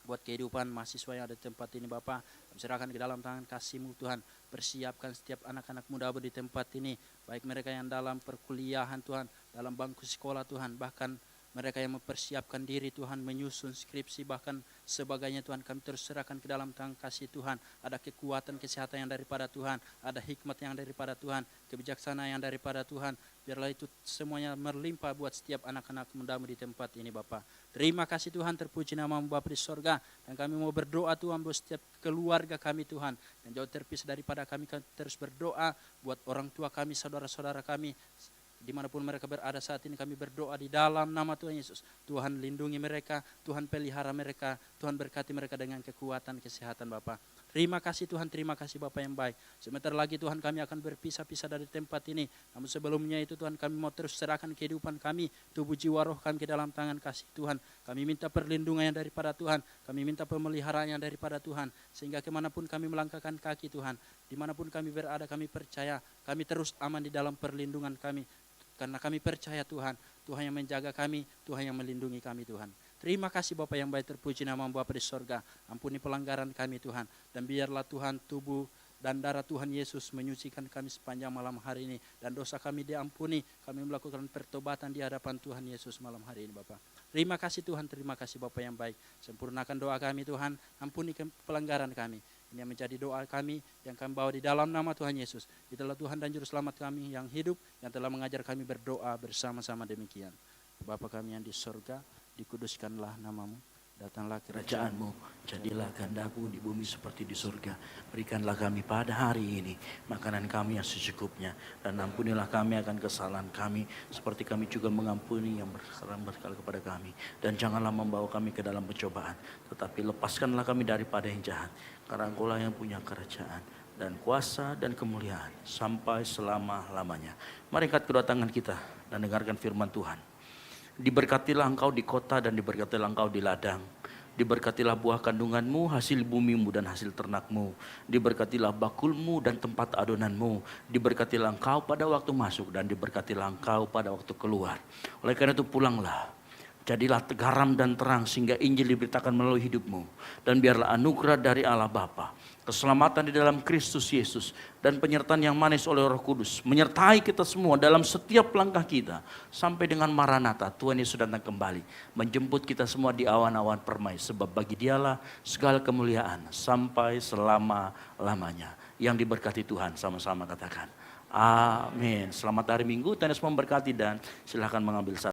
S11: buat kehidupan mahasiswa yang ada di tempat ini Bapak. Kami serahkan ke dalam tangan kasih-Mu Tuhan. Persiapkan setiap anak-anak muda di tempat ini, baik mereka yang dalam perkuliahan Tuhan, dalam bangku sekolah Tuhan, bahkan mereka yang mempersiapkan diri Tuhan, menyusun skripsi bahkan sebagainya Tuhan. Kami terus serahkan ke dalam tangan kasih Tuhan. Ada kekuatan kesehatan yang daripada Tuhan, ada hikmat yang daripada Tuhan, kebijaksanaan yang daripada Tuhan. Biarlah itu semuanya melimpah buat setiap anak-anak muda-Mu di tempat ini Bapa. Terima kasih Tuhan, terpuji nama-Mu Bapa di sorga. Dan kami mau berdoa Tuhan buat setiap keluarga kami Tuhan, yang jauh terpisah daripada kami terus berdoa buat orang tua kami, saudara-saudara kami, dimanapun mereka berada saat ini. Kami berdoa di dalam nama Tuhan Yesus. Tuhan lindungi mereka, Tuhan pelihara mereka, Tuhan berkati mereka dengan kekuatan kesehatan Bapa. Terima kasih Tuhan, terima kasih Bapa yang baik. Sebentar lagi Tuhan kami akan berpisah-pisah dari tempat ini. Namun sebelumnya itu Tuhan kami mau terus serahkan kehidupan kami, tubuh jiwa roh kami ke dalam tangan kasih Tuhan. Kami minta perlindungan yang daripada Tuhan, kami minta pemeliharaan yang daripada Tuhan. Sehingga kemanapun kami melangkahkan kaki Tuhan, dimanapun kami berada kami percaya kami terus aman di dalam perlindungan kami. Karena kami percaya Tuhan, Tuhan yang menjaga kami, Tuhan yang melindungi kami Tuhan. Terima kasih Bapa yang baik, terpuji nama Bapa di sorga. Ampuni pelanggaran kami Tuhan. Dan biarlah Tuhan tubuh dan darah Tuhan Yesus menyucikan kami sepanjang malam hari ini. Dan dosa kami diampuni, kami melakukan pertobatan di hadapan Tuhan Yesus malam hari ini Bapak. Terima kasih Tuhan, terima kasih Bapak yang baik. Sempurnakan doa kami Tuhan, ampuni pelanggaran kami. Ini yang menjadi doa kami yang kami bawa di dalam nama Tuhan Yesus. Itulah Tuhan dan Juru Selamat kami yang hidup, yang telah mengajar kami berdoa bersama-sama demikian. Bapa kami yang di sorga, dikuduskanlah namamu. Datanglah
S8: Kerajaanmu, jadilah kehendakmu di bumi seperti di surga. Berikanlah kami pada hari ini makanan kami yang secukupnya. Dan ampunilah kami akan kesalahan kami, seperti kami juga mengampuni yang bersalah kepada kami. Dan janganlah membawa kami ke dalam pencobaan, tetapi lepaskanlah kami daripada yang jahat. Karena Engkaulah yang punya kerajaan dan kuasa dan kemuliaan sampai selama-lamanya. Mari angkat kedua tangan kita dan dengarkan firman Tuhan. Diberkatilah engkau di kota dan diberkatilah engkau di ladang. Diberkatilah buah kandunganmu, hasil bumimu dan hasil ternakmu. Diberkatilah bakulmu dan tempat adonanmu. Diberkatilah engkau pada waktu masuk dan diberkatilah engkau pada waktu keluar. Oleh karena itu pulanglah. Jadilah garam dan terang sehingga Injil diberitakan melalui hidupmu. Dan biarlah anugerah dari Allah Bapa, keselamatan di dalam Kristus Yesus, dan penyertaan yang manis oleh Roh Kudus menyertai kita semua dalam setiap langkah kita sampai dengan Maranatha. Tuhan Yesus datang kembali menjemput kita semua di awan-awan permai, sebab bagi Dialah segala kemuliaan sampai selama-lamanya. Yang diberkati Tuhan, sama-sama katakan amin. Selamat hari Minggu, Tuhan Yesus memberkati, dan silakan mengambil satu.